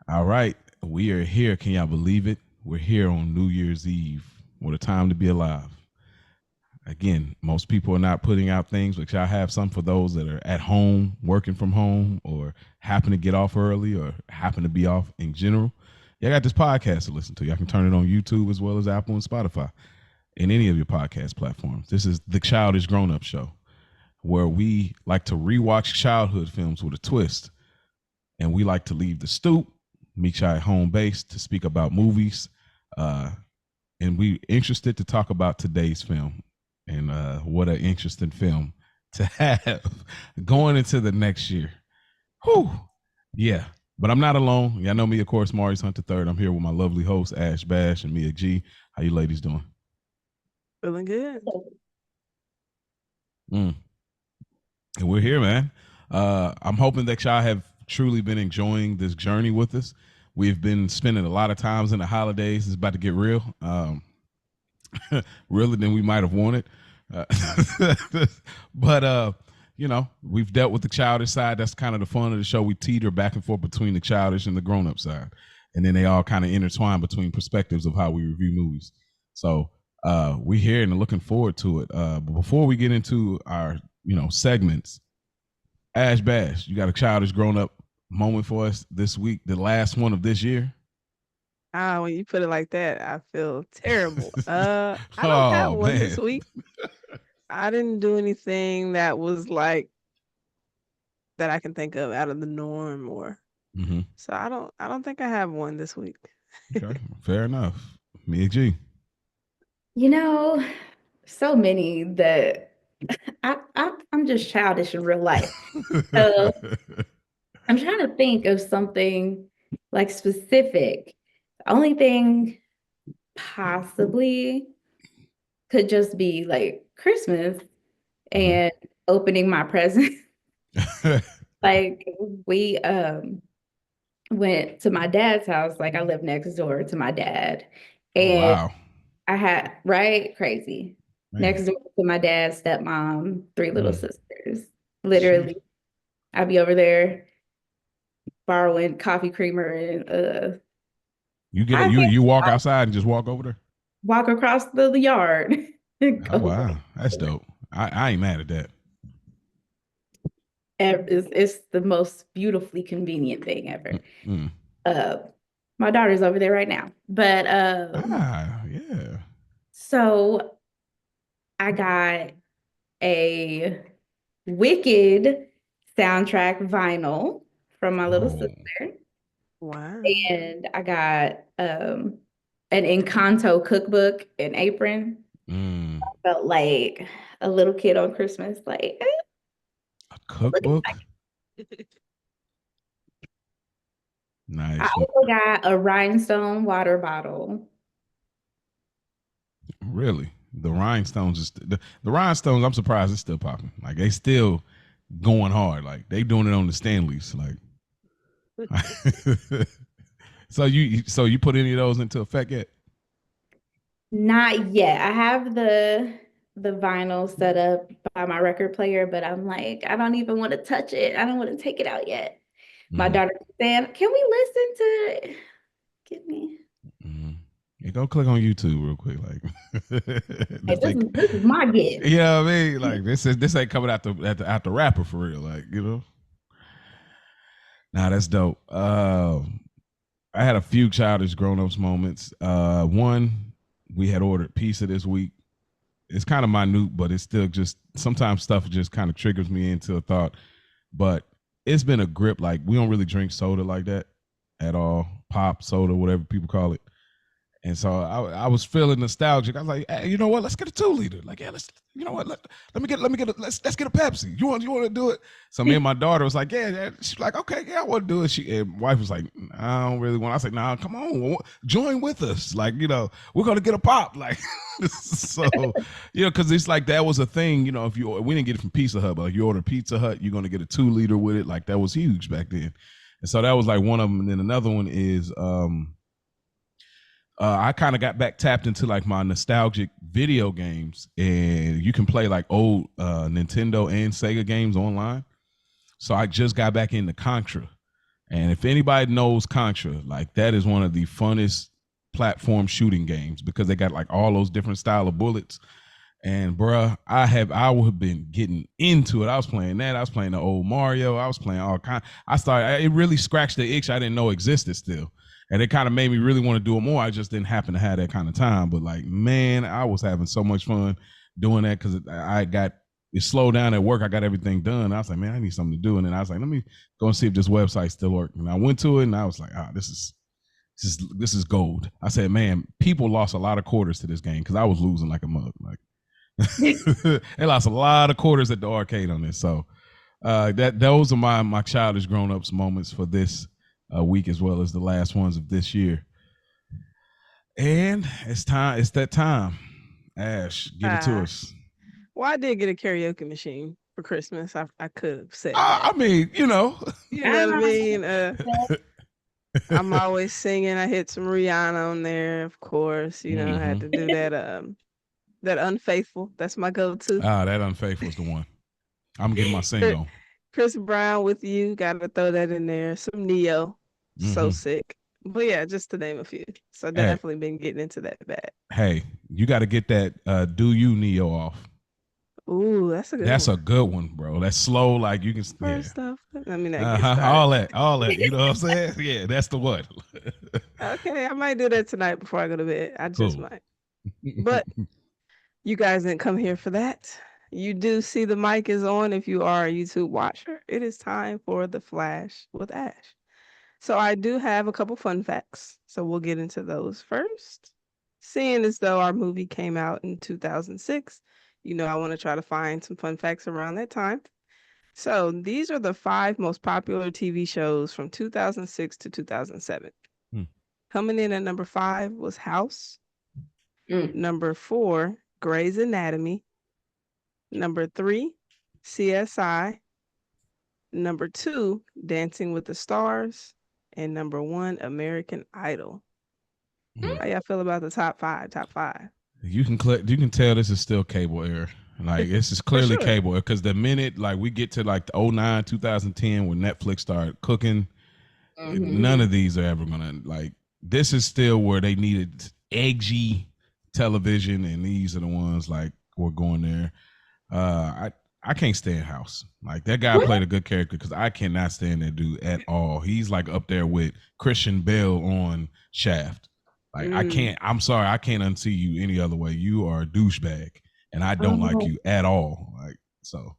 All right, we are here. Can y'all believe it? We're here on New Year's Eve. What a time to be alive. Again, most people are not putting out things, but y'all have some for those that are at home, working from home, or happen to get off early or happen to be off in general. Y'all got this podcast to listen to. Y'all can turn it on YouTube as well as Apple and Spotify and any of your podcast platforms. This is the Childish Grownups Show, where we like to rewatch childhood films with a twist. And we like to leave the stoop, meet y'all at home base to speak about movies. Uh, and we interested to talk about today's film. And what an interesting film to have going into the next year. Whew. Yeah. But I'm not alone. Y'all know me, of course, Maurice Hunter III. I'm here with my lovely host, Ash Bash and Mia G. How you ladies doing? Feeling good. And we're here, man. I'm hoping that y'all have truly been enjoying this journey with us. We've been spending a lot of times in the holidays. It's about to get real, realer than we might have wanted. Uh, but you know, we've dealt with the childish side. That's kind of the fun of the show. We teeter back and forth between the childish and the grown-up side, and then they all kind of intertwine between perspectives of how we review movies. So we're here and looking forward to it. But before we get into our segments, Ash Bash, you got a childish grown-up moment for us this week, the last one of this year. When you put it like that, I feel terrible. I don't have Oh one this man. week. I didn't do anything that was like that I can think of out of the norm or Mm-hmm. so I don't think I have one this week. Okay, fair enough. Mia G. You know, so many that I'm just childish in real life. So I'm trying to think of something like specific. The only thing possibly could just be like Christmas and opening my present. Like we went to my dad's house, like I live next door to my dad. Oh And wow, I had right crazy. man. Next door to my dad's stepmom, three little Mm. sisters. Sheesh. Literally, I'd be over there borrowing coffee creamer and You get it. I You can't walk outside and just walk over there. walk across the yard and Oh go wow, right that's there. dope. I ain't mad at that. It's the most beautifully convenient thing ever. Mm. Uh, my daughter's over there right now, but Ah, yeah. so I got a Wicked soundtrack vinyl from my little Oh. sister. Wow. And I got an Encanto cookbook and apron. Mm. Felt like a little kid on Christmas, like, A look at cookbook. my. I Nice. also got a rhinestone water bottle. Really, the rhinestones is the rhinestones. I'm surprised it's still popping. Like they still going hard. Like they doing it on the Stanleys. Like so you put any of those into effect yet? Not yet. I have the vinyl set up by my record player, but I'm like, I don't even want to touch it. I don't want to take it out yet. My Mm-hmm. daughter saying, "Can we listen to Get me?" Mm-hmm. Yeah, go click on YouTube real quick. Like Hey, this ain't, this is my gift. you know what I mean? Like this ain't coming out the rapper for real. Like Nah, that's dope. I had a few childish grown-ups moments. One, we had ordered pizza this week. It's kind of minute, but it's still just sometimes stuff just kind of triggers me into a thought. But it's been a grip. Like we don't really drink soda like that at all. Pop, soda, whatever people call it. And so I was feeling nostalgic. I was like, hey, you know what? Let's get a 2 liter. Like, yeah, let's. You know what? Let me get. Let's get a Pepsi. You want to do it? So me and my daughter was like, yeah. She's like, okay, yeah, I want to do it. And wife was like, I don't really want. I was like, nah, come on, join with us. Like, we're gonna get a pop. Like, so, because it's like that was a thing. If we didn't get it from Pizza Hut, but like you order Pizza Hut, you're gonna get a 2 liter with it. Like that was huge back then. And so that was like one of them. And then another one is I kind of got back tapped into like my nostalgic video games, and you can play like old Nintendo and Sega games online. So I just got back into Contra, And if anybody knows Contra, like that is one of the funnest platform shooting games because they got like all those different style of bullets. And bruh, I would have been getting into it. I was playing that. I was playing the old Mario. I was playing all kind. It really scratched the itch I didn't know existed still. And it kind of made me really want to do it more. I just didn't happen to have that kind of time. But like, man, I was having so much fun doing that because I got it slowed down at work. I got everything done. I was like, man, I need something to do. And then I was like, let me go and see if this website still works. And I went to it and I was like, this is gold. I said, man, people lost a lot of quarters to this game because I was losing like a mug. Like they lost a lot of quarters at the arcade on this. So those are my childish grown-ups moments for this week as well as the last ones of this year. And it's that time. Ash, give it to us. Well, I did get a karaoke machine for Christmas. I could have said I mean, you know what I mean. I'm always singing. I hit some Rihanna on there, of course. I had to do that Unfaithful. That's my go-to. That Unfaithful is the one. I'm getting my single. Chris Brown with You. Got to throw that in there. Some Neo. So sick. But yeah, just to name a few. So definitely been getting into that bad. Hey, you got to get that Do You Neo off. Ooh, that's a good one. That's a good one, bro. That's slow, like you can. First stuff. I mean, all that. You know what I'm saying? Yeah, that's the one. Okay, I might do that tonight before I go to bed. I just might. But you guys didn't come here for that. You do see the mic is on if you are a YouTube watcher. It is time for the Flash with Ash. So I do have a couple fun facts. So we'll get into those first. Seeing as though our movie came out in 2006, I want to try to find some fun facts around that time. So these are the 5 most popular TV shows from 2006 to 2007. Coming in at number 5 was House. Number 4, Grey's Anatomy. Number 3, CSI. Number 2, Dancing with the Stars. And number 1, American Idol. How y'all feel about the top 5? You can tell this is still cable era. Like this is clearly cable because the minute like we get to like the 09, 2010 when Netflix started cooking, none of these are ever gonna like. This is still where they needed edgy television, and these are the ones like we're going there. I can't stand House. Like that guy played a good character because I cannot stand that dude at all. He's like up there with Christian Bale on Shaft. Like I'm sorry, I can't unsee you any other way. You are a douchebag, and I don't like you at all. Like so.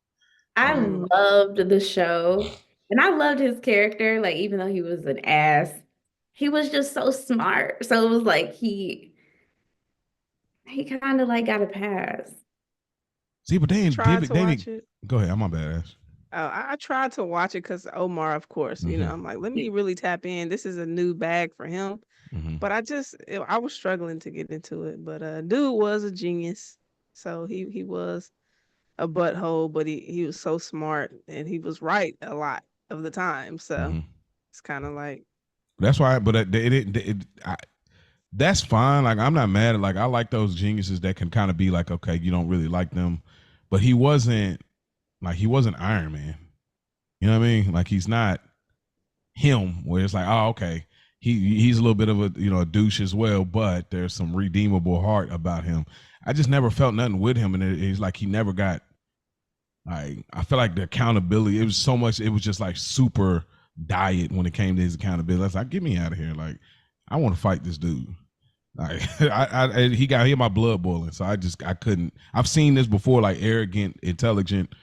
I loved the show, and I loved his character. Like even though he was an ass, he was just so smart. So it was like he kind of like got a pass. See, but they didn't watch it. Go ahead, I'm my bad Ash. I tried to watch it because Omar, of course, I'm like, let me really tap in. This is a new bag for him. But I was struggling to get into it. But dude was a genius. So he was a butthole, but he was so smart and he was right a lot of the time. So it's kind of like. That's why, but that's fine. Like I'm not mad at, like I like those geniuses that can kind of be like, okay, you don't really like them, but he wasn't Iron Man. You know what I mean? Like he's not him where it's like, oh, okay, he's a little bit of a douche as well, but there's some redeemable heart about him. I just never felt nothing with him, and it's like he never got. Like I feel like the accountability. It was so much. It was just like super diet when it came to his accountability. I was like, get me out of here. Like I want to fight this dude. Like he had my blood boiling. So I couldn't. I've seen this before. Like arrogant, intelligent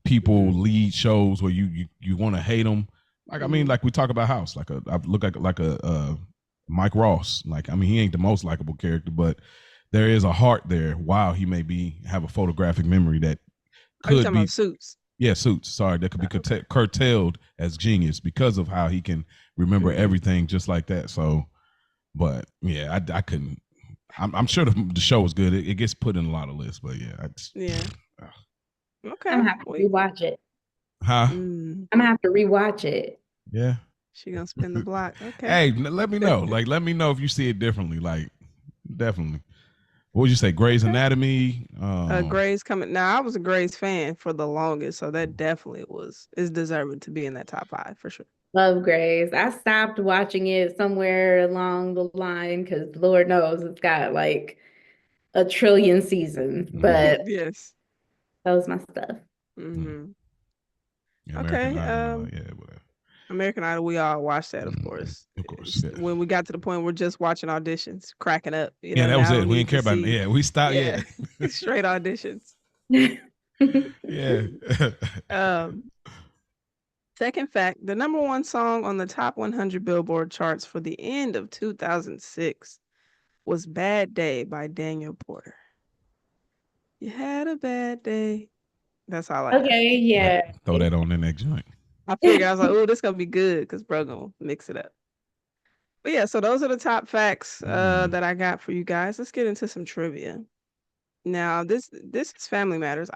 people lead shows where you want to hate them. Like I mean, like we talk about House. Like I look like a Mike Ross. Like I mean, he ain't the most likable character, but there is a heart there. While he may have a photographic memory that could be Suits. Yeah, Suits. Sorry, that could be curtailed as genius because of how he can remember everything just like that. So, but yeah, I couldn't. I'm sure the show was good. It gets put in a lot of lists, but yeah, Okay, I'm gonna have to rewatch it. Huh? I'm gonna have to rewatch it. Yeah. She gonna spin the block. Okay. Hey, let me know. Like, let me know if you see it differently. Like, definitely. What would you say? Grey's Anatomy? Grey's coming. Now, I was a Grey's fan for the longest, so that definitely is deserving to be in that top 5 for sure. Love Grace. I stopped watching it somewhere along the line because Lord knows it's got like a trillion seasons, but Yes. that was my stuff. Mm. Hmm. American Okay. Idol and all that. Yeah, whatever. American Idol, we all watched that, of Mm, course. of course, It's yeah. when we got to the point we're just watching auditions, cracking up. Yeah, that was Now I it. don't We need didn't to care about. see. Yeah, we stopped. Yeah, Yeah, straight auditions. yeah. Um, Second fact: the number one song on the top 100 Billboard charts for the end of 2006 was "Bad Day" by Daniel Porter. You had a bad day. That's all I got. Okay, Let yeah. throw that on the next joint. I figured I was like, "Oh, this gonna be good," because bro gonna mix it up. But yeah, so those are the top facts Mm. that I got for you guys. Let's get into some trivia. Now, this is Family Matters.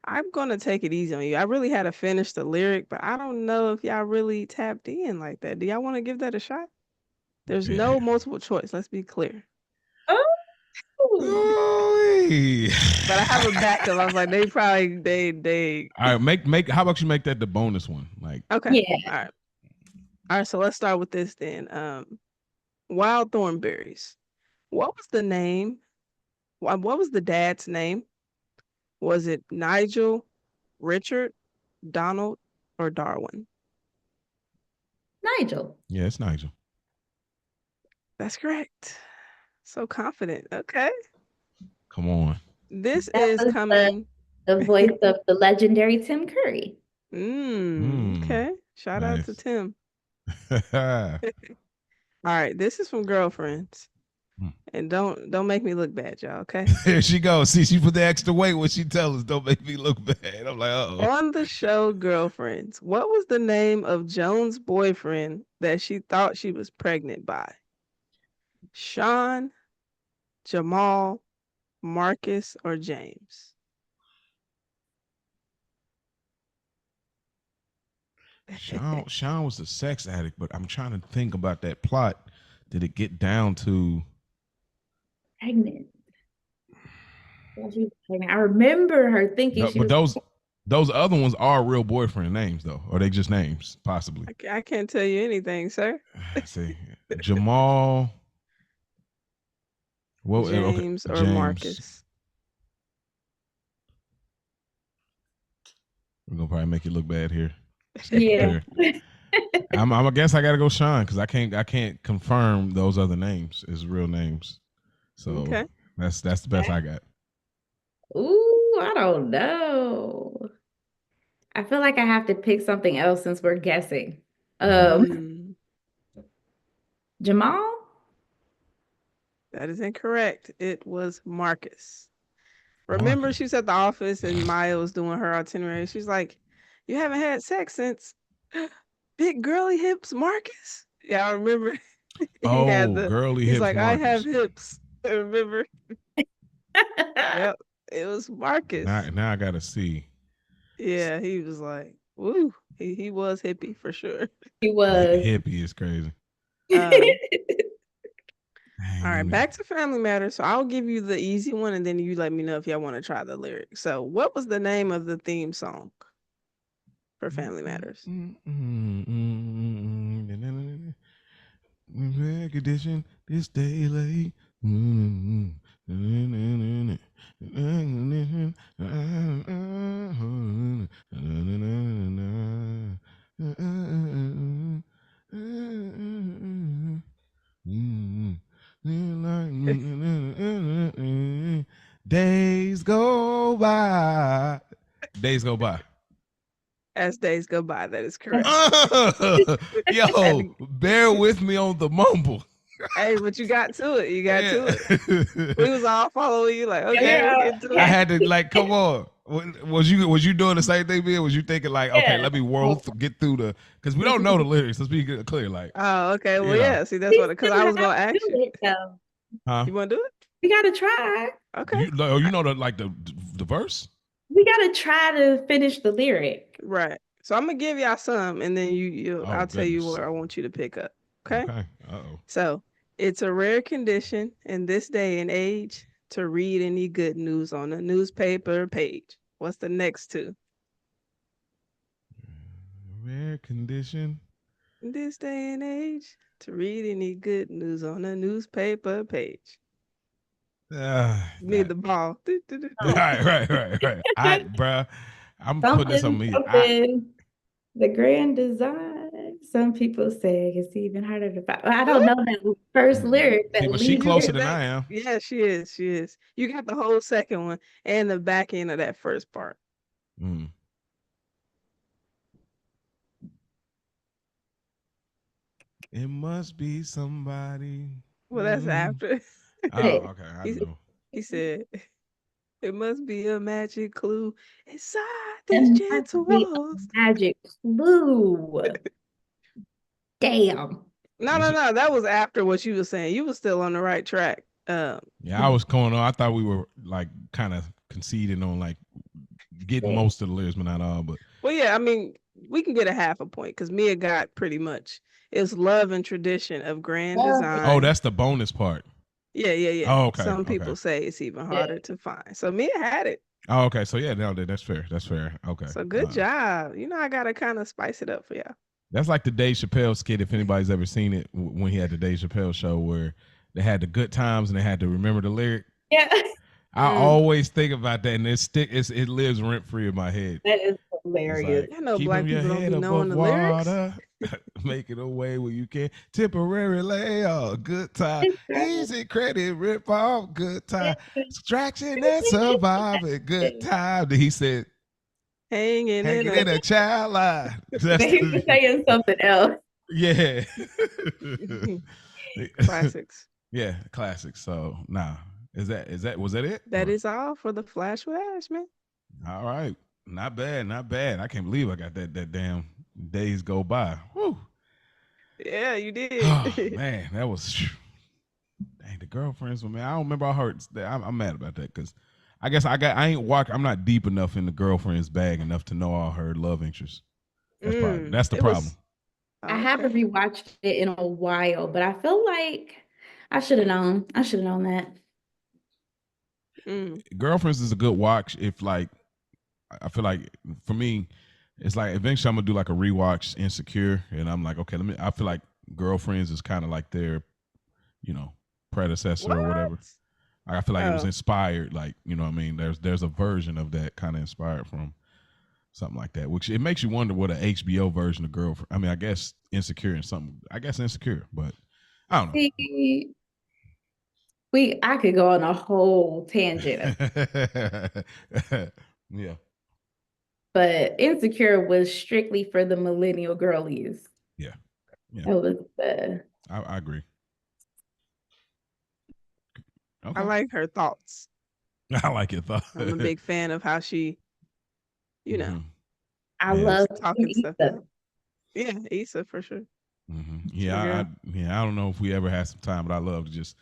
I'm gonna take it easy on you. I really had to finish the lyric, but I don't know if y'all really tapped in like that. Do y'all want to give that a shot? There's Yeah. no multiple choice. Let's be clear. Oh, Ooh-wee. But I have a backup. I was like, they. All right, make. How about you make that the bonus one? Like, Okay. yeah. All right. All right. So let's start with this then. Wild Thornberries. What was the name? What was the dad's name? Was it Nigel, Richard, Donald, or Darwin? Nigel. yeah, it's Nigel. That's correct. So confident. Okay. Come on. This That is was coming. the voice of the legendary Tim Curry. Mm. Okay. Shout out to Nice. Tim. All right. This is from Girlfriends. And don't make me look bad, y'all, okay? There she goes. See, she put the extra weight when she tells us, "Don't make me look bad." I'm like, "Uh On the show Girlfriends, what was the name of Joan's boyfriend that she thought she was pregnant by? Sean, Jamal, Marcus, or James? Sean was a sex addict, but I'm trying to think about that plot. Did it get down to? Pregnant. Yeah, she was pregnant. I remember her thinking No, she but was. those other ones are real boyfriend names though, or they just names possibly. I can't tell you anything, sir. See, Jamal. Well, okay, James or James. Marcus? We're gonna probably make you look bad here. Just be Yeah. prepared. I guess I gotta go Sean because I can't confirm those other names as real names. So Okay. that's the best I got. Ooh, I don't know. I feel like I have to pick something else since we're guessing. Um, Mm, Jamal? that is incorrect. It was Marcus. Remember, Marcus. she was at the office and Maya was doing her itinerary. She's like, "You haven't had sex since Big Girly Hips, Marcus." Yeah, I remember. He had Oh, the. girly He's hips like, "I have Marcus. hips." I remember. Yep, it was Now Marcus. now I gotta see. Yeah, he was like, "Woo." He was hippie for sure. He was. Hippie is crazy. Um, all Dang, right, let me. back to Family Matters. So I'll give you the easy one, and then you let me know if y'all want to try the lyric. So, what was the name of the theme song for Family Matters? Rare condition, this day late. Days go by. Days go by. As days go by, that is correct. Yo, And bear with me on the mumble. hey, but you got to it. You got to it. We Yeah. was all following you, like, okay, we'll Yeah, get to I it. had to like, come on. Was you doing the same thing, Bill? Was you thinking like, okay, yeah. let me get through the because we don't know the lyrics. Let's be clear, like, Oh, okay. Well, you know, yeah. See, that's We what. Because still I have was gonna to ask do you. it though. huh? You want to do it? We gotta try. Okay. You know the verse? We gotta try to finish the lyric. Right. So I'm gonna give y'all some, and then Oh I'll tell you goodness. where I want you to pick up. Okay. Okay. Uh-oh. So it's a rare condition in this day and age to read any good news on a newspaper page. What's the next two? Rare condition. in this day and age to read any good news on a newspaper page. Need That the ball. Um, right. Bruh, I'm putting this on something, me. something, the grand design. Some people say it's even harder to find. I don't know that first lyric See, that but she leads closer to than I am. Yeah, she is. She is. You got the whole second one and the back end of that first part. Mm. It must be somebody. Well, that's after. Oh, it. okay. I he, know. he said, it must be a magic clue inside these There must gentle be a walls. magic clue. Damn. No, no, It's, no. That was after what you were saying. You were still on the right track. yeah, I was going on. I thought we were like kind of conceding on like getting most of the lyrics, but not all. But well, yeah, I mean, we can get a half a point because Mia got pretty much. It's love and tradition of grand oh, design. that's the bonus part. Yeah, yeah, yeah. Oh, okay, Some okay. people say it's even harder to find. So Mia had it. Oh, okay. So yeah, no, that's fair. That's fair. Okay. So good job. You know, I gotta kind of spice it up for y'all. That's like the Dave Chappelle skit. If anybody's ever seen it, when he had the Dave Chappelle show, where they had the good times and they had to remember the lyric. Yeah. I always think about that, and it lives rent free in my head. That is It's hilarious. like I know keeping black your people don't head be knowing above the lyrics. water, make it away where you can. Temporary layoff, good time. Easy credit rip off, good time. Extraction and surviving, good time. Then he said, Hanging in hanging a in a child line. But he was saying something else. Yeah. classics. Yeah, classic. So nah. Was that it? That is all for the Flash with Ash, man. All right. Not bad, not bad. I can't believe I got that damn days go by. Whew. Yeah, you did. Oh man, that was dang the girlfriends. Man, I don't remember I heard that. I'm mad about that because I guess I ain't walk. I'm not deep enough in the girlfriend's bag enough to know all her love interests. That's the it problem. was I haven't okay. rewatched it in a while, but I feel like I should have known. I should have known that. Girlfriends is a good watch if like I feel like for me, it's like eventually I'm gonna do like a rewatch Insecure, and I'm like, okay, I feel like Girlfriends is kind of like their, you know, predecessor What? or whatever. I feel like it was Oh, inspired, like you know what I mean. There's a version of that kind of inspired from something like that, which it makes you wonder what an HBO version of Girlfriend. I mean, I guess Insecure and something. I guess Insecure, but I don't know. See, I could go on a whole tangent, Yeah, but Insecure was strictly for the millennial girlies. yeah, yeah. That was I agree. I Okay, like her thoughts. I like your thought. I'm a big fan of how she, you know, I Yeah. love talking stuff Issa. out. Yeah, Issa for sure. Yeah, I don't know if we ever had some time, but I love to just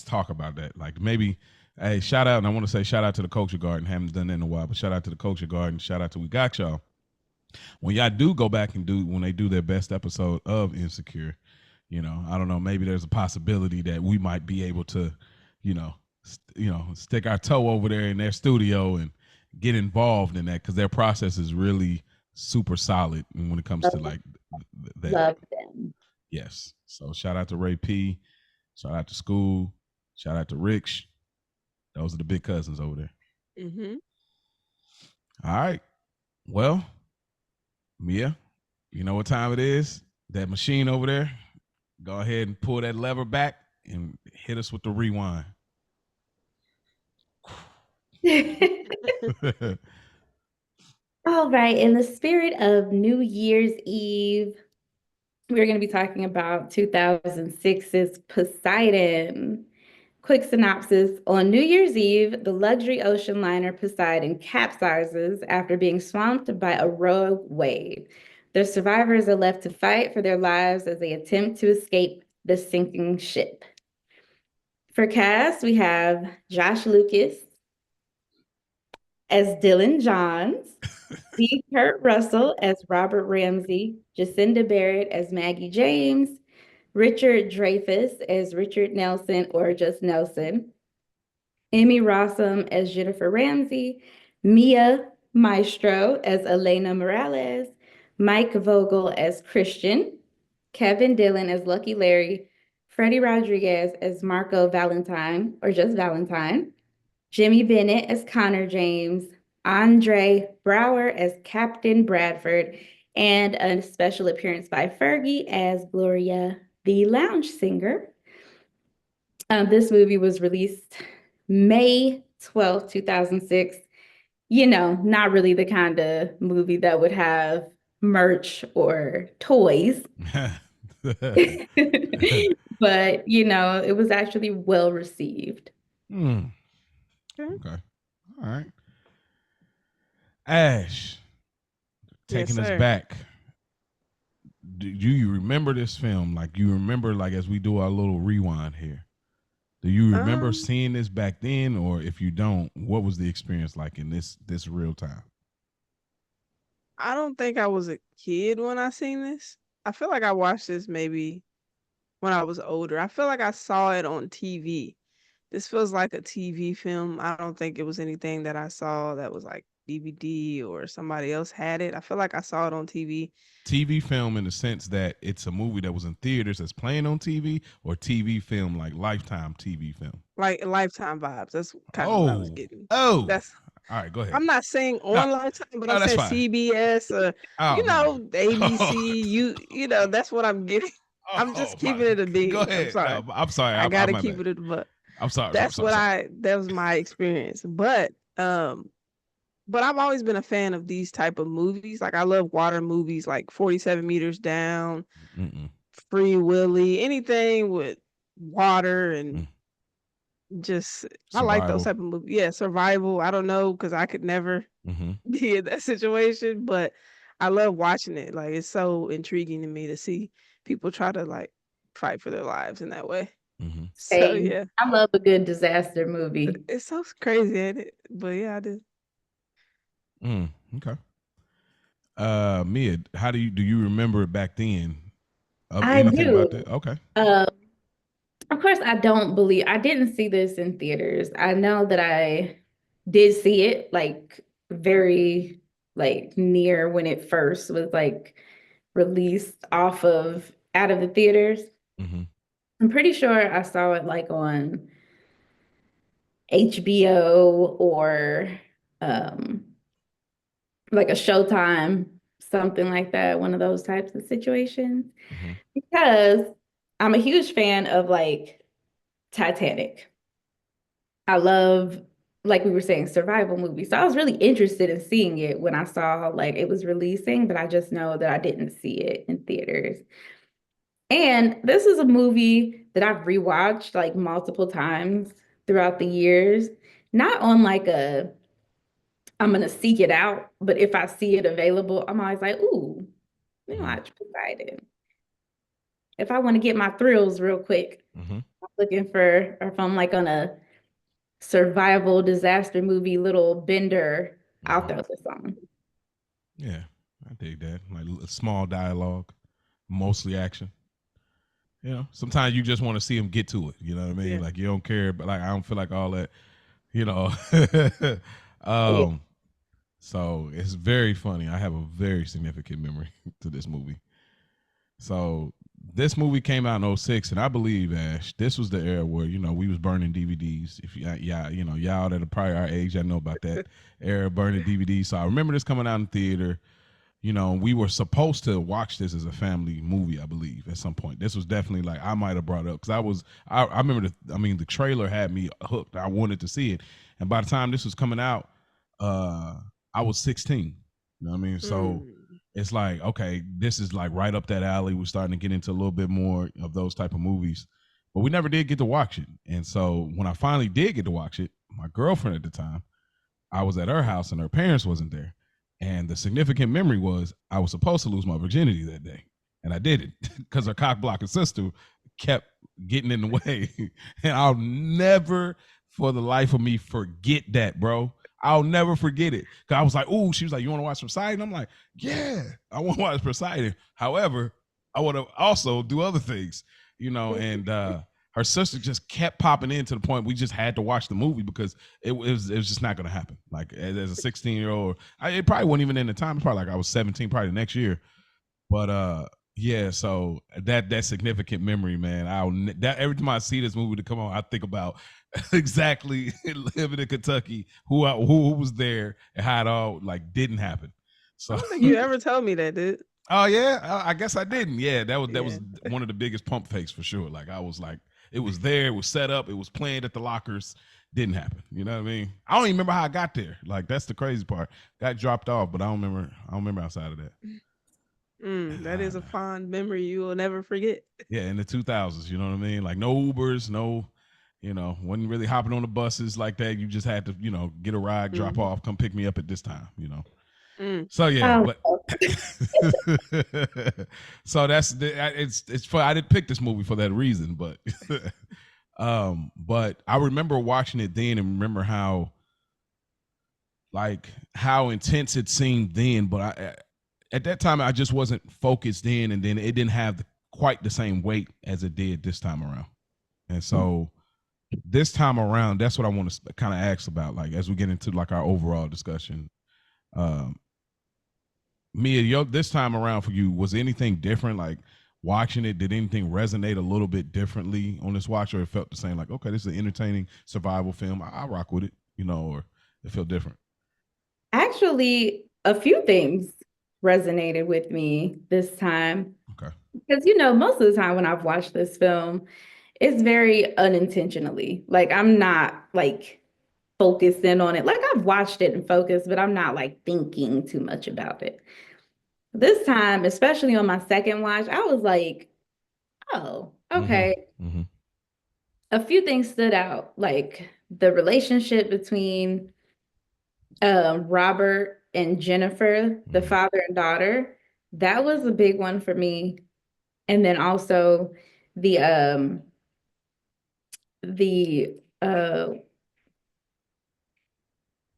talk about that. Like maybe, hey, shout out, and I want to say shout out to the Culture Garden. Haven't done that in a while, but shout out to the Culture Garden. Shout out to We Got Y'all. When y'all do go back and when they do their best episode of Insecure, you know, I don't know, maybe there's a possibility that we might be able to, you know, stick our toe over there in their studio and get involved in that because their process is really super solid when it comes to like that. Love them. Yes. So shout out to Ray P. Shout out to School. Shout out to Rich. Those are the big cousins over there. All right. Well, Mia, you know what time it is? That machine over there. Go ahead and pull that lever back and hit us with the rewind. All right. In the spirit of New Year's Eve, we're going to be talking about 2006's Poseidon. Quick synopsis. On New Year's Eve, the luxury ocean liner Poseidon capsizes after being swamped by a rogue wave. The survivors are left to fight for their lives as they attempt to escape the sinking ship. For cast, we have Josh Lucas as Dylan Johns, B. Kurt Russell as Robert Ramsey, Jacinda Barrett as Maggie James, Richard Dreyfuss as Richard Nelson or just Nelson, Amy Rossum as Jennifer Ramsey, Mia Maestro as Elena Morales, Mike Vogel as Christian, Kevin Dillon as Lucky Larry, Freddie Rodriguez as Marco Valentine, or just Valentine, Jimmy Bennett as Connor James, Andre Brower as Captain Bradford, and a special appearance by Fergie as Gloria, the lounge singer. This movie was released May 12th, 2006. You know, not really the kind of movie that would have merch or toys. But, you know, it was actually well received. Okay. All right. Ash, taking us back. Do you remember this film? Like, you remember, like, as we do our little rewind here, do you remember seeing this back then? Or if you don't, what was the experience like in this real time? I don't think I was a kid when I seen this. I feel like I watched this maybe when I was older. I feel like I saw it on TV. This feels like a TV film. I don't think it was anything that I saw that was like DVD or somebody else had it. I feel like I saw it on TV. TV film in the sense that it's a movie that was in theaters that's playing on TV, or TV film like Lifetime TV film? Like Lifetime vibes. That's kind of what I was getting. That's all right. Go ahead. I'm not saying on Lifetime, but I'm saying CBS or ABC. You know, that's what I'm getting. I'm just keeping it a beat. Go ahead. I'm sorry. No, I'm sorry. I gotta keep it a buck. I'm sorry. That was my experience. But I've always been a fan of these type of movies. Like I love water movies, like 47 Meters Down, Free Willy, anything with water and just survival. I like those type of movies. Yeah, survival. I don't know because I could never be in that situation, but I love watching it. Like it's so intriguing to me to see people try to like fight for their lives in that way. So yeah, I love a good disaster movie. It's so crazy, ain't it? But yeah, I do. Okay. Mia, how do you remember it back then? I do. About that? Okay. Of course, I didn't see this in theaters. I know that I did see it like very like near when it first was like released out of the theaters. I'm pretty sure I saw it like on HBO or like a Showtime, something like that, one of those types of situations. Because I'm a huge fan of like Titanic. I love, like we were saying, survival movies. So I was really interested in seeing it when I saw like it was releasing, but I just know that I didn't see it in theaters. And this is a movie that I've rewatched like multiple times throughout the years. Not on like I'm gonna seek it out, but if I see it available, I'm always like, ooh, let me watch Poseidon. If I want to get my thrills real quick, I'm looking for, or if I'm like on a survival disaster movie little bender, I'll throw this on. Yeah, I dig that. Like a small dialogue, mostly action. You know, sometimes you just want to see them get to it. You know what I mean? Yeah. Like you don't care, but like I don't feel like all that. You know. So it's very funny. I have a very significant memory to this movie. So this movie came out in 06, and I believe, Ash, this was the era where, you know, we was burning DVDs. If y'all that are probably our age, I know about that era, burning DVDs. So I remember this coming out in theater. You know, we were supposed to watch this as a family movie, I believe, at some point. This was definitely like I might have brought up because I remember the trailer had me hooked. I wanted to see it, and by the time this was coming out, I was 16. You know what I mean? So it's like, okay, this is like right up that alley. We're starting to get into a little bit more of those type of movies, but we never did get to watch it. And so when I finally did get to watch it, my girlfriend at the time, I was at her house and her parents wasn't there. And the significant memory was I was supposed to lose my virginity that day, and I didn't because her cock blocking sister kept getting in the way. And I'll never, for the life of me, forget that, bro. I'll never forget it. Cause I was like, "Ooh," she was like, "You want to watch Poseidon?" I'm like, "Yeah, I want to watch Poseidon." However, I want to also do other things, you know. And her sister just kept popping in to the point we just had to watch the movie because it was just not going to happen. Like as a 16-year-old, it probably wasn't even in the time. It's probably like I was 17, probably the next year. But yeah, so that significant memory, man. That every time I see this movie to come on, I think about exactly living in Kentucky, who was there, and how it all like didn't happen. So I don't think you ever told me that, dude. Oh yeah, I guess I didn't. Yeah, that was one of the biggest pump fakes for sure. Like I was like, it was there, it was set up, it was planned at the lockers, didn't happen. You know what I mean? I don't even remember how I got there. Like that's the crazy part. Got dropped off, but I don't remember outside of that. That is a fond memory you will never forget. Yeah, in the 2000s, you know what I mean? Like no Ubers, no, wasn't really hopping on the buses like that. You just had to, get a ride, drop off, come pick me up at this time, So yeah, but so it's fun. I didn't pick this movie for that reason, but but I remember watching it then and remember how intense it seemed then, but at that time I just wasn't focused in, and then it didn't have quite the same weight as it did this time around. And so this time around, that's what I want to kind of ask about, like as we get into like our overall discussion. Mia, this time around for you, was anything different? Like watching it, did anything resonate a little bit differently on this watch, or it felt the same? Like, okay, this is an entertaining survival film. I rock with it, or it felt different? Actually, a few things resonated with me this time. Okay. Because, most of the time when I've watched this film, it's very unintentionally. Like, I'm not, like, focused in on it. Like, I've watched it and focused, but I'm not, like, thinking too much about it. This time, especially on my second watch, I was like, oh, okay. Mm-hmm. A few things stood out, like the relationship between Robert and Jennifer, the father and daughter. That was a big one for me. And then also the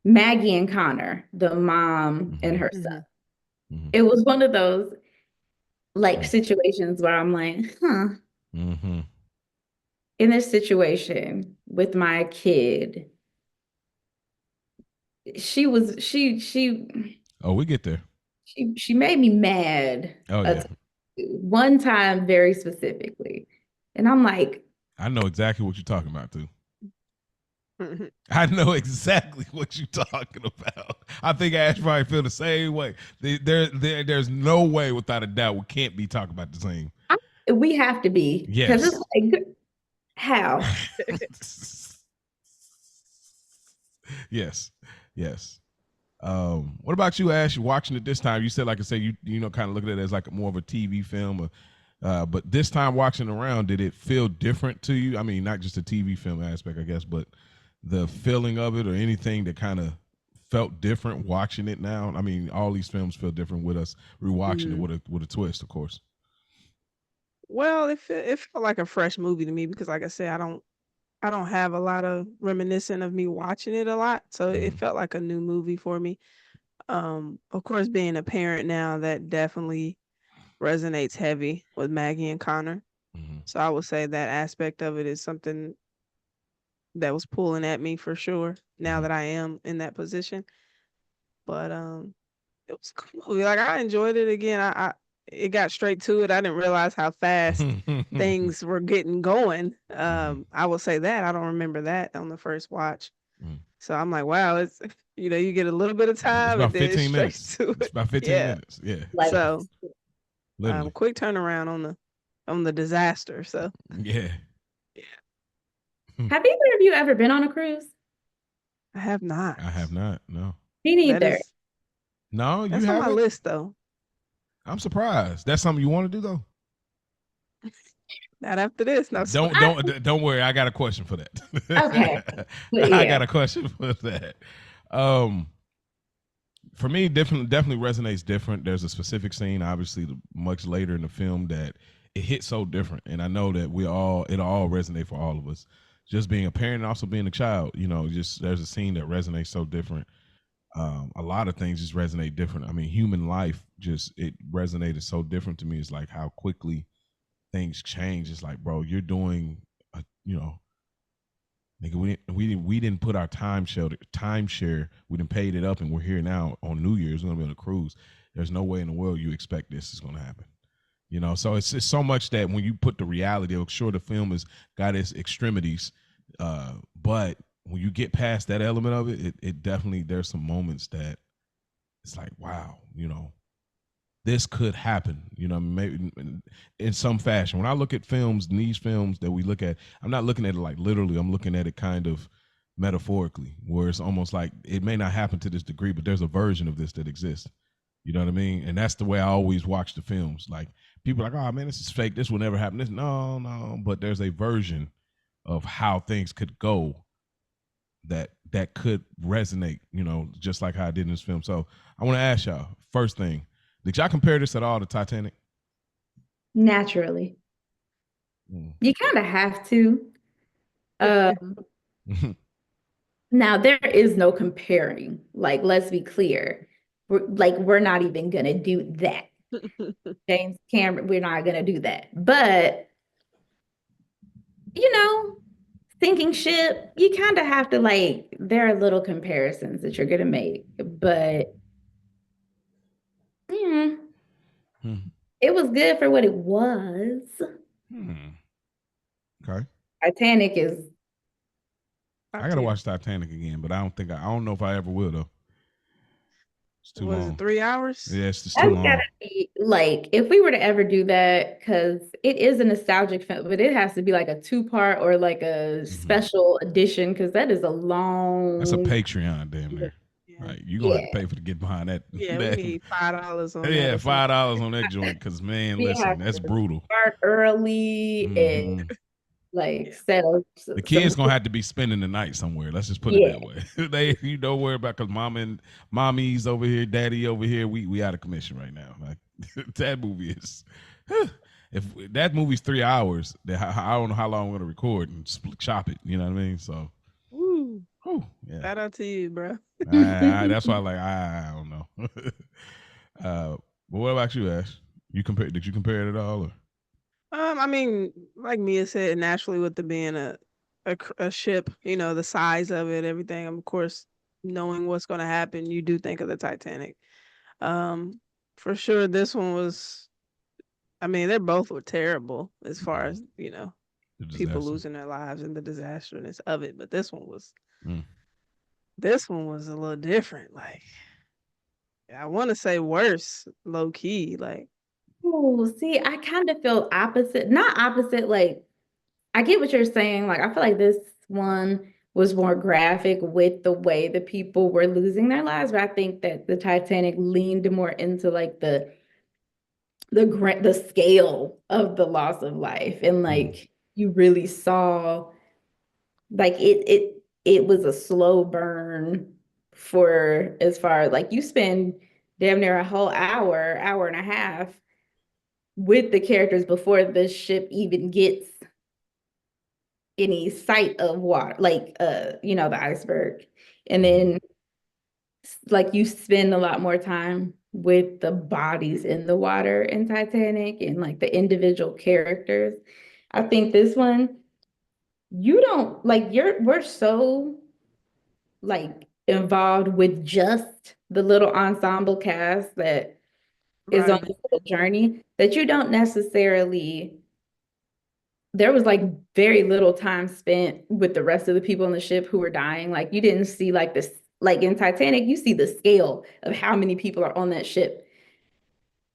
Maggie and Connor, the mom and her son. It was one of those like situations where I'm like, in this situation with my kid, we get there. She made me mad. Oh yeah. One time very specifically. And I'm like, I know exactly what you're talking about too. I know exactly what you're talking about. I think Ash probably feel the same way. There's no way, without a doubt, we can't be talking about the same. We have to be. Yes. Because it's like, how? Yes. What about you, Ash? Watching it this time, you said, like I said, you kind of look at it as like more of a TV film, but this time watching around, did it feel different to you? I mean, not just a TV film aspect, I guess, but the feeling of it or anything that kind of felt different watching it now? I mean, all these films feel different with us rewatching it with a twist, of course. Well, it felt like a fresh movie to me because, like I said, I don't have a lot of reminiscent of me watching it a lot, so it felt like a new movie for me. Of course, being a parent now, that definitely resonates heavy with Maggie and Connor. So I would say that aspect of it is something that was pulling at me for sure. Now that I am in that position, but it was a cool movie. Like I enjoyed it again. It got straight to it. I didn't realize how fast things were getting going. I will say that I don't remember that on the first watch. So I'm like, wow, it's you get a little bit of time. It's about 15 minutes. It's about 15 minutes. Yeah. So quick turnaround on the disaster. So yeah. Have either of you ever been on a cruise? I have not. I have not. No. Me neither. No, you that's haven't? on my list though. I'm surprised. That's something you want to do though? Not after this. No. Don't worry. I got a question for that. Okay. I got a question for that. For me, definitely resonates different. There's a specific scene, obviously, much later in the film that it hits so different, and I know that it'll all resonate for all of us. Just being a parent and also being a child, just there's a scene that resonates so different. A lot of things just resonate different. I mean, human life it resonated so different to me. It's like how quickly things change. It's like, bro, you're doing a you know, nigga, we didn't put our timeshare. We didn't paid it up, and we're here now on New Year's. We're gonna be on a cruise. There's no way in the world you expect this is gonna happen. You know, so it's so much that when you put the reality of, sure, the film has got its extremities, but when you get past that element of it, it definitely, there's some moments that it's like, wow, you know, this could happen, you know, maybe in some fashion. When I look at films, these films that we look at, I'm not looking at it like literally, I'm looking at it kind of metaphorically, where it's almost like it may not happen to this degree, but there's a version of this that exists. You know what I mean? And that's the way I always watch the films. Like, people are like, oh man, this is fake. This will never happen. This, no. But there's a version of how things could go that could resonate, you know, just like how I did in this film. So I want to ask y'all, first thing, did y'all compare this at all to Titanic? Naturally. You kind of have to. Now, there is no comparing. Like, let's be clear. We're not even going to do that. James Cameron, we're not going to do that. But, you know, sinking ship, you kind of have to, like, there are little comparisons that you're going to make. But, yeah, it was good for what it was. Okay. Titanic is. I gotta watch Titanic again, but I don't know if I ever will though. It's too long. Was it 3 hours? Yeah, it's just too long. Gotta be, like, if we were to ever do that, because it is a nostalgic film, but it has to be like a 2-part or like a special edition, because that is a long. That's a Patreon, damn near. Yeah. Right, you're gonna have to pay for to get behind that. Yeah, we need $5 on that. Yeah, $5 on that joint, because man, listen, that's brutal. Start early and like set up. The kids gonna have to be spending the night somewhere. Let's just put it that way. You don't worry about, because mommy's over here, daddy over here. We out of commission right now. Like, that movie is. If that movie's 3 hours, I don't know how long I'm gonna record and chop it. You know what I mean? So. Yeah. Shout out to you, bro. That's why I don't know. But what about you, Ash? Did you compare it at all? Or? I mean, like Mia said, naturally with it being a ship, you know, the size of it, everything. Of course, knowing what's going to happen, you do think of the Titanic. For sure, this one was. I mean, they both were terrible as far as, you know, people losing their lives and the disasterness of it. But this one was. This one was a little different. Like, I want to say worse, low key. Like. Oh, see, I kind of feel opposite. Not opposite, like, I get what you're saying. Like, I feel like this one was more graphic with the way the people were losing their lives, but I think that the Titanic leaned more into like the scale of the loss of life, and like you really saw, like, it was a slow burn for, as far as like, you spend damn near a whole hour and a half with the characters before the ship even gets any sight of water, like, you know, the iceberg. And then, like, you spend a lot more time with the bodies in the water in Titanic and like the individual characters. I think this one, you don't, like, we're so like involved with just the little ensemble cast that is on this journey, that you don't necessarily, there was like very little time spent with the rest of the people on the ship who were dying. Like, you didn't see like this, like in Titanic, you see the scale of how many people are on that ship.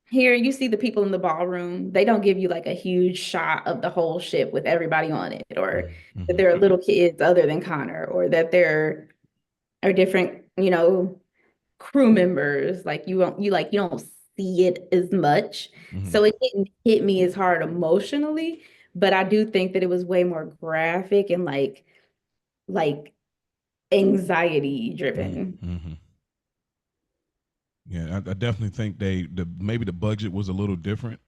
Here, you see the people in the ballroom. They don't give you like a huge shot of the whole ship with everybody on it, or that there are little kids other than Connor, or that there are different, you know, crew members. Like, you don't see it as much. So it didn't hit me as hard emotionally, but I do think that it was way more graphic and like anxiety driven. Yeah, I definitely think maybe the budget was a little different,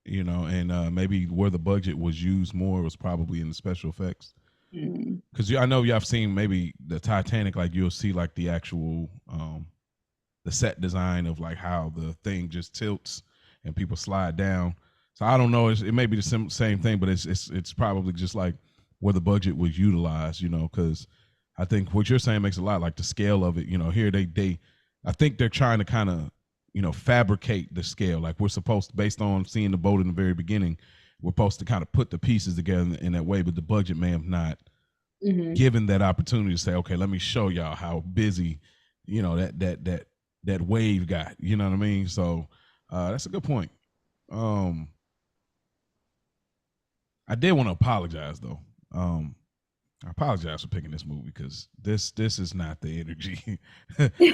you know, and maybe where the budget was used more was probably in the special effects. Because I know y'all have seen maybe the Titanic, like you'll see like the actual the set design of like how the thing just tilts and people slide down. So I don't know, it may be the same thing, but it's probably just like where the budget was utilized, because I think what you're saying makes a lot, like the scale of it. Here they I think they're trying to kind of fabricate the scale. Like we're supposed to, based on seeing the boat in the very beginning, we're supposed to kind of put the pieces together in that way, but the budget may have not given that opportunity to say, okay, let me show y'all how busy that wave got. You know what I mean? So that's a good point. I did want to apologize though. I apologize for picking this movie because this is not the energy.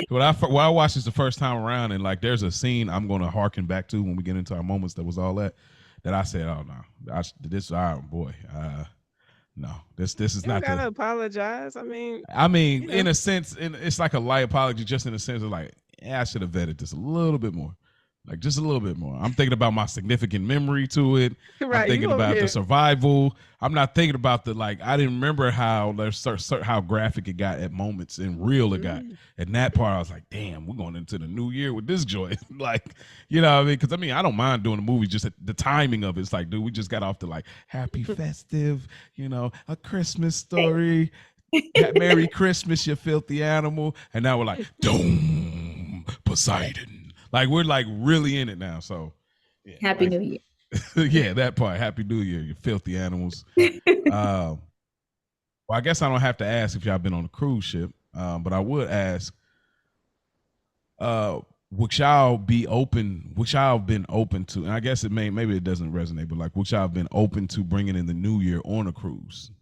when I watched this the first time around, and like there's a scene I'm going to harken back to when we get into our moments that was all that I said, oh no, this boy, no, this is You don't not gotta the. apologize. I mean, You know, in a sense, it's like a light apology, just in the sense of like, yeah, I should have vetted this a little bit more. Like just a little bit more. I'm thinking about my significant memory to it. I'm right? You thinking over about the here. survival. I'm not thinking about the like. I didn't remember how how graphic it got at moments and real it got. Mm, And that part, I was like, damn, we're going into the new year with this joy. Like, you know what I mean? Because I don't mind doing the movie. Just the timing of it's like, dude, we just got off the like happy festive, a Christmas story. Merry Christmas, you filthy animal. And now we're like, doom, Poseidon. Like we're like really in it now. So yeah, Happy like New Year. yeah, that part. Happy New Year, you filthy animals. Well, I guess I don't have to ask if y'all been on a cruise ship, but I would ask, uh, would y'all be open? Would y'all have been open to? And I guess maybe it doesn't resonate, but like, would y'all have been open to bringing in the new year on a cruise?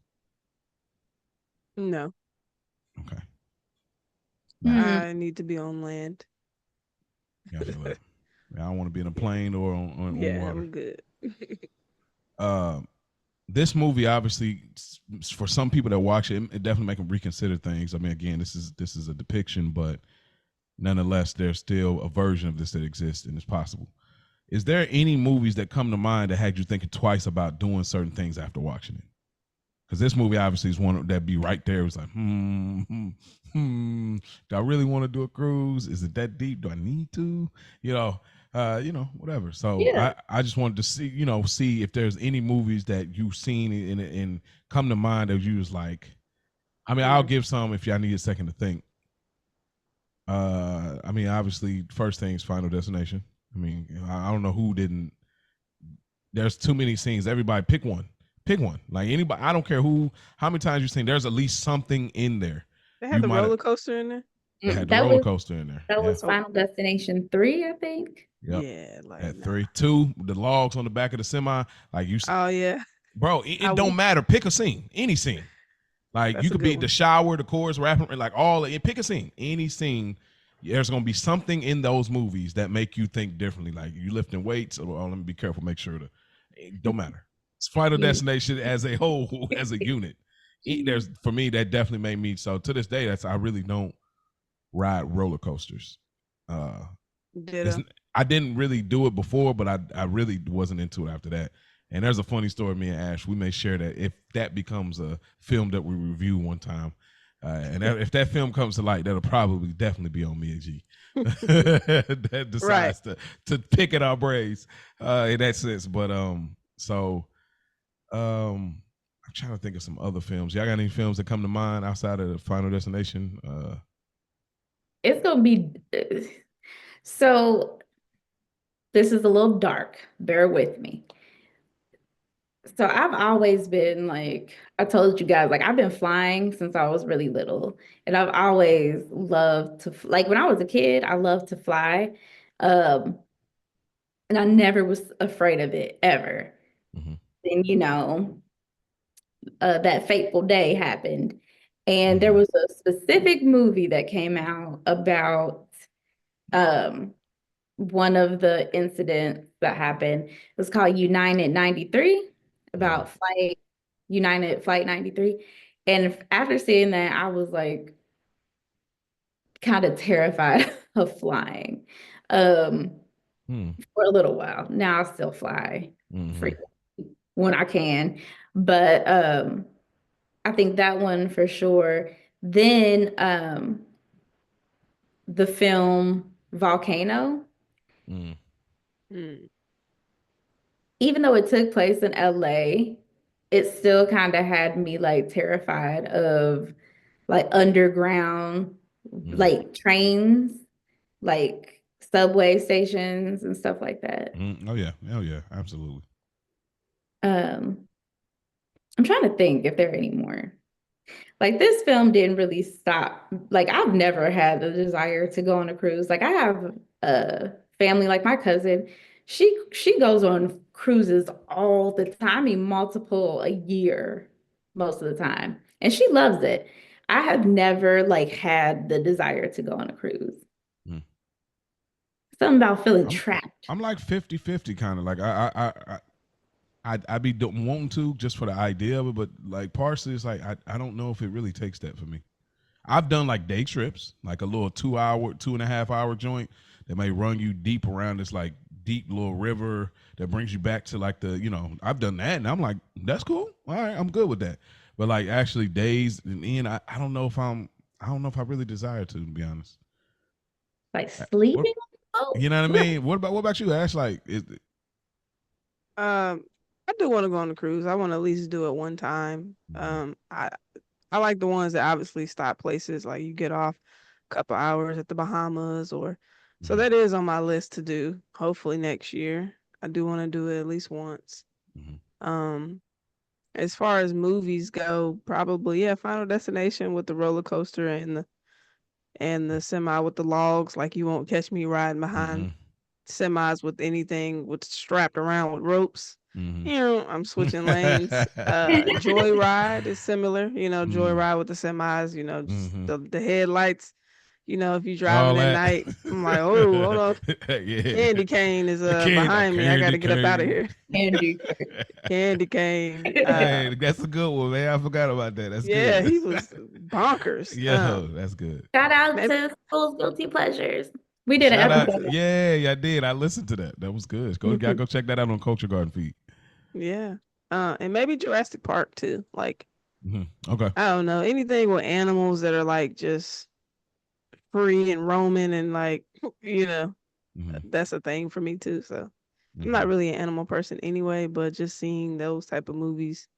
no, Okay, nice. Hmm. I need to be on land. Yeah, I feel that. I don't want to be in a plane or on Yeah, water. I'm good. Uh, this movie, obviously, for some people that watch it, it definitely make them reconsider things. Again, this is a depiction, but nonetheless, there's still a version of this that exists and is possible. Is there any movies that come to mind that had you thinking twice about doing certain things after watching it? Because this movie obviously is one that be right there. It was like, do I really want to do a cruise? Is it that deep? Do I need to? Whatever. So Yeah. I just wanted to see if there's any movies that you've seen and come to mind that you was like, I'll give some if y'all need a second to think. Obviously, first thing is Final Destination. I don't know who didn't. There's too many scenes. Everybody pick one. Pick one. Like anybody. I don't care how many times you've seen. There's at least something in there. They had You the might have. roller coaster in there. They had the That roller was coaster in there. that Yeah. was Oh, Final Destination 3, I think. Yep. yeah, like At nah. 3, 2, the logs on the back of the semi. Like you, Oh yeah, bro. It don't matter. Pick a scene. Any scene. Like you that's a could good be the one. shower, the chorus, rapping, like all. Pick a scene. Any scene. There's gonna be something in those movies that make you think differently. Like you lifting weights. Or let me be careful. Make sure to. It don't matter. It's Final You Destination as a whole, as a unit. There's for me that definitely made me. So to this day, I really don't ride roller coasters. Uh, it's, Ditto. I didn't really do it before, but I really wasn't into it after that. And there's a funny story. Me and Ash, we may share that if that becomes a film that we review one time. If that film comes to light, that'll probably definitely be on me and G. That Right. decides to pick at our brains in that sense. But I'm trying to think of some other films. Y'all got any films that come to mind outside of the Final Destination? It's gonna be so this is a little dark. Bear with me. So I've always been like, I told you guys, like I've been flying since I was really little. And I've always loved to like when I was a kid, I loved to fly. Um, and I never was afraid of it ever. Mm-hmm. And that fateful day happened. And there Mm-hmm. was a specific movie that came out about um one of the incidents that happened. It was called United 93, Mm-hmm. about United Flight 93. And after seeing that, I was like kind of terrified of flying for a little while. Now I still fly Mm-hmm. frequently when I can. But I think that one for sure. Then the film Volcano, Mm-hmm. Mm. even though it took place in LA, it still kind of had me like terrified of like underground Mm, like trains, like subway stations and stuff like that. oh yeah, oh yeah, absolutely. Um, I'm trying to think if there are any more. Like this film didn't really stop. Like I've never had the desire to go on a cruise. Like I have a family, like my cousin. She goes on cruises all the time. I mean, multiple a year most of the time, and she loves it. I have never like had the desire to go on a cruise. Mm. Something about feeling I'm trapped. I'm like 50-50 kind of like I be wanting to just for the idea of it, but like partially it's like I don't know if it really takes that for me. I've done like day trips, like a little 2 hour, 2.5 hour joint that may run you deep around this like deep little river that brings you back to like I've done that and I'm like, that's cool. All right, I'm good with that. But like actually days and in, I don't know if I don't know if I really desire to be honest. Like What sleeping on you know what I the boat. mean? What about you, Ash? Like Um, I do want to go on a cruise. I want to at least do it one time. Mhm, I like the ones that obviously stop places like you get off a couple hours at the Bahamas or so mhm, that is on my list to do. Hopefully next year. I do want to do it at least once. mhm, Um, as far as movies go, probably yeah, Final Destination with the roller coaster and the semi with the logs. Like you won't catch me riding behind mhm, semis with anything with strapped around with ropes. mhm. I'm switching lanes. Joyride is similar, Mhm, Joyride with the semis, just mhm. the headlights, if you're All driving at that. night. I'm like, oh, hold on. Yeah. Candy cane is The kid, that behind me. I candy gotta get up out of cane. here. Candy. Candy cane. Hey, that's a good one, man. I forgot about that. That's Yeah, good. he was bonkers. Yo, that's good. Shout out Maybe, to School's Guilty Pleasures. We did an Shout out. episode. Yeah, I did. I listened to that. That was good. Gotta go check that out on Culture Garden feed. yeah. And maybe Jurassic Park too. Like, Okay. I don't know, anything with animals that are like just free and roaming and like, you know, hmm that's a thing for me too. So I'm not hmm really an animal person anyway, but just seeing those type of movies,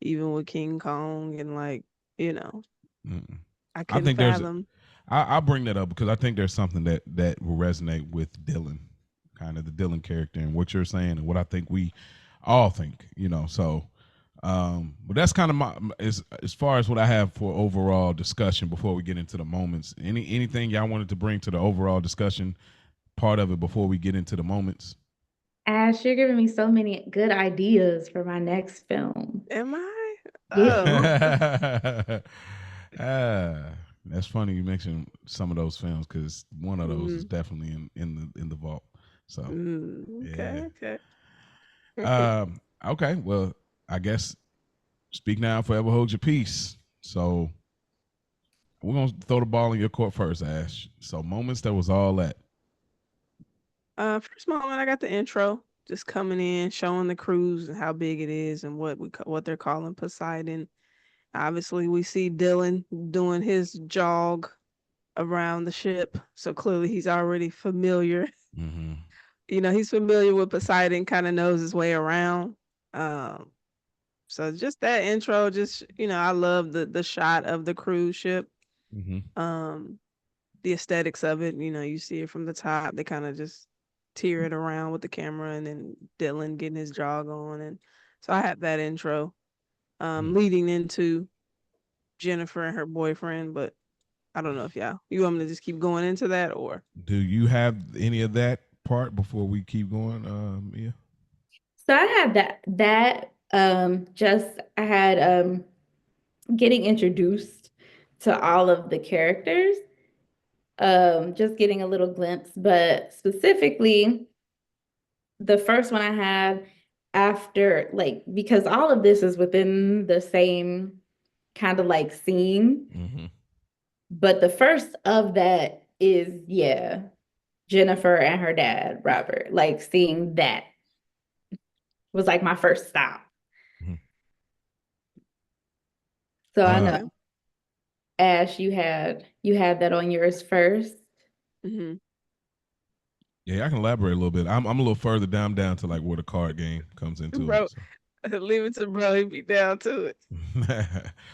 even with King Kong and like, you know, hmm I I couldn't think there's. fathom. I bring that up because I think there's something that will resonate with Dylan, kind of the Dylan character, and what you're saying, and what I think we all think. So but that's kind of my as far as what I have for overall discussion before we get into the moments. Anything y'all wanted to bring to the overall discussion part of it before we get into the moments? Ash, you're giving me so many good ideas for my next film. Am I? Yeah. Oh. That's funny you mentioned some of those films because one of those is Mm, definitely in the vault. So yeah. okay, okay. Okay. Well, I guess speak now, forever hold your peace. So we're gonna throw the ball in your court first, Ash. So moments that was all that. First moment I got the intro, just coming in, showing the cruise and how big it is and what they're calling Poseidon. Obviously, we see Dylan doing his jog around the ship, so clearly he's already familiar. Mm-hmm. He's familiar with Poseidon, kind of knows his way around. Um, so just that intro, just I love the shot of the cruise ship. Mm-hmm. Um, the aesthetics of it, you see it from the top. They kind of just tear it around with the camera, and then Dylan getting his jog on, and so I have that intro. Leading into Jennifer and her boyfriend, but I don't know if you want me to just keep going into that or Do you have any of that part before we keep going? Yeah. So I had just I had getting introduced to all of the characters, just getting a little glimpse, but specifically the first one I had after like because all of this is within the same kind of like scene, Mm-hmm. but the first of that is yeah, Jennifer and her dad, Robert. Like seeing that was like my first stop. Mm-hmm. So I know okay. Ash, you had that on yours first. Mm-hmm. Yeah, I can elaborate a little bit. I'm a little further down to like where the card game comes into it. Bro, So. Leave it to bro. He be down to it.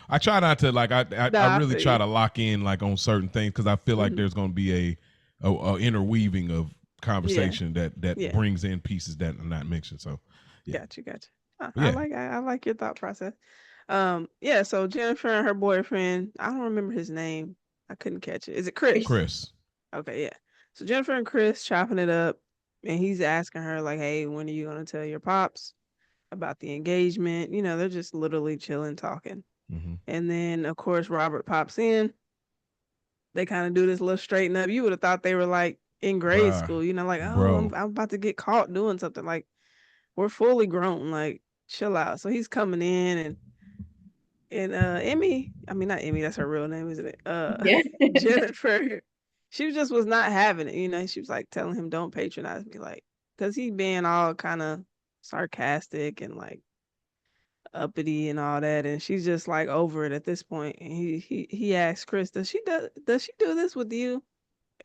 I try not to like. I Nah, I really feel try you. to lock in like on certain things because I feel like Mhm. there's going to be a interweaving of Yeah, conversation that yeah. brings in pieces that are not mentioned. So, yeah, Got you, got you. but yeah, I like your thought process. Yeah. So Jennifer and her boyfriend. I don't remember his name. I couldn't catch it. Is it Chris? Chris. Okay, yeah. So Jennifer and Chris chopping it up, and he's asking her like, "Hey, when are you gonna tell your pops about the engagement?" You know, they're just literally chilling, talking. Mm-hmm. And then of course Robert pops in. They kind of do this little straighten up. You would have thought they were like in grade Bruh, school. You know, like, oh, bro. I'm about to get caught doing something. Like we're fully grown. Like chill out. So he's coming in and Emmy, I mean not Emmy, that's her real name, isn't it? Yeah. Jennifer, she just was not having it, you know. She was like telling him, "Don't patronize me," like, cause he being all kind of sarcastic and like uppity and all that, and she's just like over it at this point. And he asked Chris, does she do this with you?"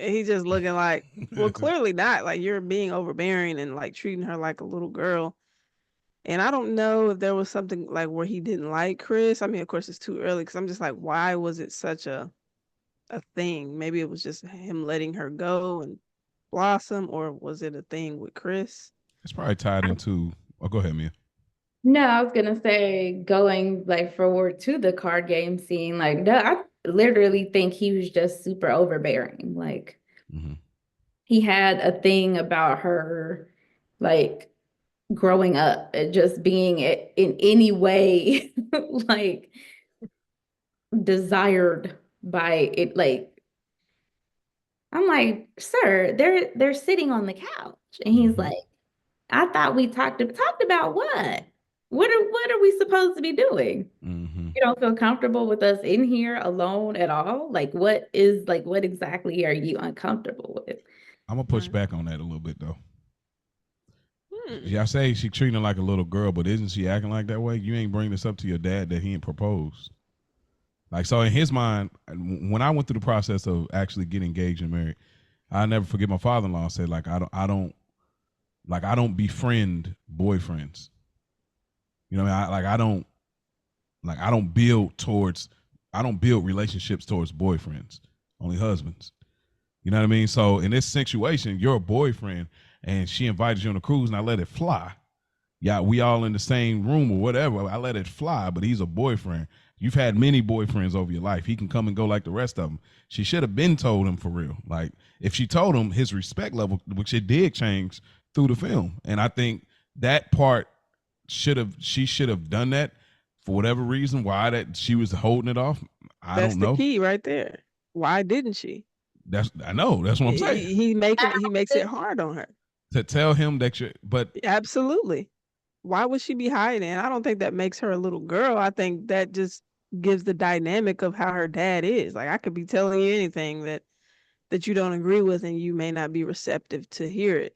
And he just looking like, well, clearly not. Like you're being overbearing and like treating her like a little girl. And I don't know if there was something like where he didn't like Chris. I mean, of course, it's too early because I'm just like, why was it such a thing? Maybe it was just him letting her go and blossom, or was it a thing with Chris? It's probably tied into. Oh, go ahead, Mia. No, I was gonna say going like forward to the card game scene, like no, I literally think he was just super overbearing. Like Mm-hmm. he had a thing about her, like growing up and just being in any way like desired by it. Like I'm like, sir, they're sitting on the couch, and he's Mm-hmm. like, I thought we talked about what? What are we supposed to be doing? Mm-hmm. You don't feel comfortable with us in here alone at all? What exactly are you uncomfortable with? I'm gonna push Right. back on that a little bit though. Hmm. Y'all say she treating her like a little girl, but isn't she acting like that way? You ain't bring this up to your dad that he ain't proposed. Like so, in his mind, when I went through the process of actually getting engaged and married, I never forget my father-in-law said like I don't befriend boyfriends. You know, what I mean? I don't build towards I don't build relationships towards boyfriends, only husbands. You know what I mean? So in this situation, you're a boyfriend and she invited you on a cruise and I let it fly. Yeah, we all in the same room or whatever. I let it fly, but he's a boyfriend. You've had many boyfriends over your life. He can come and go like the rest of them. She should have been told him for real. Like if she told him his respect level, which it did change through the film. And I think that part she should have done that for whatever reason. Why that she was holding it off, I That's don't the know. key right there. Why didn't she? That's I know. That's what I'm saying. He makes it hard on her. To tell him that you're, but Absolutely. Why would she be hiding? I don't think that makes her a little girl. I think that just gives the dynamic of how her dad is. Like I could be telling you anything that you don't agree with and you may not be receptive to hear it.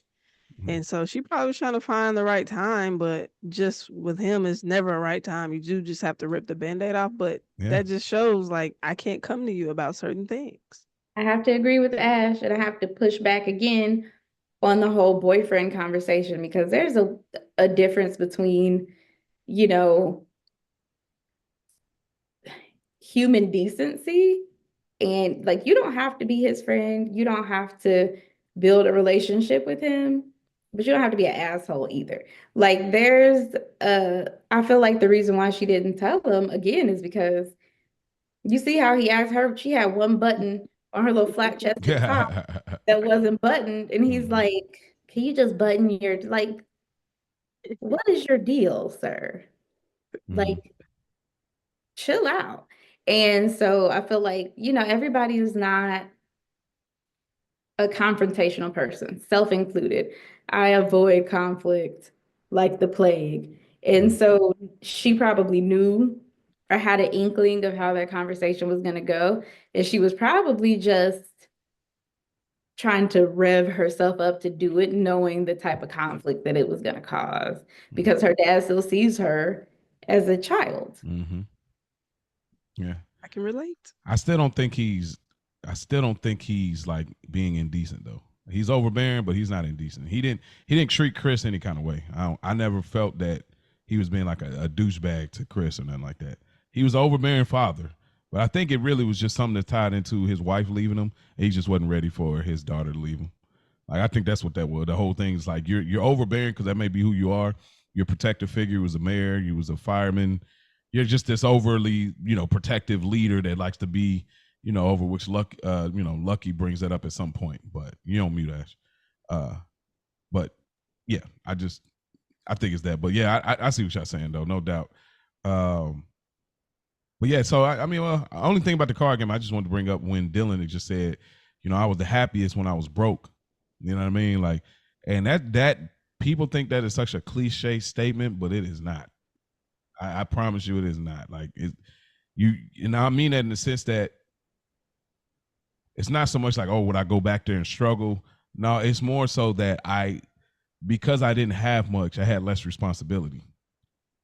And so she probably was trying to find the right time, but just with him it's never a right time. You do just have to rip the band-aid off, but yeah, that just shows like I can't come to you about certain things. I have to agree with Ash, and I have to push back again on the whole boyfriend conversation because there's a difference between, you know, human decency and like you don't have to be his friend, you don't have to build a relationship with him, but you don't have to be an asshole either. Like there's I feel like the reason why she didn't tell him again is because you see how he asked her, she had one button on her little flat chested top that wasn't buttoned, and he's Mhm. like, can you just button your like, what is your deal, sir? Mhm. Like, chill out. And so I feel like, everybody is not a confrontational person, self included. I avoid conflict like the plague. And Mhm. so she probably knew or had an inkling of how that conversation was going to go. And she was probably just trying to rev herself up to do it, knowing the type of conflict that it was going to cause because her dad still sees her as a child. Mhm. Yeah. I can relate. I still don't think he's. I still don't think he's like being indecent though. He's overbearing, but he's not indecent. He didn't. He didn't treat Chris any kind of way. I never felt that he was being like a douchebag to Chris or nothing like that. He was an overbearing father, but I think it really was just something that tied into his wife leaving him. And he just wasn't ready for his daughter to leave him. Like I think that's what that was. The whole thing is like you're overbearing because that may be who you are. Your protective figure was a mayor. You was a fireman. You're just this overly protective leader that likes to be over which Lucky brings that up at some point. But you don't mute Ash. But yeah, I think it's that. But yeah, I see what y'all saying though, no doubt. But yeah, so I mean, well, the only thing about the card game I just wanted to bring up when Dylan had just said, I was the happiest when I was broke. You know what I mean? Like, and that people think that is such a cliche statement, but it is not. I promise you, it is not. Like I mean that in the sense that it's not so much like, oh, would I go back there and struggle? No, it's more so that because I didn't have much, I had less responsibility.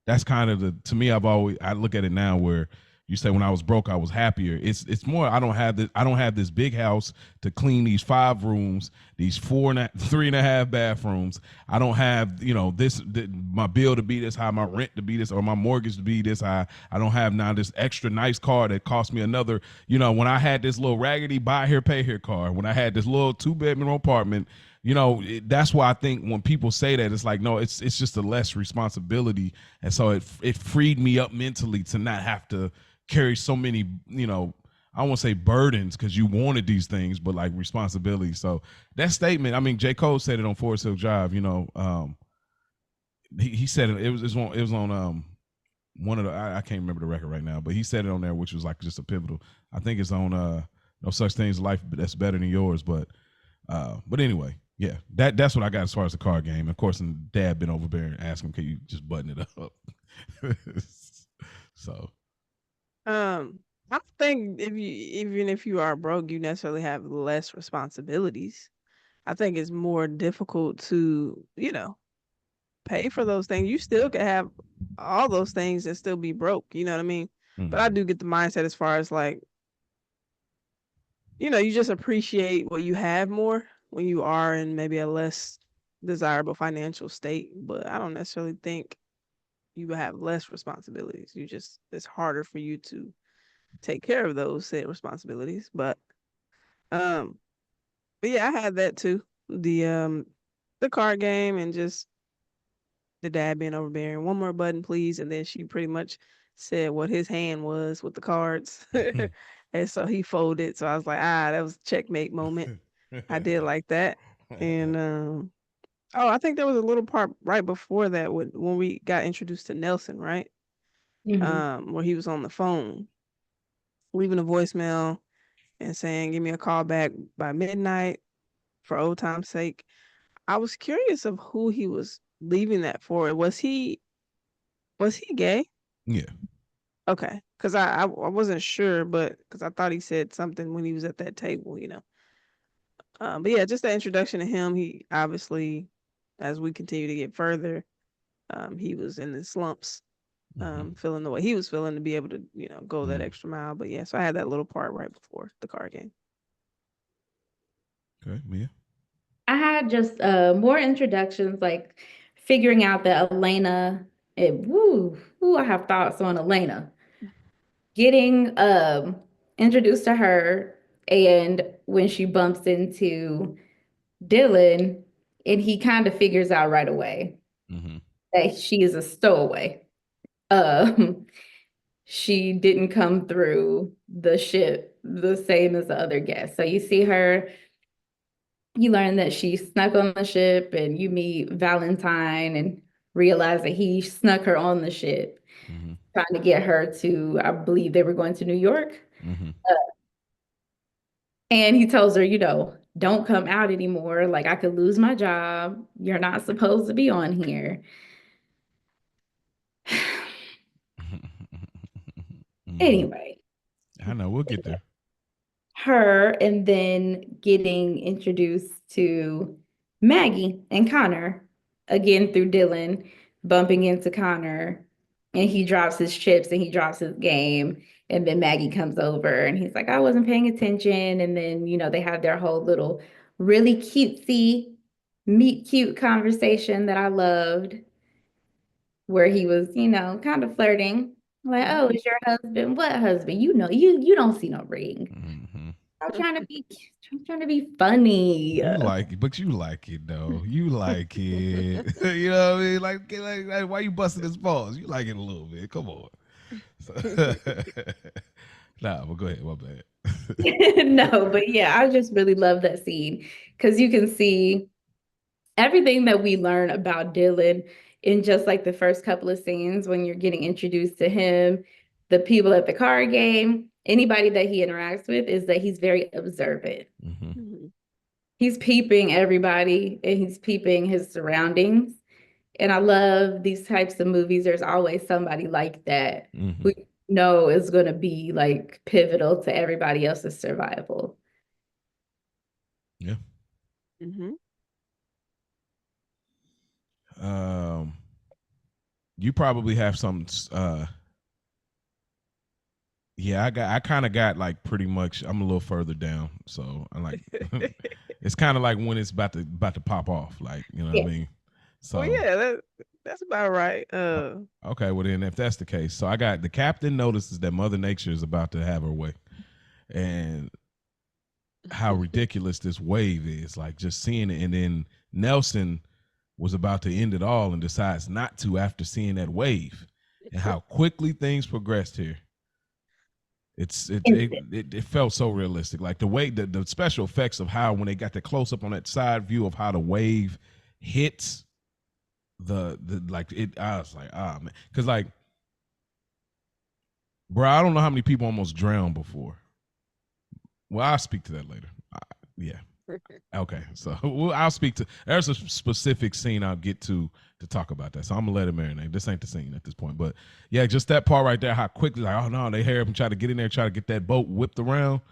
That's kind of to me, I look at it now where you say when I was broke, I was happier. It's more, I don't have this big house to clean these 5 rooms, these 3.5 bathrooms. I don't have, my bill to be this high, my rent to be this, or my mortgage to be this high. I don't have now this extra nice car that cost me another, when I had this little raggedy buy here, pay here car, when I had this little 2-bedroom apartment, that's why I think when people say that, it's like, no, it's just a less responsibility. And so it freed me up mentally to not have to carry so many, I don't want to say burdens because you wanted these things, but like responsibility. So that statement, I mean, J. Cole said it on Forest Hill Drive, he said it was on one of the, I can't remember the record right now, but he said it on there, which was like just a pivotal. I think it's on No Such Thing as Life That's Better Than Yours. But anyway, yeah, that's what I got as far as the card game. Of course, and Dad been overbearing, ask him, can you just button it up? So, I don't think even if you are broke, you necessarily have less responsibilities. I think it's more difficult to, pay for those things. You still can have all those things and still be broke. You know what I mean? But I do get the mindset as far as like, you just appreciate what you have more when you are in maybe a less desirable financial state. But I don't necessarily think you have less responsibilities. It's harder for you to take care of those said responsibilities. Um, but yeah, I had that too. The card game and just the dad being overbearing. One more button, please. And then she pretty much said what his hand was with the cards. And so he folded. So I was like, that was a checkmate moment. I did like that. And I think there was a little part right before that when we got introduced to Nelson, right? Where he was on the phone, leaving a voicemail and saying, give me a call back by midnight for old time's sake. I was curious of who he was leaving that for. Was he gay? Yeah. Okay. Because I wasn't sure, but because I thought he said something when he was at that table, But yeah, just the introduction to him, he obviously, as we continue to get further, he was in the slumps, feeling the way he was feeling to be able to, go that extra mile. But yeah, so I had that little part right before the card game. Okay, Mia. I had just more introductions, like figuring out that Elena, I have thoughts on Elena. Getting introduced to her, and when she bumps into Dylan, and he kind of figures out right away that she is a stowaway. Um, she didn't come through the ship the same as the other guests. So you see her, you learn that she snuck on the ship, and you meet Valentine and realize that he snuck her on the ship, trying to get her to, I believe they were going to New York. And he tells her, don't come out anymore. Like, I could lose my job. You're not supposed to be on here. Anyway, I know we'll get there. her, and then getting introduced to Maggie and Connor again through Dylan, bumping into Connor, and he drops his chips and he drops his game. And then Maggie comes over and he's like, I wasn't paying attention. And then, they have their whole little really cutesy meet cute conversation that I loved. where he was, kind of flirting. Like, oh, Mhm. is your husband? What husband? You don't see no ring. Mm-hmm. I'm trying to be I'm trying to be funny. You like it, but you like it though. You like it. You know what I mean? Like, why you busting his balls? You like it a little bit. Come on. So, nah, but go ahead. My bad. No, but yeah, I just really love that scene because you can see everything that we learn about Dylan in just like the first couple of scenes when you're getting introduced to him, the people at the card game, anybody that he interacts with is that he's very observant. Mm-hmm. Mhm. He's peeping everybody and he's peeping his surroundings. And I love these types of movies. There's always somebody like that Mm-hmm. who you know is going to be like pivotal to everybody else's survival. Yeah. Mhm. Um, you probably have some. Yeah, I kind of got like pretty much. I'm a little further down, so I'm like, it's kind of like when it's about to pop off. Like, you know what I Yeah. mean? Well, So yeah, that's about right. okay, well then if that's the case, so I got the captain notices that Mother Nature is about to have her way, and how ridiculous this wave is. Like just seeing it, and then Nelson was about to end it all and decides not to after seeing that wave, and how quickly things progressed here. It felt so realistic, like the way the special effects of how when they got the close up on that side view of how the wave hits the like it. I was like, ah man, because like, bro, I don't know how many people almost drowned before. Well, I'll speak to that later. Yeah. Okay, so I'll speak to. There's a specific scene I'll get to talk about that. So I'm gonna let it marinate. This ain't the scene at this point, but yeah, just that part right there. How quickly, like, oh no, they hear him try to get in there, try to get that boat whipped around,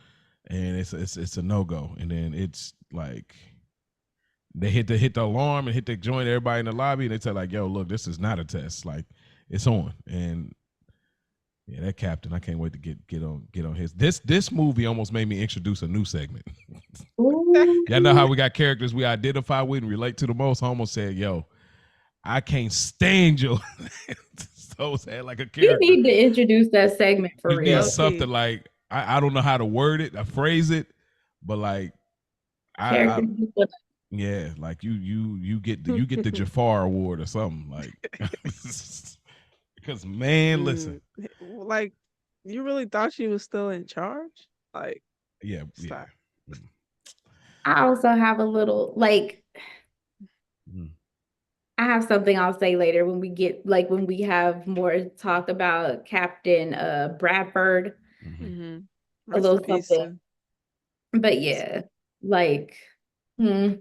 and it's a no go. And then it's like they hit the alarm and hit the joint. Everybody in the lobby, and they say like, "Yo, look, this is not a test. Like, it's on." And yeah, that captain, I can't wait to get on his. This movie almost made me introduce a new segment. Y'all know how we got characters we identify with and relate to the most. I almost said, "Yo, I can't stand you." So sad, like a We character. need to introduce that segment for You need real. something like I don't know how to word it, I phrase it, but like I Character. yeah, like you get the Jafar Award or something like because man, listen, Like, you really thought she was still in charge? Like, yeah, yeah. stop. I also have a little like Mm. I have something I'll say later when we get like when we have more talk about Captain Bradford, Mm-hmm. Mm-hmm. a Rest in little peace something. to But yeah, like hmm,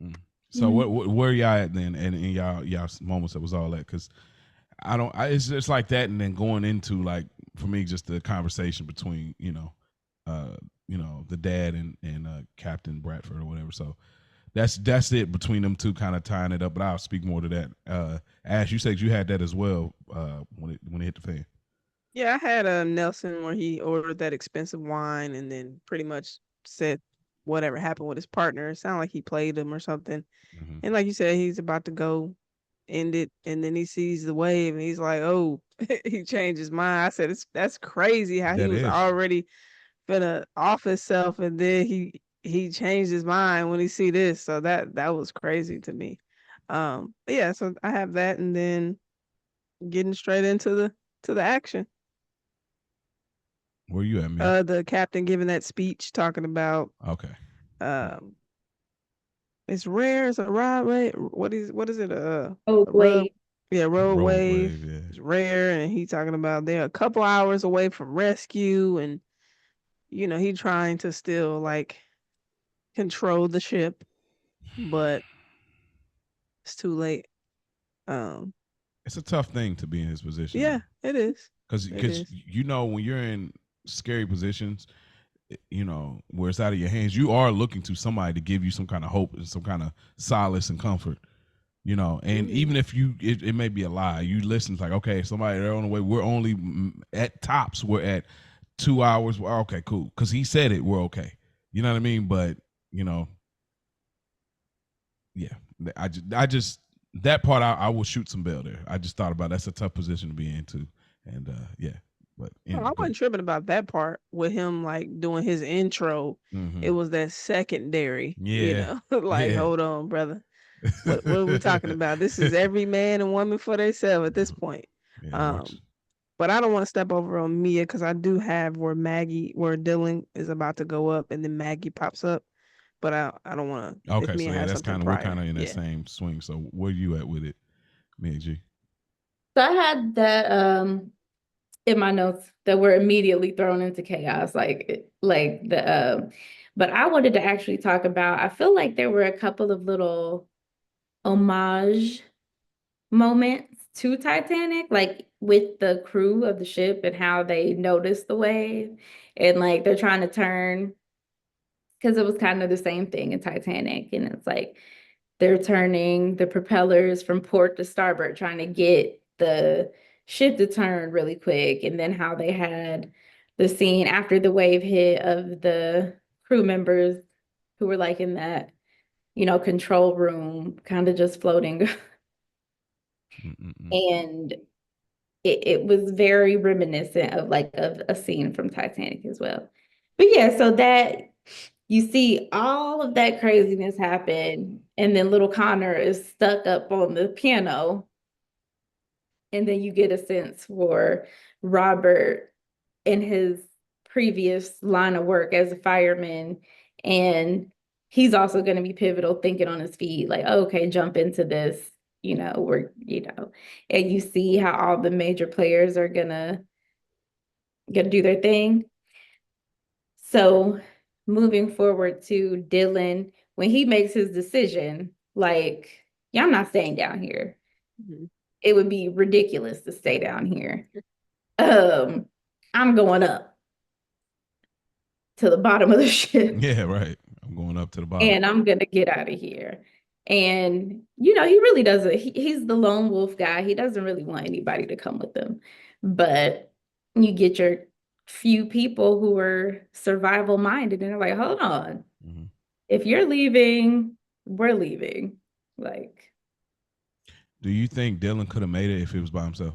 Mm. So hmm. where y'all at then, and in y'all moments that was all that? Because it's just like that, and then going into like for me, just the conversation between uh, the dad and Captain Bradford or whatever. So that's it between them two, kind of tying it up. But I'll speak more to that. Ash, you said you had that as well when it hit the fan. Yeah, I had a Nelson where he ordered that expensive wine and then pretty much said whatever happened with his partner. It sounded like he played him or something. Mm-hmm. And like you said, he's about to go end it, and then he sees the wave, and he's like, "Oh," he changed his mind. I said, "That's crazy how he That was is. already finna off himself, and then he changed his mind when he see this." So that was crazy to me. But yeah, so I have that, and then getting straight into the action. Where you at, Mia? The captain giving that speech talking about Okay. um it's rare, it's a rod wave. What is it? Oh A rub, wait, yeah, road Road wave. wave. Yeah. It's rare, and he talking about they're a couple hours away from rescue, and he trying to still like control the ship, but it's too late. Um, It's a tough thing to be in his position yeah, though, it is. because It is. when you're in scary positions, where it's out of your hands, you are looking to somebody to give you some kind of hope and some kind of solace and comfort. And Hmm. even if it may be a lie, you listen. It's like, okay, somebody, they're on the way. We're only at tops. We're at 2 hours. Well, okay, cool. Because he said it. We're okay. You know what I mean? But you know, yeah. I just that part I will shoot some bail there. I just thought about that's a tough position to be in too, and yeah. But I anyway, go wasn't ahead. tripping about that part with him like doing his intro. It Mm-hmm. was that secondary, Yeah, like yeah, hold on, brother. What are we talking about? This is every man and woman for themselves at this point. yeah. Watch. Um, but I don't want to step over on Mia because I do have where Dylan is about to go up and then Maggie pops up. But I don't want to if Okay, so Mia yeah, has that's something kind of we're prior. kind of in that Yeah. same swing. So where you at with it, me and G? So I had that in my notes that were immediately thrown into chaos, like the but I wanted to actually talk about, I feel like there were a couple of little homage moments to Titanic, like with the crew of the ship and how they noticed the wave and like they're trying to turn because it was kind of the same thing in Titanic. And it's like they're turning the propellers from port to starboard, trying to get the ship to turn really quick. And then how they had the scene after the wave hit of the crew members who were like in that, control room, kind of just floating. Mm-mm-mm. And it was very reminiscent of like of a scene from Titanic as well. But yeah, so that you see all of that craziness happen, and then little Connor is stuck up on the piano, and then you get a sense for Robert in his previous line of work as a fireman, and he's also going to be pivotal thinking on his feet, like, oh, okay, jump into this, and you see how all the major players are gonna do their thing. So moving forward to Dylan, when he makes his decision, like, yeah, I'm not staying down here. Mhm. It would be ridiculous to stay down here. Um, I'm going up to the bottom of the ship Yeah, right. I'm going up to the bottom. and I'm gonna get out of here. And he really doesn't. He's the lone wolf guy. He doesn't really want anybody to come with him. But you get your few people who are survival minded and they're like, hold on, Mm-hmm. if you're leaving, we're leaving. Like, Do you think Dylan could have made it if he was by himself?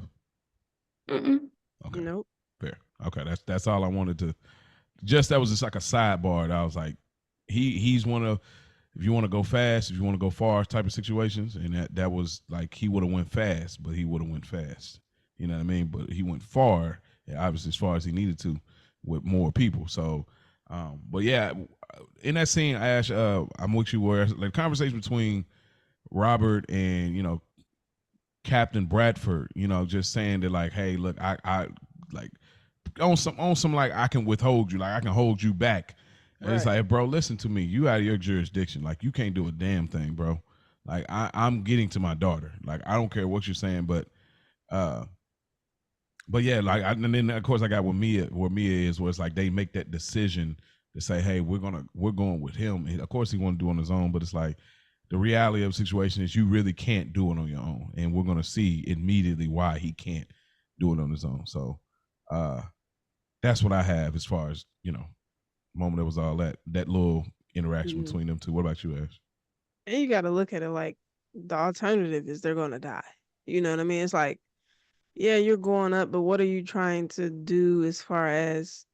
mm-mm. Okay, Nope. fair. Okay, that's all I wanted to. Just that was just like a sidebar. That I was like, he's one of, if you want to go fast, if you want to go far type of situations, and that was like he would have went fast, but he would have went fast. You know what I mean? But he went far, obviously as far as he needed to, with more people. So, but yeah, in that scene, Ash, I'm with you where like conversation between Robert and Captain Bradford, just saying that like, hey, look, I like on some like I can withhold you, like I can hold you back. And it's Right. like, bro, listen to me. You out of your jurisdiction. Like you can't do a damn thing, bro. Like I'm getting to my daughter. Like I don't care what you're saying, uh but yeah, like and then of course I got where Mia is, where it's like they make that decision to say, hey, we're going with him. And of course he want to do on his own, but it's like the reality of the situation is you really can't do it on your own, and we're gonna see immediately why he can't do it on his own. So uh that's what I have as far as moment that was all that little interaction Mhm. between them two. What about you, Ash? And you got to look at it like the alternative is they're going to die. You know what I mean? It's like, yeah, you're going up, but what are you trying to do as far as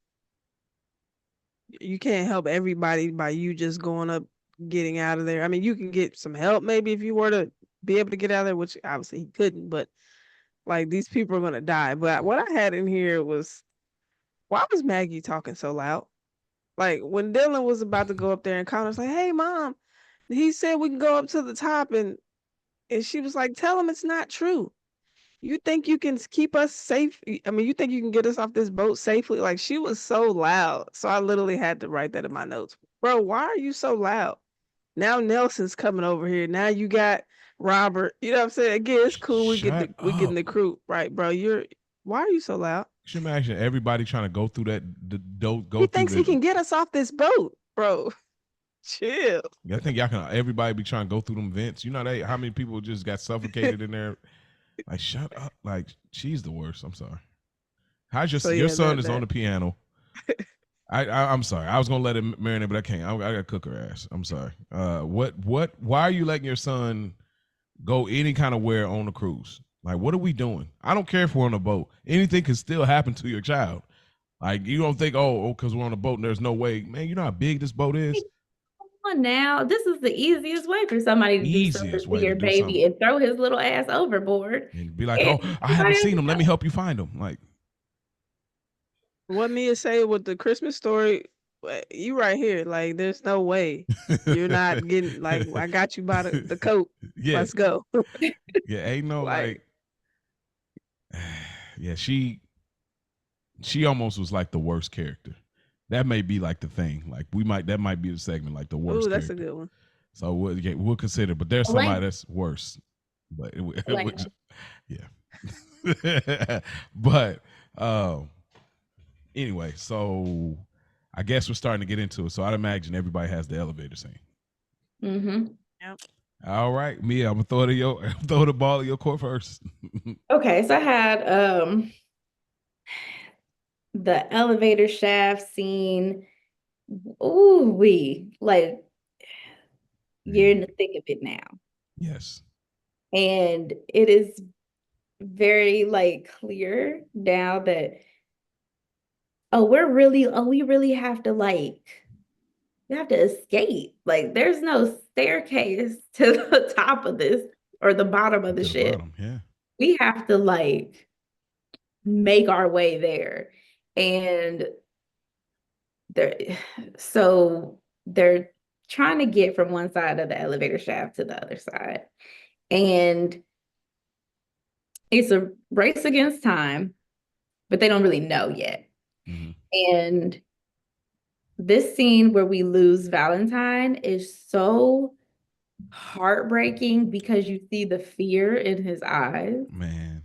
you can't help everybody by you just going up, getting out of there. I mean, you can get some help maybe if you were to be able to get out of there, which obviously he couldn't, but like these people are going to die. But what I had in here was why was Maggie talking so loud? Like when Dylan was about to go up there and Connor's like, hey, mom, he said we can go up to the top and she was like, tell him it's not true. You think you can keep us safe? I mean, you think you can get us off this boat safely? Like she was so loud. So I literally had to write that in my notes. Bro, why are you so loud? Now Nelson's coming over here. Now you got Robert. You know what I'm saying? Again, it's cool. Shut We getting up. the crew. Right, bro. Why are you so loud? Could you imagine everybody trying to go through He go through thinks he the can get us off this boat, bro. Chill. I think y'all can everybody be trying to go through them vents. You know how many people just got suffocated in there? Like shut up. Like she's the worst. I'm sorry. How's So your yeah, son is on that the piano. I'm sorry. I was gonna let him marinate, but I can't. I gotta cook her ass. I'm sorry. Why are you letting your son go any kind of where on a cruise. Like, what are we doing? I don't care if we're on a boat. Anything can still happen to your child. Like, you don't think, because we're on a boat and there's no way. Man, you know how big this boat is? Come on now. This is the easiest way for somebody to do something Easiest to way to your do baby something. and throw his little ass overboard. And be like, And I haven't seen him. Let me help you find him. Like, What Mia say with the Christmas story, you right here. Like, there's no way you're not getting, like, I got you by the coat. Yeah. Let's go. Yeah, ain't no Like, yeah, she almost was like the worst character. That may be like the thing. Like, that might be the segment, like the worst ooh, that's character. a good one. So we'll consider, but there's somebody that's worse. But which, yeah. But anyway, so I guess we're starting to get into it. So I'd imagine everybody has the elevator scene. Mm-hmm. Yep. All right, Mia, I'm gonna throw the ball at your court first. Okay, so I had the elevator shaft scene. Ooh, you're in the thick of it now. Yes. And it is very clear now that we really have to we have to escape. Like, there's no staircase to the top of this or the bottom of the ship. Yeah. We have to make our way there. And they're trying to get from one side of the elevator shaft to the other side. And it's a race against time, but they don't really know yet. Mm-hmm. And this scene where we lose Valentine is so heartbreaking because you see the fear in his eyes. Man.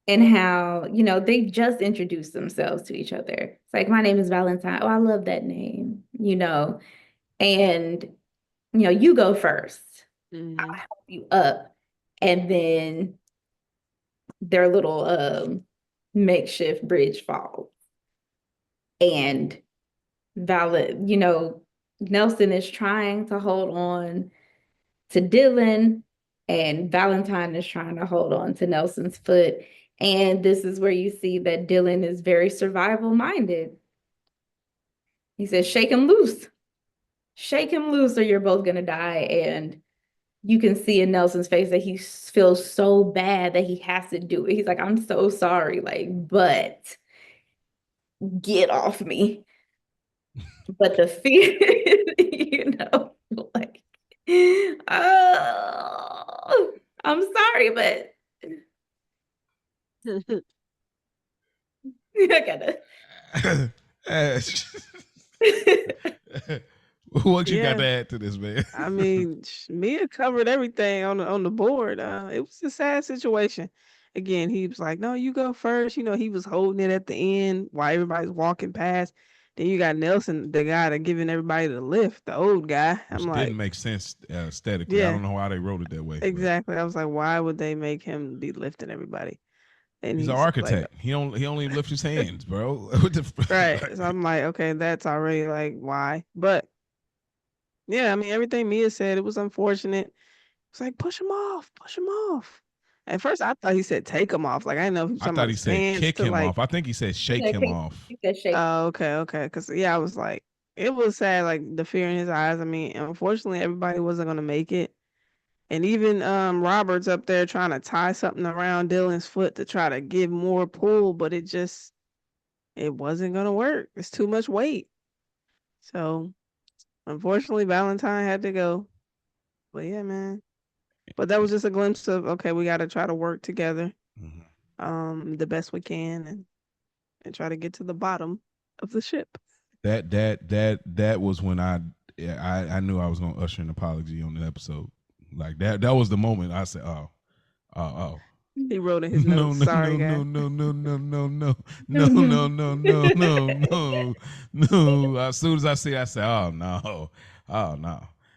And how, they just introduced themselves to each other. It's like, my name is Valentine. Oh, I love that name, and, you go first. Mm-hmm. I'll help you up. And then their little makeshift bridge falls. And Nelson is trying to hold on to Dylan, and Valentine is trying to hold on to Nelson's foot. And this is where you see that Dylan is very survival minded. He says, shake him loose. Shake him loose or you're both going to die. And you can see in Nelson's face that he feels so bad that he has to do it. He's like, I'm so sorry, but get off me. But the fear, oh, I'm sorry, but I gotta. What you got to add to this, man? I mean, Mia covered everything on the board. It was a sad situation. Again, he was like, "No, you go first." He was holding it at the end while everybody's walking past. Then you got Nelson, the guy that giving everybody the lift, the old guy. Which didn't make sense aesthetically. Yeah. I don't know why they wrote it that way. Exactly. But I was like, why would they make him be lifting everybody? And he's an architect. He only lifts his hands, bro. Right. So I'm like, okay, that's already why? But yeah, I mean, everything Mia said, it was unfortunate. It's like, push him off. At first, I thought he said take him off. Like, I didn't know if he was talking about his said hands kick him off. I think he said shake him off. He said shake. Oh, okay. Because, I was like, it was sad, the fear in his eyes. I mean, unfortunately, everybody wasn't going to make it. And even Robert's up there trying to tie something around Dylan's foot to try to give more pull, but it wasn't going to work. It's too much weight. So, unfortunately, Valentine had to go. But yeah, man. But that was just a glimpse of, okay, we got to try to work together the best we can and try to get to the bottom of the ship. That was when I knew I was going to usher an apology on the episode. Like that was the moment I said, oh. He wrote in his notes, sorry, guys. No. As soon as I see it, I said, oh no.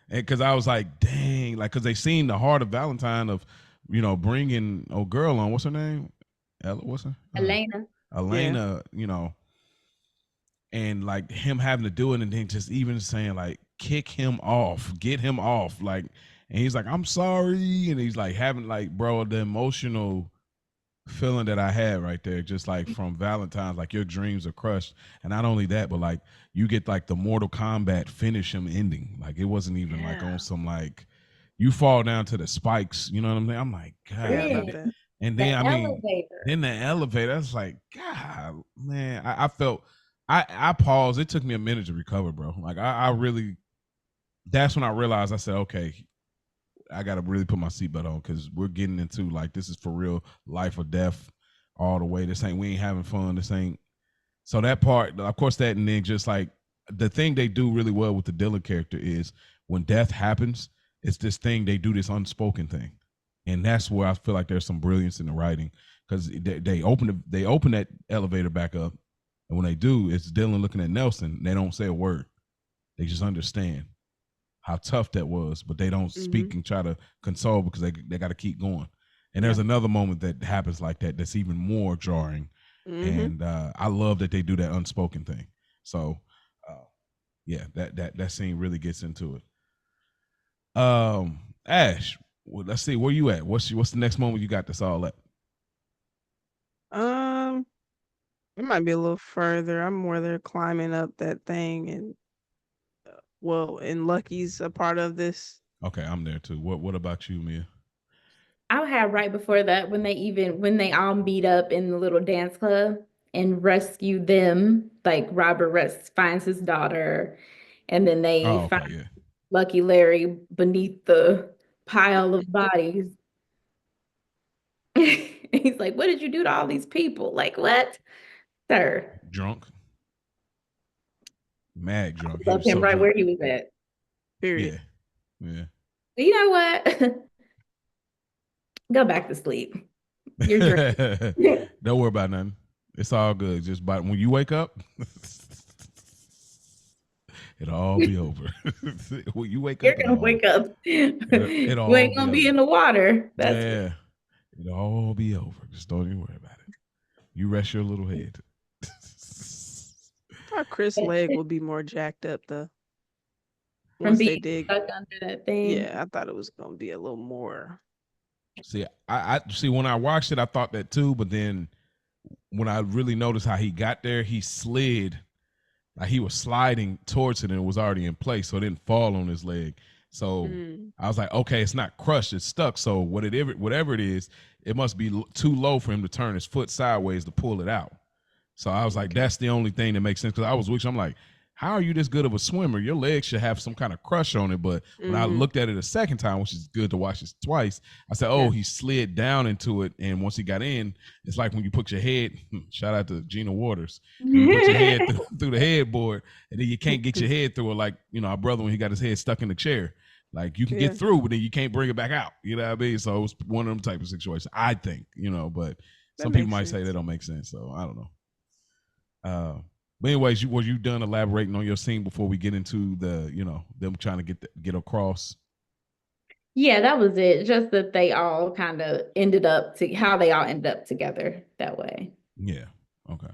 And because I was like, dang, because they seen the heart of Valentine of, bringing a girl on. What's her name? What's her? Elena, yeah. And him having to do it, and then just even saying kick him off, get him off, and he's like, I'm sorry, and he's like having like, bro, the emotional feeling that I had right there, just like from Valentine's, like your dreams are crushed. And not only that, but like you get like the Mortal Kombat finish him ending. Like it wasn't even like on Yeah. some like you fall down to the spikes, you know what I'm saying? I'm like, Yeah, I God. love Bridge, that. And the then I mean, elevator. then the elevator, I was like, God, man, I felt I paused. It took me a minute to recover, bro. Like I really that's when I realized I said, okay, I got to really put my seatbelt on because we're getting into like this is for real life or death all the way. This ain't we ain't having fun. This ain't so that part. Of course, that and then just like the thing they do really well with the Dylan character is when death happens, it's this thing they do this unspoken thing, and that's where I feel like there's some brilliance in the writing because they open that elevator back up, and when they do, it's Dylan looking at Nelson. They don't say a word. They just understand how tough that was, but they don't Hmm. speak and try to console because they got to keep going. And Yeah. there's another moment that happens like that that's even more jarring, Hmm. and I love that they do that unspoken thing. So, uh, yeah, that scene really gets into it. Ash, well, let's see where you at. What's the next moment you got this all at? Um, it might be a little further. I'm more there climbing up that thing, and well, and Lucky's a part of this. Okay, I'm there too. What about you, Mia? I'll have right before that when they all meet up in the little dance club and rescue them. Like finds his daughter, and then they Oh, find okay, yeah. Lucky Larry beneath the pile of bodies. He's like, "What did you do to all these people? Like what, sir?" Drunk, mad drunk. He Left was him so right drunk. where he was at. Period. Yeah, yeah. You know what? Go back to sleep. You're dreaming. Don't worry about nothing. It's all good. Just by when you wake up, it'll all be over. When you wake You're up, gonna wake up. it'll You all ain't be gonna be over. in the water. That's for Yeah, it'll all be over. Just don't even worry about it. You rest your little head. Thought Chris' sure. leg would be more jacked up though. From Once being they dig, stuck under that thing. yeah, I thought it was gonna be a little more. See, I see when I watched it, I thought that too, but then when I really noticed how he got there, he slid like he was sliding towards it and it was already in place, so it didn't fall on his leg. So Mm, I was like, okay, it's not crushed, it's stuck. So whatever it is, it must be too low for him to turn his foot sideways to pull it out. So I was like, okay. that's the only thing that makes sense. Because I was wishing, I'm like, how are you this good of a swimmer? Your legs should have some kind of crush on it. But when I Mm-hmm. looked at it a second time, which is good to watch this twice, I said, oh, Yeah. he slid down into it. And once he got in, it's like when you put your head, shout out to Gina Waters, when you put your head through the headboard and then you can't get your head through it, like, our brother when he got his head stuck in the chair. Like you can get Yeah. through, but then you can't bring it back out. You know what I mean? So it was one of them type of situations, I think, but That some people makes might say that sense. don't make sense. So I don't know. But anyways, were you done elaborating on your scene before we get into the, them trying to get across? Yeah, that was it. Just that they all kind of ended up to how they all ended up together that way. Yeah. Okay.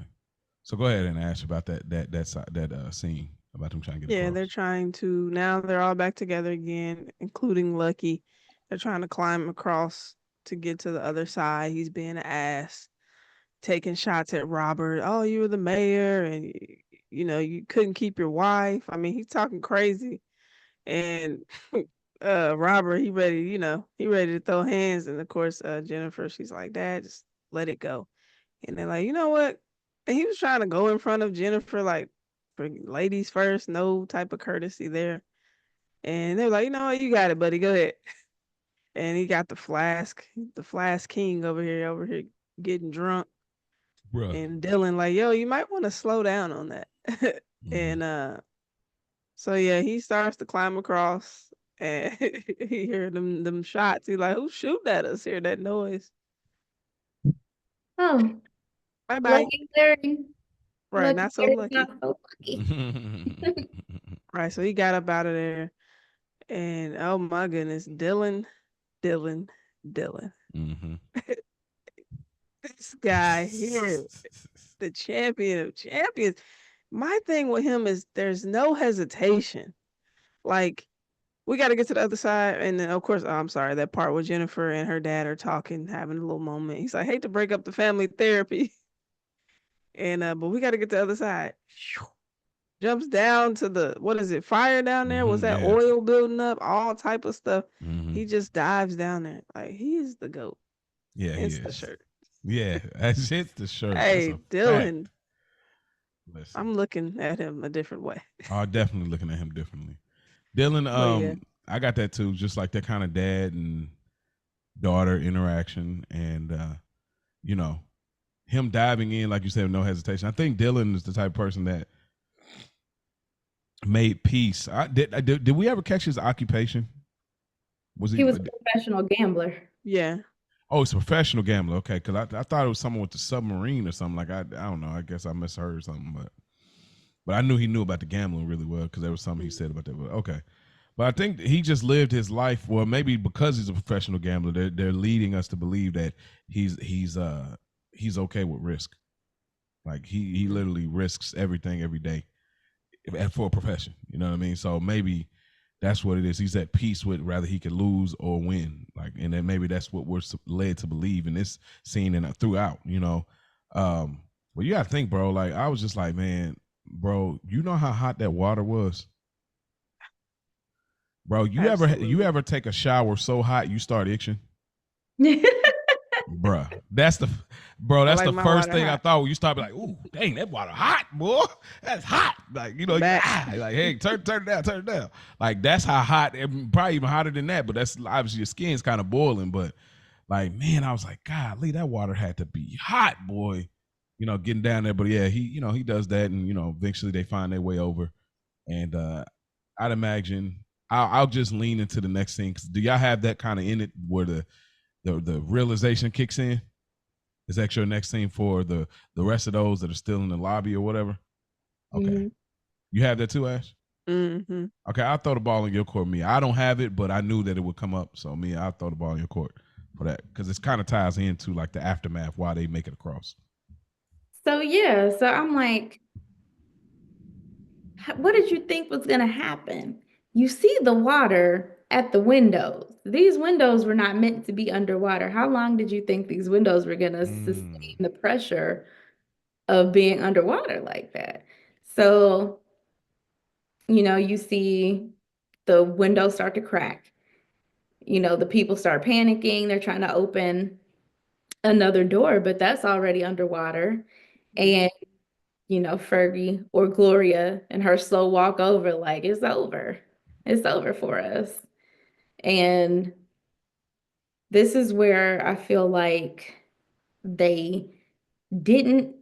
So go ahead and ask about that scene about them trying to get Yeah, they're across. trying to now they're all back together again, including Lucky. They're trying to climb across to get to the other side. He's being an ass, taking shots at Robert. Oh, you were the mayor and you couldn't keep your wife. I mean, he's talking crazy. And Robert, he ready to throw hands. And of course, Jennifer, she's like, Dad, just let it go. And they're like, you know what? And he was trying to go in front of Jennifer, like, for ladies first, no type of courtesy there. And they're like, you know what? You got it, buddy. Go ahead. And he got the flask king over here getting drunk. Bruh. And Dylan, like, yo, you might want to slow down on that. Mm-hmm. And so yeah, he starts to climb across and he hear them shots. He's like, who's shooting at us? Hear that noise. Oh, Bye bye. lucky Larry. Right, Lucky not so Larry's lucky. not so lucky. Right, so he got up out of there. And oh my goodness, Dylan, Dylan. Mm-hmm. This guy here, the champion of champions. My thing with him is there's no hesitation. Like we got to get to the other side. And then, of course, I'm sorry, that part where Jennifer and her dad are talking, having a little moment. He's like, hate to break up the family therapy. And, but we got to get to the other side. Jumps down to the, what is it, fire down there? Was that Yeah. oil building up? All type of stuff. Mm-hmm. He just dives down there. Like, he is the GOAT. Yeah, he It's the is. shirt. Yeah, that's it's the shirt. Hey, That's a Dylan. fact. Listen, I'm looking at him a different way. I'm definitely looking at him differently. Dylan, Yeah. I got that too, just like that kind of dad and daughter interaction, and you know, him diving in, like you said, with no hesitation. I think Dylan is the type of person that made peace. Did we ever catch his occupation? He was a professional gambler. Yeah. Oh, it's a professional gambler. Okay, because I thought it was someone with the submarine or something. Like I don't know. I guess I misheard something, but I knew he knew about the gambling really well because there was something he said about that. But okay, but I think he just lived his life. Well, maybe because he's a professional gambler, they're leading us to believe that he's okay with risk. Like he literally risks everything every day for a profession. You know what I mean? So maybe that's what it is. He's at peace with rather he could lose or win. Like, and then maybe that's what we're led to believe in this scene and throughout. You know, well, you gotta think, bro. Like, I was just like, man, bro, you know how hot that water was, bro. You Absolutely. ever take a shower so hot you start itching? Bruh, that's the like the my first water thing I hot. thought when you start be like, ooh, dang, that water hot, boy. That's hot. Like, you know, like, hey, turn it down. Like, that's how hot, probably even hotter than that, but that's obviously your skin's kind of boiling. But like, man, I was like, golly, that water had to be hot, boy. You know, getting down there. But yeah, he does that, and eventually they find their way over. And I'd imagine I'll just lean into the next scene. 'Cause do y'all have that kind of in it where the realization kicks in? Is that your next scene for the rest of those that are still in the lobby or whatever? Okay. Mm-hmm. You have that too, Ash? Mm-hmm. Okay, I'll throw the ball in your court, Mia. I don't have it, but I knew that it would come up. So, Mia, I'll throw the ball in your court for that because it kind of ties into like the aftermath, why they make it across. So, yeah. So I'm like, what did you think was going to happen? You see the water at the windows. These windows were not meant to be underwater. How long did you think these windows were going to sustain the pressure of being underwater like that? So, you see the windows start to crack. The people start panicking. They're trying to open another door, but that's already underwater. And, Fergie or Gloria and her slow walk over, like, it's over. It's over for us. And this is where I feel like they didn't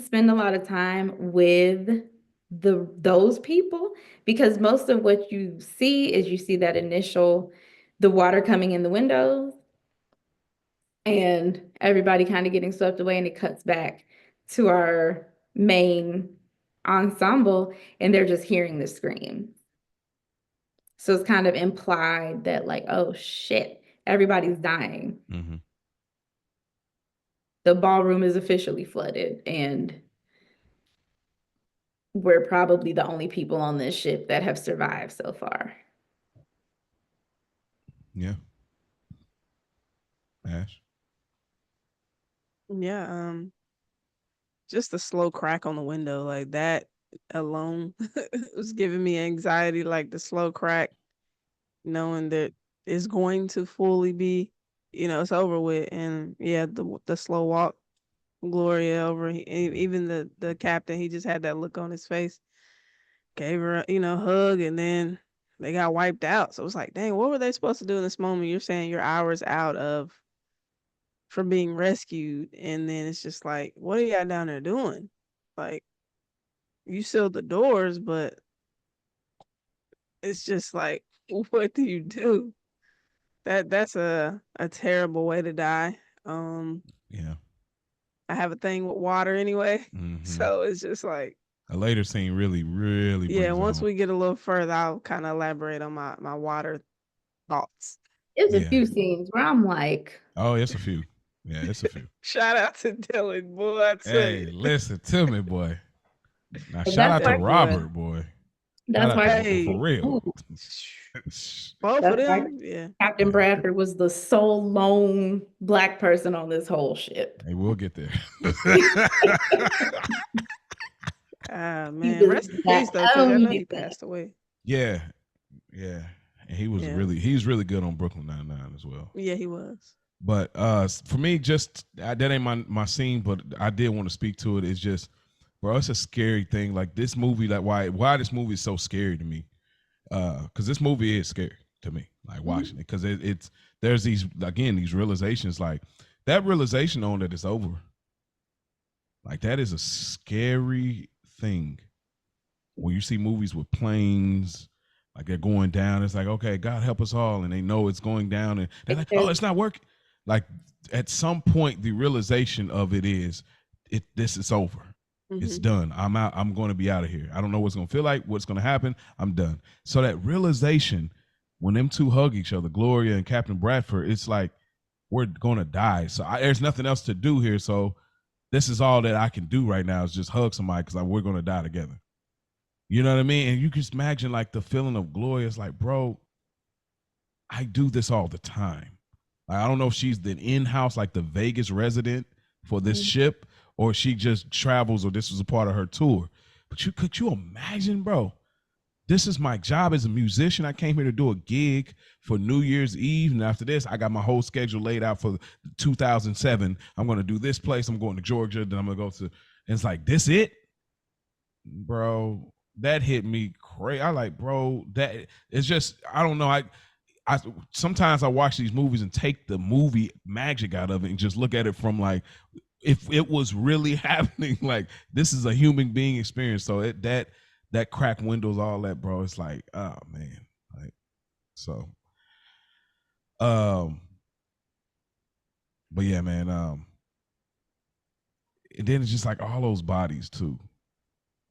spend a lot of time with those people, because most of what you see is that the water coming in the windows and everybody kind of getting swept away, and it cuts back to our main ensemble and they're just hearing the scream. So it's kind of implied that, like, oh shit, everybody's dying. Mm-hmm. The ballroom is officially flooded, and we're probably the only people on this ship that have survived so far. Yeah. Ash? Yeah, just a slow crack on the window, like that alone was giving me anxiety, like the slow crack, knowing that it's going to fully be, it's over with. And yeah, the slow walk, Gloria over, even the captain, he just had that look on his face, gave her hug, and then they got wiped out. So it's like, dang, what were they supposed to do in this moment? You're saying you're hours out from being rescued, and then it's just like, what are y'all down there doing? Like, you sealed the doors, but it's just like, what do you do? That's a terrible way to die. Yeah. I have a thing with water anyway, so it's just like a later scene really brings once we get a little further, I'll kind of elaborate on my water thoughts. There's a few scenes where I'm like, oh, it's a few. Yeah, it's a few. Shout out to Dylan, boy. Hey, listen to me, boy. Now shout out to Robert, boy. Shout That's out to why Brooklyn for Hey, real. ooh, both of that's why them, yeah. Captain Bradford was the sole lone black person on this whole ship. Hey, we'll get there. Ah, He man, was rest in the peace though, because I know only he one. passed away. Yeah, yeah. And Yeah, he's really good on Brooklyn Nine-Nine as well. yeah, he was. But for me, just that ain't my scene, but I did want to speak to it. It's just, bro, it's a scary thing. Like this movie, like why this movie is so scary to me. Because this movie is scary to me, like Mhm. watching it. Because it's there's these realizations, like that realization on that it's over. Like that is a scary thing when you see movies with planes, like they're going down. It's like, okay, God help us all, and they know it's going down, and they're like, oh, Because it's not working. Like at some point, the realization of it is, this is over. It's Hmm. done. I'm out. I'm going to be out of here. I don't know what's going to feel like, what's going to happen. I'm done. So that realization, when them two hug each other, Gloria and Captain Bradford, it's like we're going to die. So there's nothing else to do here. So this is all that I can do right now is just hug somebody because we're going to die together. You know what I mean? And you can just imagine like the feeling of Gloria. It's like, bro, I do this all the time. Like, I don't know if she's the in-house, like the Vegas resident for this mhm, ship, or she just travels, or this was a part of her tour. But could you imagine, bro? This is my job as a musician. I came here to do a gig for New Year's Eve, and after this, I got my whole schedule laid out for 2007. I'm going to do this place. I'm going to Georgia. Then I'm going to go to. And it's like this it, bro. That hit me crazy. I like, bro. That it's just I don't know. I sometimes I watch these movies and take the movie magic out of it and just look at it from like if it was really happening. Like this is a human being experience. So that crack windows, all that, bro. It's like, oh man, like so. Um, but yeah, man. And then it's just like all those bodies too.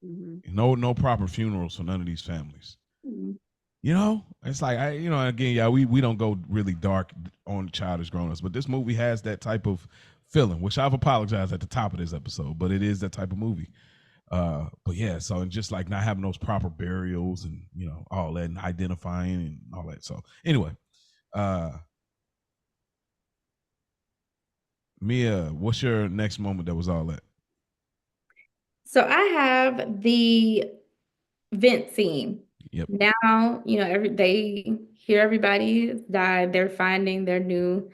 Hmm. No proper funerals for none of these families. mhm. You know, it's like again, yeah, we don't go really dark on Childish Grownups, but this movie has that type of feeling, which I've apologized at the top of this episode, but it is that type of movie. But yeah, so and just like not having those proper burials and all that and identifying and all that. So anyway, uh Mia, what's your next moment that was all that? So I have the vent scene. Yep. Now, they hear everybody died. They're finding their new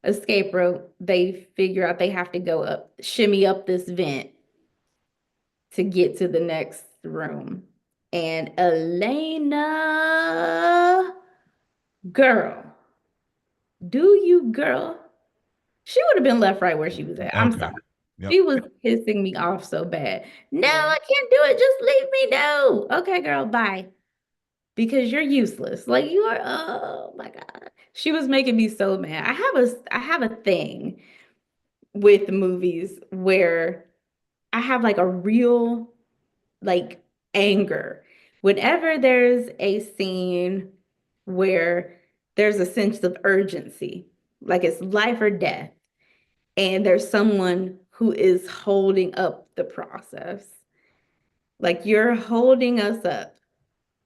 escape route. They figure out they have to go up, shimmy up this vent to get to the next room. And Elena, girl, girl, she would have been left right where she was at. I'm Okay. sorry. Yep. She was pissing me off so bad. No, Yeah. I can't do it. Just leave me. No. Okay, girl, bye. Because you're useless. Like you are, oh my God. She was making me so mad. I have a thing with movies where I have like a real like anger. Whenever there's a scene where there's a sense of urgency, like it's life or death, and there's someone who is holding up the process. Like you're holding us up.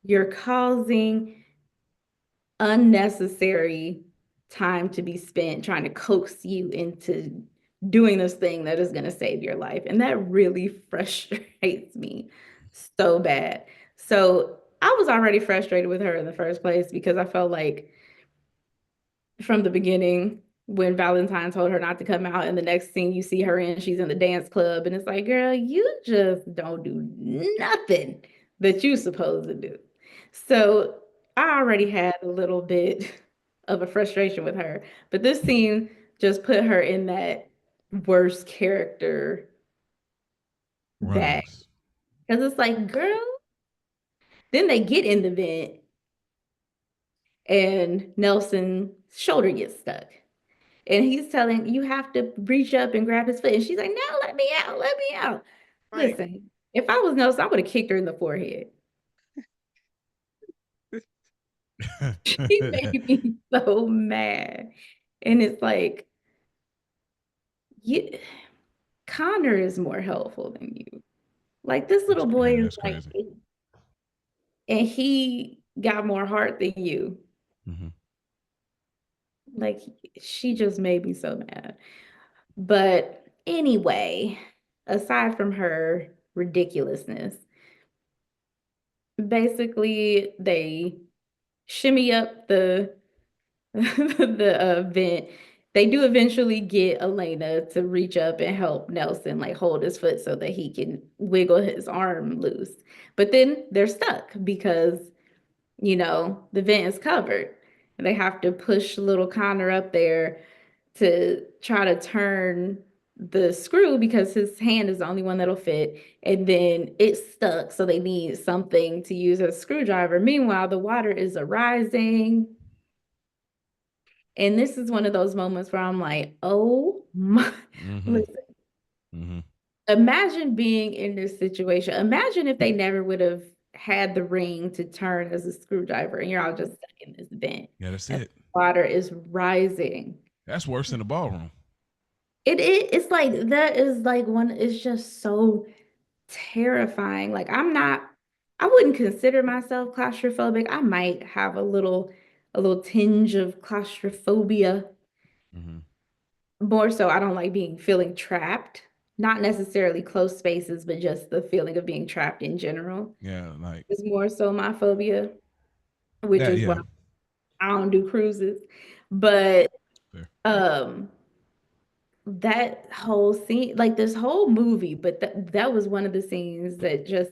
You're causing unnecessary time to be spent trying to coax you into doing this thing that is going to save your life. And that really frustrates me so bad. So I was already frustrated with her in the first place because I felt like from the beginning when Valentine told her not to come out, and the next scene you see her in, she's in the dance club, and it's like, girl, you just don't do nothing that you supposed to do. So I already had a little bit of a frustration with her, but this scene just put her in that worst character bag Rungs. because it's like, girl, then they get in the vent and Nelson's shoulder gets stuck. And he's telling you have to reach up and grab his foot. And she's like, no, let me out, let me out. Right. Listen, if I was Nelson, I would have kicked her in the forehead. She made me so mad. And it's like, you, Connor is more helpful than you. Like this little boy is That's like crazy. and he got more heart than you. Mm-hmm. Like, she just made me so mad. But anyway, aside from her ridiculousness, basically they shimmy up the the vent. They do eventually get Elena to reach up and help Nelson, like hold his foot so that he can wiggle his arm loose. But then they're stuck because, the vent is covered. And they have to push little Connor up there to try to turn the screw because his hand is the only one that'll fit. And then it's stuck. So they need something to use as a screwdriver. Meanwhile, the water is arising. And this is one of those moments where I'm like, oh my, Mm-hmm. listen, Mm-hmm. imagine being in this situation. Imagine if they never would have had the ring to turn as a screwdriver and you're all just stuck in this vent Yeah, that's and it. water is rising. That's worse than the ballroom. It's like that is like one, it's just so terrifying. Like I wouldn't consider myself claustrophobic. I might have a little tinge of claustrophobia. Mm-hmm. More so, I don't like feeling trapped, not necessarily close spaces, but just the feeling of being trapped in general Yeah, like is more so my phobia, which that. is why Yeah, I don't do cruises. But fair. um that whole scene, like this whole movie, but that was one of the scenes that just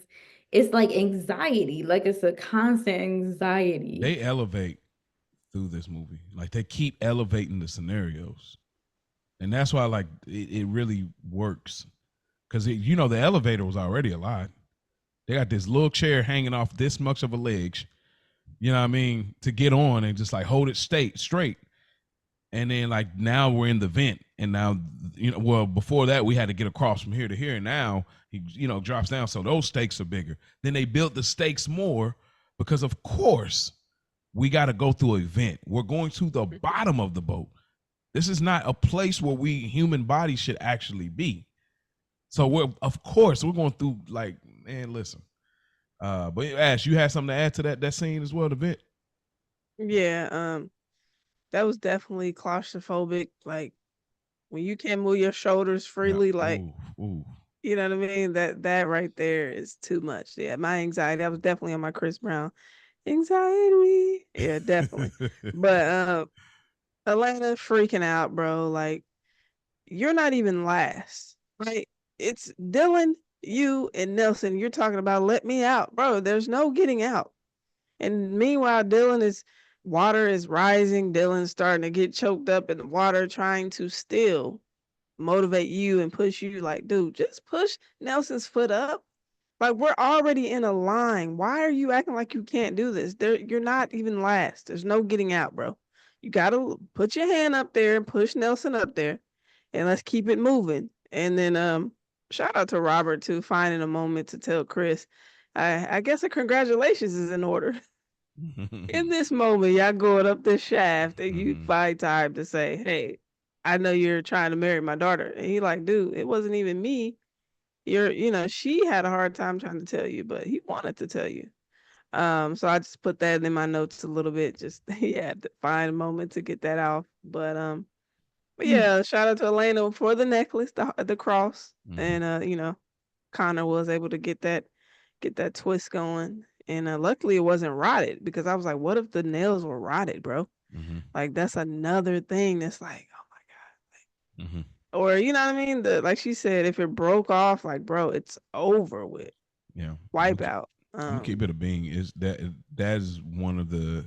it's like anxiety, like it's a constant anxiety. They elevate through this movie. Like they keep elevating the scenarios, and that's why like it really works because the elevator was already a lot. They got this little chair hanging off this much of a ledge. You know what I mean? To get on and just like hold it straight. And then like now we're in the vent, and now well before that we had to get across from here to here, and now he drops down, so those stakes are bigger. Then they built the stakes more because of course we got to go through a vent. We're going to the bottom of the boat. This is not a place where we human bodies should actually be. So we're going through like, man, listen. But Ash, you had something to add to that scene as well, the vent. Yeah, that was definitely claustrophobic. Like when you can't move your shoulders Yeah. freely, like Ooh, ooh. you know what I mean. That right there is too much. Yeah, my anxiety. I was definitely on my Chris Brown anxiety. Yeah, definitely. But Atlanta freaking out, bro. Like you're not even last, right? It's Dylan, you, and Nelson. You're talking about let me out, bro. There's no getting out. And meanwhile, water is rising. Dylan's starting to get choked up in the water, trying to still motivate you and push you. Like, dude, just push Nelson's foot up. Like, we're already in a line. Why are you acting like you can't do this? You're not even last. There's no getting out, bro. You gotta put your hand up there and push Nelson up there, and let's keep it moving. And then, shout out to Robert too, finding a moment to tell Chris. I guess a congratulations is in order. In this moment, y'all going up this shaft and you find time to say, hey, I know you're trying to marry my daughter. And he like, dude, it wasn't even me. She had a hard time trying to tell you, but he wanted to tell you. So I just put that in my notes a little bit. Just he had to find a moment to get that off. But yeah, shout out to Elena for the necklace, the cross. And Connor was able to get that twist going. And luckily it wasn't rotted because I was like, what if the nails were rotted, bro? Mm-hmm. Like that's another thing that's like, oh my God. Mm-hmm. Or you know what I mean? Like she said, if it broke off, like, bro, it's over with. Yeah. Wipe out. I'm gonna keep it a being. Is that is one of the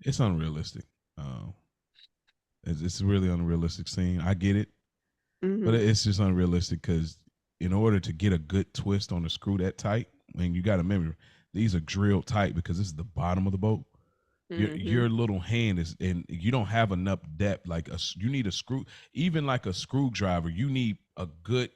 it's unrealistic. Uh, it's a really unrealistic scene. I get it, but it's just unrealistic because in order to get a good twist on a screw that tight, and you got to remember these are drilled tight because this is the bottom of the boat. Your little hand is, and you don't have enough depth. Like you need a screw, even like a screwdriver. You need a good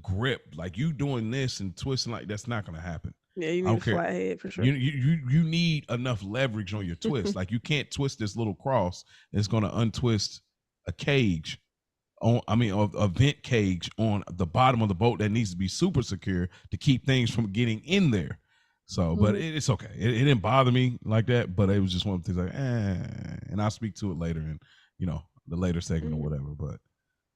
grip. Like you doing this and twisting like that's not gonna happen. Yeah, you I need don't a care. flat head for sure. You need enough leverage on your twist. Like you can't twist this little cross. It's gonna untwist a cage a vent cage on the bottom of the boat that needs to be super secure to keep things from getting in there. So, but it's okay. It didn't bother me like that, but it was just one of the things like, and I'll speak to it later in, the later segment or whatever. But,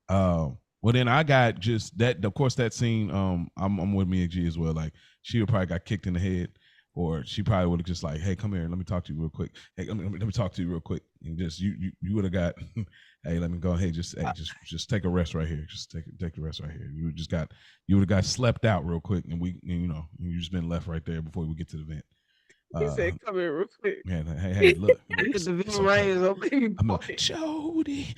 well, then I got just that. Of course, that scene. I'm with Mia G as well. Like she would probably got kicked in the head, or she probably would have just like, hey, come here, let me talk to you real quick. Hey, let me talk to you real quick, and just you would have got, hey, let me go. Hey, just take a rest right here. Just take the rest right here. You would have got slept out real quick, and you just been left right there before we get to the vent. He said, "Come here real quick." Man, hey, look. The vent rains on baby boy. I'm like, Jody.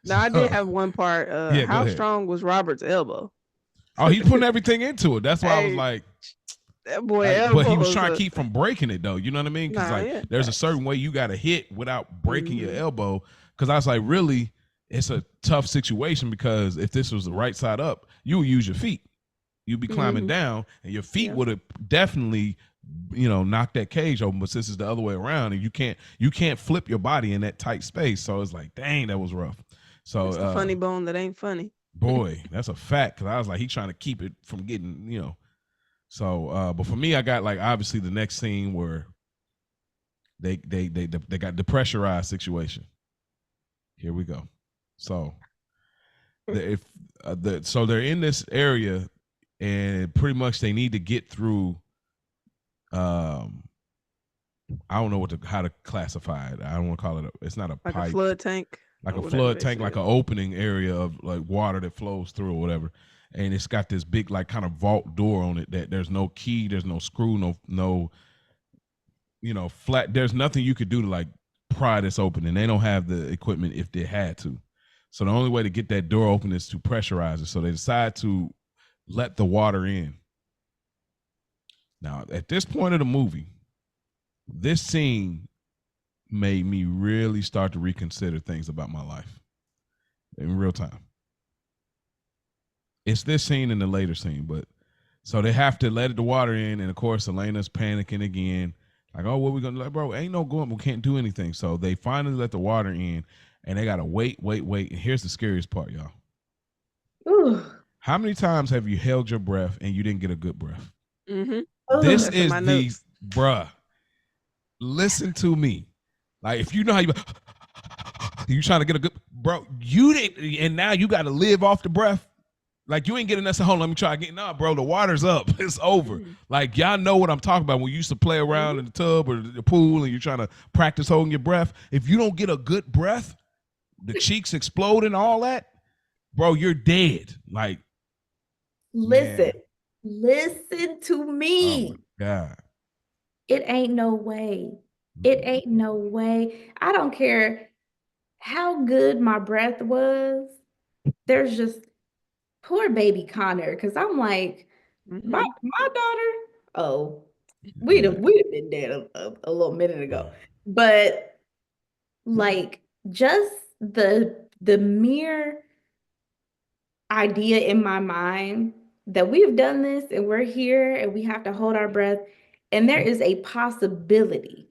Now I did have one part. How strong was Robert's elbow? Oh, he's putting everything into it. That's why I was like, that boy. But he was trying to keep from breaking it though. You know what I mean? Because there's a certain way you got to hit without breaking your elbow. Because I was like, really, it's a tough situation because if this was the right side up, you would use your feet. You'd be climbing down, and your feet would have definitely, knocked that cage open. But since it's the other way around, and you can't flip your body in that tight space, so it's like, dang, that was rough. So it's a funny bone that ain't funny. Boy, that's a fact. Because I was like, he's trying to keep it from getting, So, but for me, I got like obviously the next scene where they got the pressurized situation. Here we go. So, so they're in this area. And pretty much they need to get through. I don't know how to classify it. I don't want to call it. It's not a like pipe, a flood tank. Like a flood tank, like an opening area of like water that flows through or whatever. And it's got this big like kind of vault door on it that there's no key, there's no screw, no, flat. There's nothing you could do to like pry this open, and they don't have the equipment if they had to. So the only way to get that door open is to pressurize it. So they decide to let the water in. Now, at this point of the movie, this scene made me really start to reconsider things about my life in real time. It's this scene and the later scene, but so they have to let the water in, and of course, Elena's panicking again. Like, oh, what are we gonna do? Like, bro, ain't no going, we can't do anything. So they finally let the water in, and they gotta wait. And here's the scariest part, y'all. Ooh. How many times have you held your breath and you didn't get a good breath? Mm-hmm. This is the bruh. Listen to me. Like if you know how you trying to get a good bro, you didn't, and now you got to live off the breath. Like you ain't getting that. Hold on, let me try again. Nah, bro, the water's up. It's over. Like y'all know what I'm talking about. When you used to play around in the tub or the pool and you're trying to practice holding your breath. If you don't get a good breath, the cheeks explode and all that, bro, you're dead. Like. Listen to me. Oh my God. It ain't no way. It ain't no way. I don't care how good my breath was. There's just poor baby Connor. Because I'm like, my daughter, oh, we'd have been dead a little minute ago. But like just the mere idea in my mind that we've done this and we're here and we have to hold our breath, and there is a possibility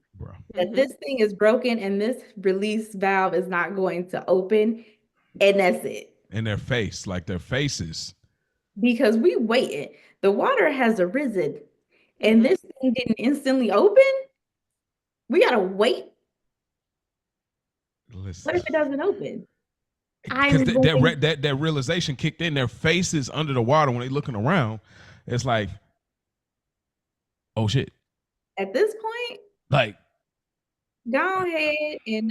that this thing is broken and this release valve is not going to open, and that's it. And their faces. Because we waited. The water has arisen and this thing didn't instantly open. We gotta wait. Listen. What if it doesn't open? Because that realization kicked in. Their faces under the water when they looking around. It's like, oh shit. At this point, like, go ahead and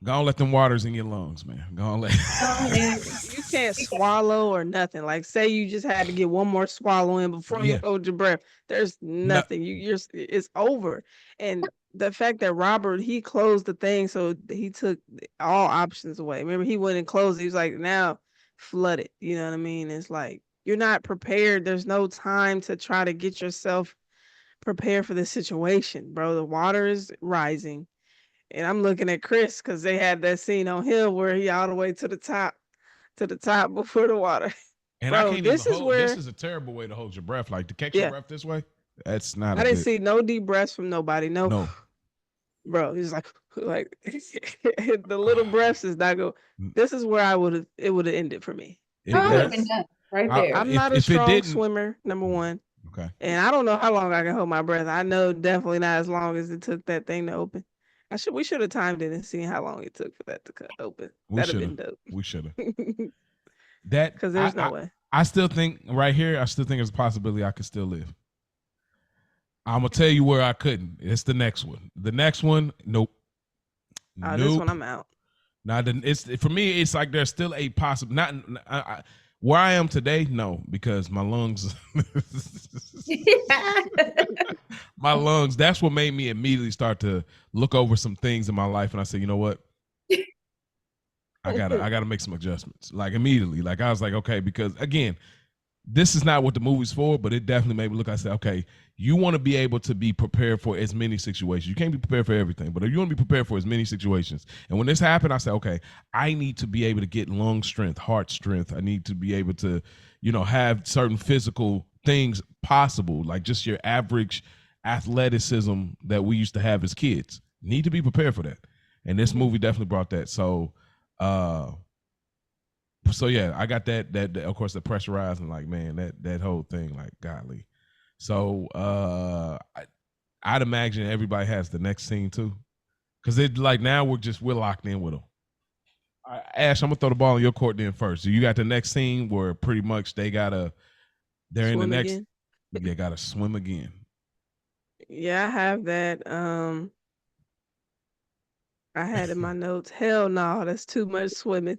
go and let them waters in your lungs, man. Go ahead. You can't swallow or nothing. Like, say you just had to get one more swallow in before you hold your breath. There's nothing. It's over. And the fact that Robert, he closed the thing, so he took all options away. Remember, he went and closed it. He was like, now flood it. You know what I mean? It's like you're not prepared. There's no time to try to get yourself prepared for this situation, bro. The water is rising. And I'm looking at Chris because they had that scene on Hill where he all the way to the top before the water. And bro, I can't this is a terrible way to hold your breath. Like to catch your breath this way. That's not. I didn't see no deep breaths from nobody. No. bro. He's like the little breaths is not go. This is where it would have ended for me Oh, I would have been because done right there. I'm not a if it strong didn't, swimmer. Number one, okay, and I don't know how long I can hold my breath. I know definitely not as long as it took that thing to open. We should have timed it and seen how long it took for that to cut open. we That'd have should have, been dope. we should have. That Because there's no way. I still think right here, I still think there's a possibility I could still live. I'm gonna tell you where I couldn't. It's the next one. The next one, nope, This nope. one I'm out. Now, it's for me. It's like there's still a possible. Not where I am today. No, because my lungs, my lungs. That's what made me immediately start to look over some things in my life, and I said, you know what? I gotta make some adjustments. Like immediately. Like I was like, okay, because again, this is not what the movie's for, but it definitely made me look. I said, okay, you want to be able to be prepared for as many situations. You can't be prepared for everything, but you want to be prepared for as many situations. And when this happened, I said, okay, I need to be able to get lung strength, heart strength. I need to be able to, have certain physical things possible, like just your average athleticism that we used to have as kids. Need to be prepared for that. And this movie definitely brought that. So yeah, I got that of course the pressurizing, like, man, that whole thing, like, godly. So I'd imagine everybody has the next scene too, because it like now we're locked in with them. Ash, I'm gonna throw the ball in your court then first. So you got the next scene where pretty much they're in the next Again. they gotta swim again. Yeah, I have that. I had in my notes. Hell no, that's too much swimming.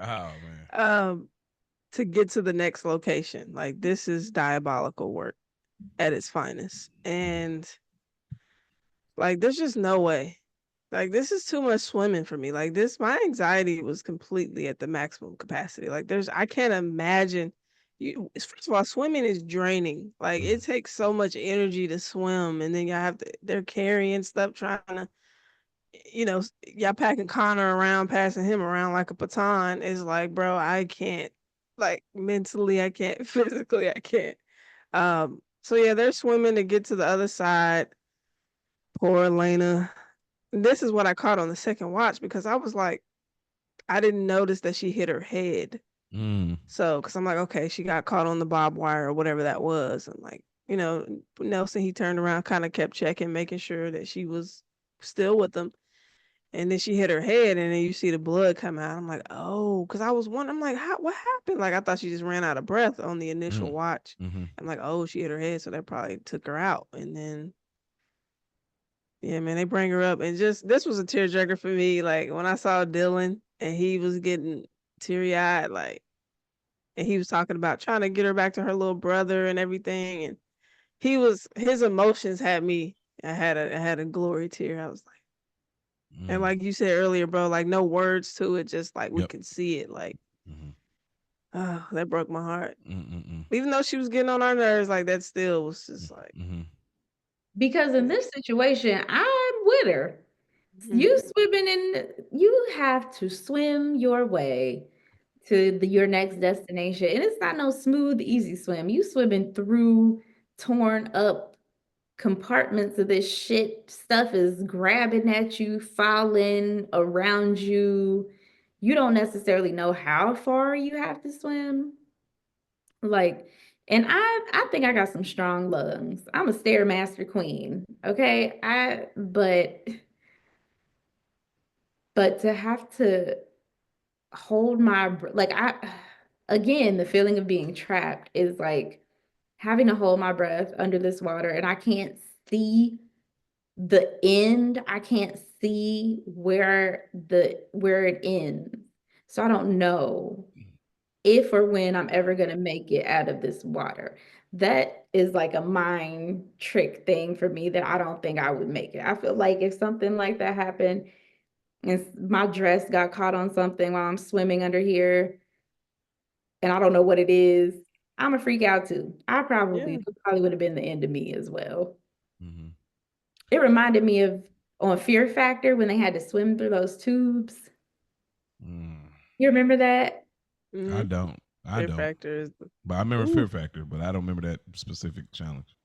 Oh man. To get to the next location, like this is diabolical work at its finest, and like there's just no way. Like this is too much swimming for me. Like this, my anxiety was completely at the maximum capacity. Like I can't imagine. First of all, swimming is draining. Like it takes so much energy to swim, and then they're carrying stuff, trying to y'all packing Connor around, passing him around like a baton. Is like, bro, I can't. Like mentally, I can't. Physically, I can't. So yeah, they're swimming to get to the other side. Poor Elena. This is what I caught on the second watch because I was like, I didn't notice that she hit her head. So, because I'm like, okay, she got caught on the barbed wire or whatever that was. And like, Nelson, he turned around, kind of kept checking, making sure that she was still with them. And then she hit her head, and then you see the blood come out. I'm like, oh, because I was wondering, I'm like, what happened? Like, I thought she just ran out of breath on the initial watch. I'm like, oh, she hit her head, so that probably took her out. And then, yeah, man, they bring her up, and just this was a tearjerker for me. Like when I saw Dylan, and he was getting teary eyed, like, and he was talking about trying to get her back to her little brother and everything, and his emotions had me. I had a glory tear. I was like. And like you said earlier, bro, like no words to it, just like we could see it. Like, oh, that broke my heart. Even though she was getting on our nerves, like that still was just like. Because in this situation, I'm with her. You have to swim your way to your next destination. And it's not no smooth, easy swim. You swimming through torn up compartments of this shit. Stuff is grabbing at you, falling around you. You don't necessarily know how far you have to swim. Like, and I think I got some strong lungs. I'm a stairmaster queen. Okay. But to have to hold my like again, the feeling of being trapped is like having to hold my breath under this water, and I can't see the end. I can't see where it ends. So I don't know if or when I'm ever going to make it out of this water. That is like a mind trick thing for me that I don't think I would make it. I feel like if something like that happened and my dress got caught on something while I'm swimming under here and I don't know what it is, I'm a freak out too. Probably would have been the end of me as well. It reminded me of on Fear Factor when they had to swim through those tubes. You remember that? I don't. Fear Factor is but I remember Fear Factor, but I don't remember that specific challenge.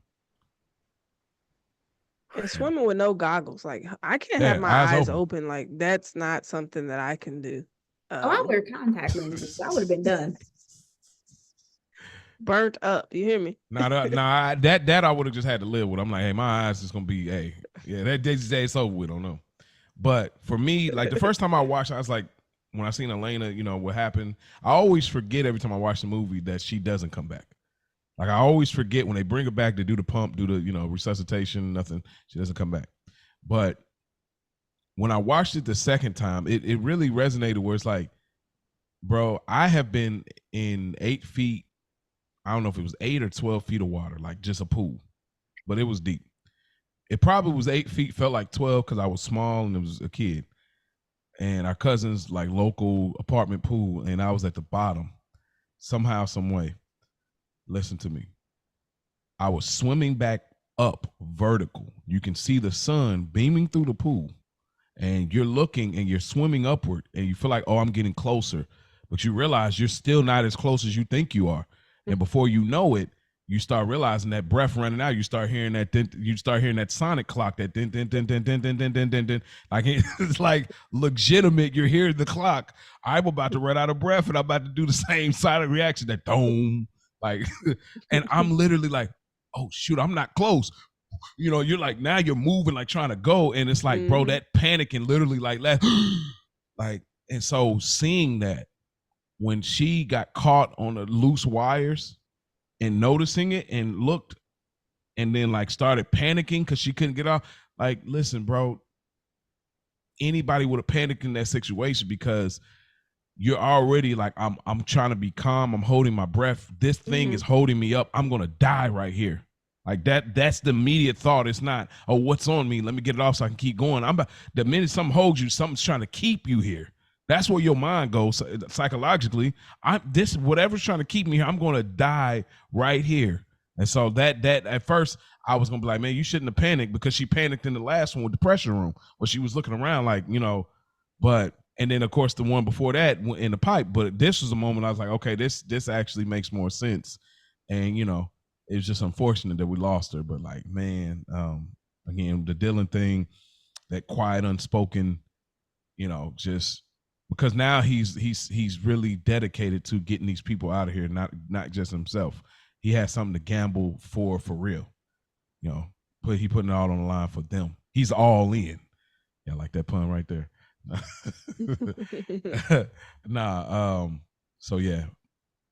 And swimming with no goggles, like I can't have Yeah, my eyes eyes open. open. Like that's not something that I can do. Oh, I Um, wear contact lenses. I would have been done. burnt up. You hear me? That I would have just had to live with. I'm like, hey, my eyes is gonna be, hey, yeah, that day it's over with. Don't know. But for me, like the first time I watched, I was like, when I seen Elena, what happened. I always forget every time I watch the movie that she doesn't come back. Like I always forget when they bring her back to do the pump, do the resuscitation, nothing. She doesn't come back. But when I watched it the second time, it really resonated where it's like, bro, I have been in 8 feet. I don't know if it was 8 or 12 feet of water, like just a pool, but it was deep. It probably was 8 feet, felt like 12 because I was small and it was a kid. And our cousin's like local apartment pool, and I was at the bottom. Somehow, some way, listen to me. I was swimming back up vertical. You can see the sun beaming through the pool, and you're looking and you're swimming upward, and you feel like, oh, I'm getting closer, but you realize you're still not as close as you think you are. And before you know it, you start realizing that breath running out. You start hearing that. You start hearing that sonic clock. That din din din din din din din din din din. Like it's like legitimate. You're hearing the clock. I'm about to run out of breath, and I'm about to do the same silent reaction. That dome, like, and I'm literally like, oh shoot, I'm not close. You're like, now you're moving, like trying to go, and it's like, bro, that panic and literally like like, and so seeing that when she got caught on the loose wires and noticing it and looked and then like started panicking because she couldn't get off. Like, listen, bro, anybody would have panicked in that situation because you're already like, I'm trying to be calm. I'm holding my breath. This thing is holding me up. I'm gonna die right here. Like that's the immediate thought. It's not, oh, what's on me? Let me get it off so I can keep going. The minute something holds you, something's trying to keep you here. That's where your mind goes psychologically. Whatever's trying to keep me here, I'm gonna die right here. And so that at first I was gonna be like, man, you shouldn't have panicked, because she panicked in the last one with the pressure room where she was looking around like, but and then of course the one before that in the pipe. But this was a moment I was like, okay, this actually makes more sense. And it was just unfortunate that we lost her. But like, man, again, the Dylan thing, that quiet, unspoken, just because now he's really dedicated to getting these people out of here, not just himself. He has something to gamble for real. He putting it all on the line for them. He's all in. Yeah, like that pun right there. So yeah.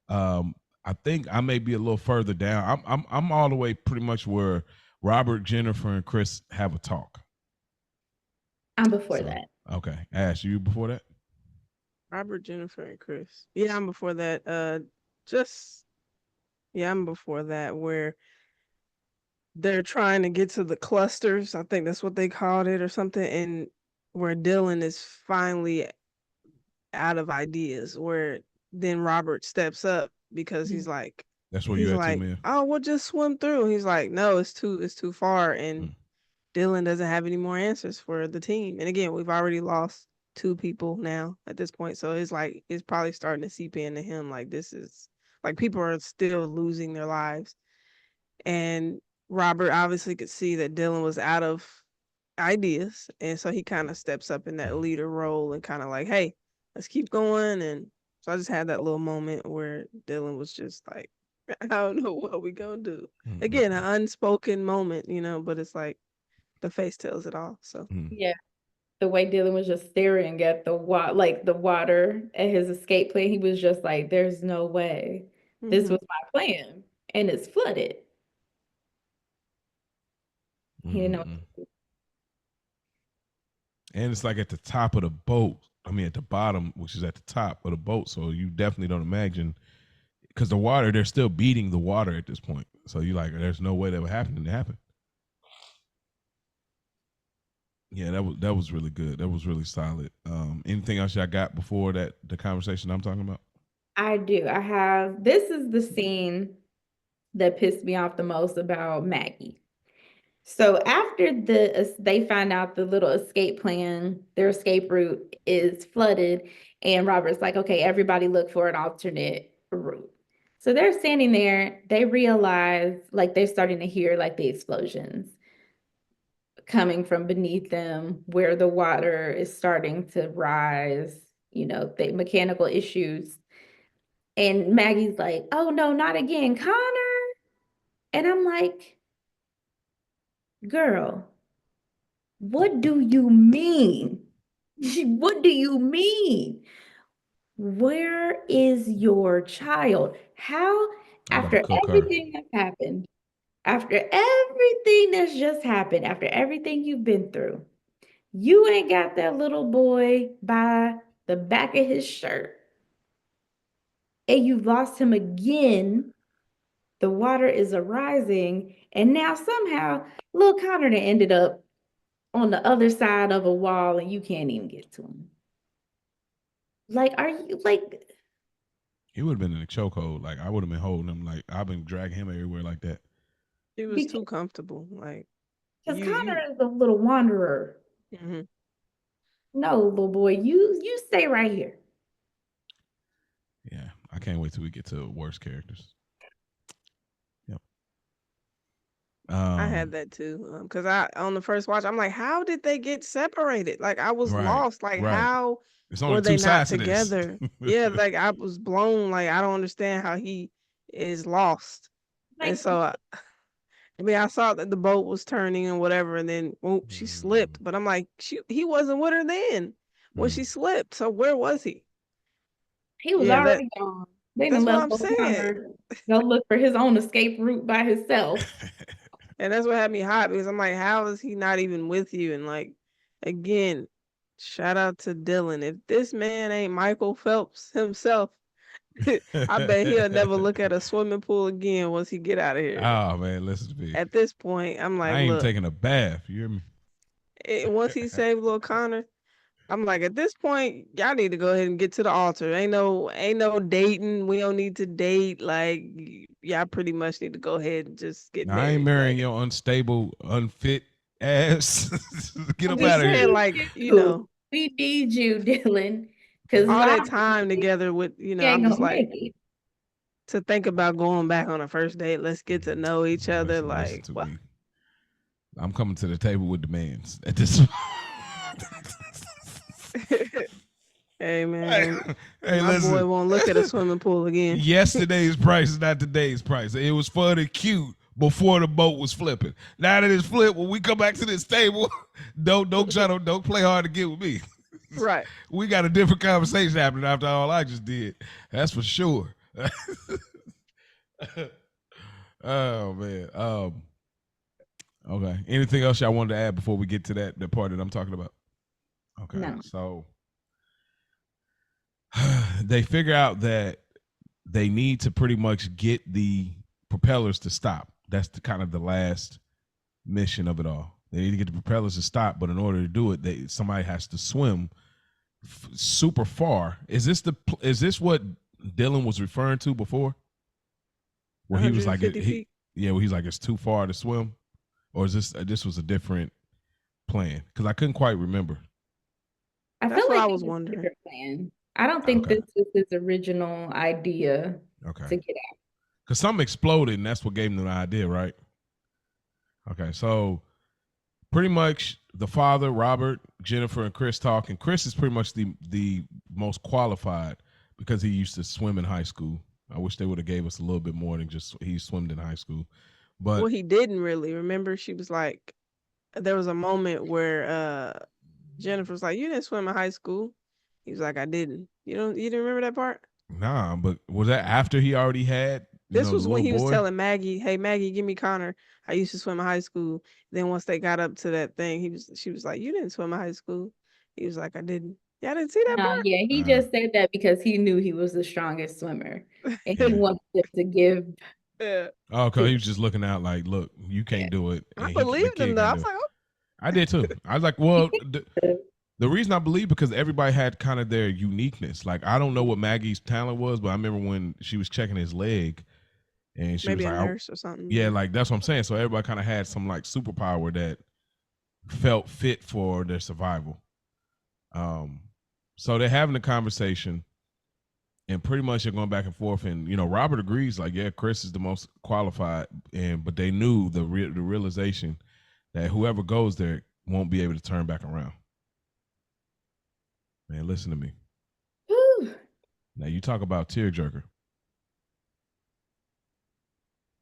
I think I may be a little further down. I'm all the way pretty much where Robert, Jennifer, and Chris have a talk. I'm before that. Okay. Ash, you before that? Robert, Jennifer, and Chris. Yeah, I'm before that. I'm before that, where they're trying to get to the clusters. I think that's what they called it or something. And where Dylan is finally out of ideas, where then Robert steps up because he's like, that's where you at too, man. oh, we'll just swim through. He's like, no, it's too far. And Dylan doesn't have any more answers for the team. And again, we've already lost 2 people now at this point. So it's probably starting to seep into him. Like, this is like, people are still losing their lives. And Robert obviously could see that Dylan was out of ideas. And so he kind of steps up in that leader role and kind of like, hey, let's keep going. And so I just had that little moment where Dylan was just like, I don't know what we gonna do. Again, an unspoken moment, but it's like the face tells it all. So yeah, the way Dylan was just staring at the water at his escape plan, he was just like, "There's no way. This was my plan, and it's flooded." He didn't know. And it's like at the top of the boat. I mean, at the bottom, which is at the top of the boat. So you definitely don't imagine, because the water, they're still beating the water at this point. So you like, there's no way that would happen to happen. Yeah, that was really good. That was really solid. Anything else y'all got before that, the conversation I'm talking about? I do. This is the scene that pissed me off the most about Maggie. So after they find out the little escape plan, their escape route is flooded, and Robert's like, okay, everybody look for an alternate route. So they're standing there, they realize, like, they're starting to hear like the explosions. coming from beneath them where the water is starting to rise, the mechanical issues. And Maggie's like, oh no, not again, Connor. And I'm like, girl, what do you mean? What do you mean? Where is your child? How, I'm about to after cook her. everything that's happened, after everything that's just happened, after everything you've been through, you ain't got that little boy by the back of his shirt, and you've lost him again. The water is arising, and now somehow little Connor ended up on the other side of a wall, and you can't even get to him. Like, are you like? He would have been in a chokehold. Like I would have been holding him. Like I've been dragging him everywhere like that. He was too comfortable. Like Because you. Connor is a little wanderer. Mm-hmm. No, little boy, you stay right here. Yeah, I can't wait till we get to worse characters. Yep. I had that too. Because I on the first watch, I'm like, how did they get separated? Like I was Right, lost. Like right. how It's only were they two not sides to this. together? Yeah, like I was blown. Like I don't understand how he is lost. And Like, so I mean, I saw that the boat was turning and whatever, and then she slipped. But I'm like, he wasn't with her then when she slipped. So where was he? he was Yeah, already gone. They didn't that's what let I'm little saying. Connor go look for his own escape route by himself. And that's what had me hot because I'm like, how is he not even with you? And like, again, shout out to Dylan. If this man ain't Michael Phelps himself, I bet he'll never look at a swimming pool again once he get out of here. Oh man, listen to me. At this point, I'm like, I ain't even look, taking a bath. You hear me? once he saved little Connor, I'm like, at this point, y'all need to go ahead and get to the altar. Ain't no dating. We don't need to date. Like, y'all pretty much need to go ahead and just get Now, I ain't married. marrying Like, your unstable, unfit ass. Get I'm up just out of saying, here. like, We need you, Dylan, because all that obviously time together with, he ain't I'm gonna just like, make it. to think about going back on a first date. Let's get to know each other. Listen Like, to well, me. I'm coming to the table with demands at this. hey man, Hey, my boy listen. won't look at a swimming pool again. Yesterday's price is not today's price. It was fun and cute before the boat was flipping. Now that it's flipped, when we come back to this table, don't play hard to get with me. Right. We got a different conversation happening after all I just did. That's for sure. Oh man. Okay. Anything else y'all wanted to add before we get to the part that I'm talking about? Okay. No. So they figure out that they need to pretty much get the propellers to stop. That's the kind of the last mission of it all. They need to get the propellers to stop, but in order to do it, somebody has to swim super far. Is this what Dylan was referring to before? Where he was like, 150 feet. where he's like, it's too far to swim, or is this was a different plan? Because I couldn't quite remember. I That's feel what like I it was was a wondering. different plan. I don't think Okay. this was his original idea Okay. to get out. Because something exploded, and that's what gave them the idea, right? Okay, so pretty much the father, Robert, Jennifer, and Chris talk, and Chris is pretty much the most qualified because he used to swim in high school. I wish they would have gave us a little bit more than just he swam in high school. But Well, he didn't really. Remember, she was like, there was a moment where Jennifer was like, "You didn't swim in high school." He was like, "I didn't." You didn't remember that part? nah, but was that after he already had, This the was when little he was boy? telling Maggie, "Hey Maggie, give me Connor. I used to swim in high school." Then once they got up to that thing, she was like, "You didn't swim in high school." He was like, "I didn't." Y'all didn't see that No, part? yeah, he just said that because he knew he was the strongest swimmer, and he Yeah. wanted them to give Yeah. Oh, okay. to He was just looking out like, look, you yeah. can't do it, I and the believed him kid though. can I do was it. like, "Oh." I did too. I was like, well, the reason I believe because everybody had kind of their uniqueness. Like I don't know what Maggie's talent was, but I remember when she was checking his leg, and she was Maybe a like, nurse or something. yeah, like that's what I'm saying. So everybody kind of had some like superpower that felt fit for their survival. Um, so they're having a conversation, and pretty much they're going back and forth. And Robert agrees, like, yeah, Chris is the most qualified, but they knew the realization that whoever goes there won't be able to turn back around. Man, listen to me. Whew. Now you talk about tearjerker,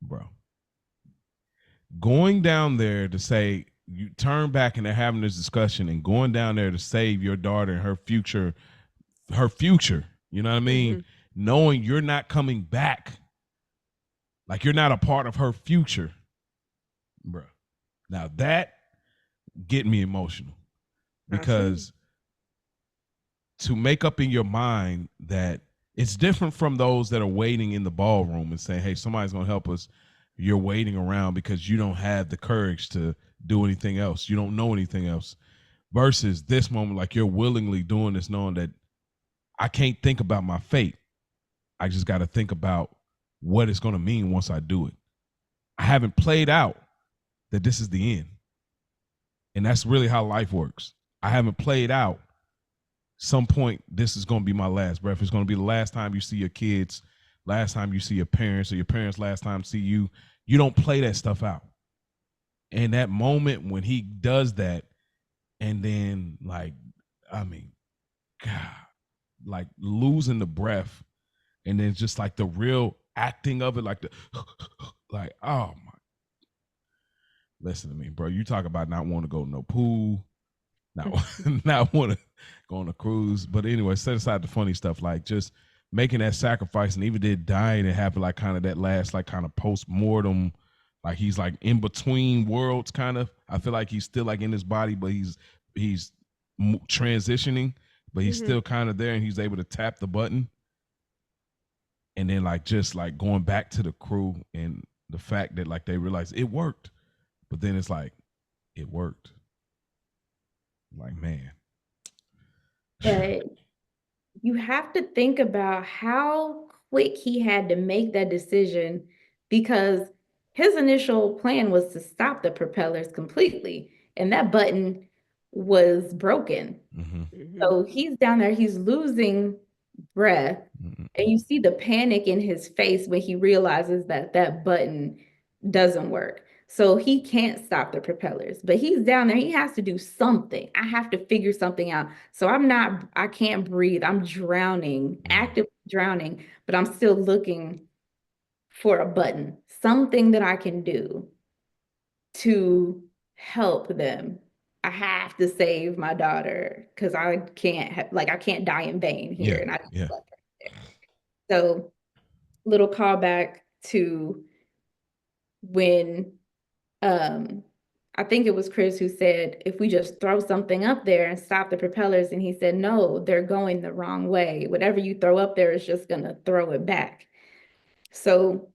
bro. Going down there to say you turn back and they're having this discussion and going down there to save your daughter and her future. You know what I mean? Knowing you're not coming back, like you're not a part of her future, bro. Now that get me emotional because to make up in your mind that it's different from those that are waiting in the ballroom and saying, hey, somebody's going to help us. You're waiting around because you don't have the courage to do anything else. You don't know anything else versus this moment, like you're willingly doing this, knowing that I can't think about my fate. I just got to think about what it's going to mean once I do it. I haven't played out that this is the end. And that's really how life works. I haven't played out some point this is going to be my last breath. It's going to be the last time you see your kids, last time you see your parents, or your parents last time see you. You don't play that stuff out. And that moment when he does that, and then like, I mean, God, like losing the breath, and then just like the real acting of it, like the like, oh my. Listen to me, bro. You talk about not want to go to no pool, not want to go on a cruise. But anyway, set aside the funny stuff, like just making that sacrifice, and even did dying and having like kind of that last like kind of post-mortem, like he's like in between worlds kind of. I feel like he's still like in his body, but he's transitioning, but he's still kind of there, and he's able to tap the button. And then like just like going back to the crew and the fact that like they realized it worked. But then it's like, it worked. Like, man. But you have to think about how quick he had to make that decision because his initial plan was to stop the propellers completely. And that button was broken. So he's down there, he's losing breath. And you see the panic in his face when he realizes that that button doesn't work. So he can't stop the propellers, but he's down there. He has to do something. I have to figure something out. So I can't breathe. I'm drowning, actively drowning, but I'm still looking for a button, something that I can do to help them. I have to save my daughter because I can't I can't die in vain here. And I just left her there. So little callback to when I think it was Chris who said, if we just throw something up there and stop the propellers, and he said, no, they're going the wrong way. Whatever you throw up there is just going to throw it back. So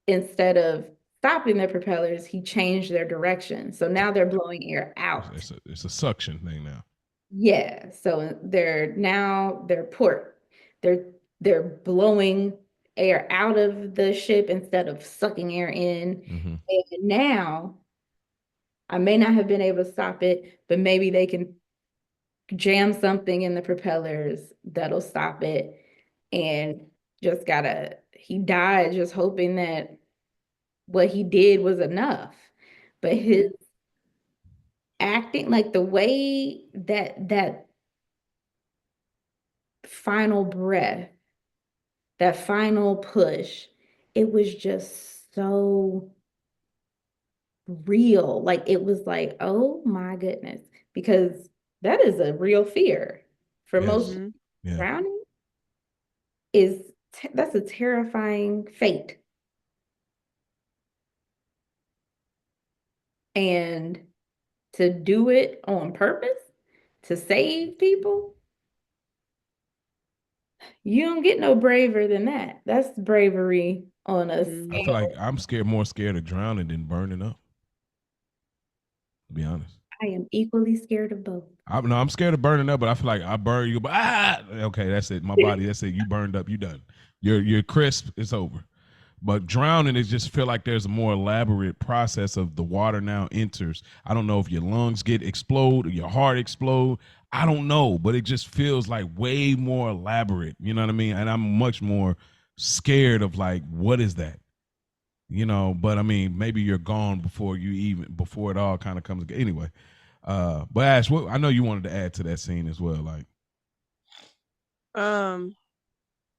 instead of stopping the propellers, he changed their direction. So now they're blowing air out. It's a suction thing now. Yeah. So they're blowing air out of the ship instead of sucking air in. And now I may not have been able to stop it, but maybe they can jam something in the propellers that'll stop it. And he died just hoping that what he did was enough. But his acting, like the way that final breath, that final push, it was just so real. Like it was like, oh my goodness, because that is a real fear for most drowning. That's a terrifying fate. And to do it on purpose, to save people, you don't get no braver than that. That's bravery on a scale. I feel like I'm more scared of drowning than burning up, to be honest. I am equally scared of both. I'm scared of burning up, but I feel like I burn you, but okay, that's it. My body, that's it. You burned up, you done. You're crisp, it's over. But drowning, it just feel like there's a more elaborate process of the water now enters. I don't know if your lungs explode or your heart explode. I don't know, but it just feels like way more elaborate. You know what I mean? And I'm much more scared of like, what is that? But I mean, maybe you're gone before it all kind of comes together. Anyway, but Ash, I know you wanted to add to that scene as well. Like, Um,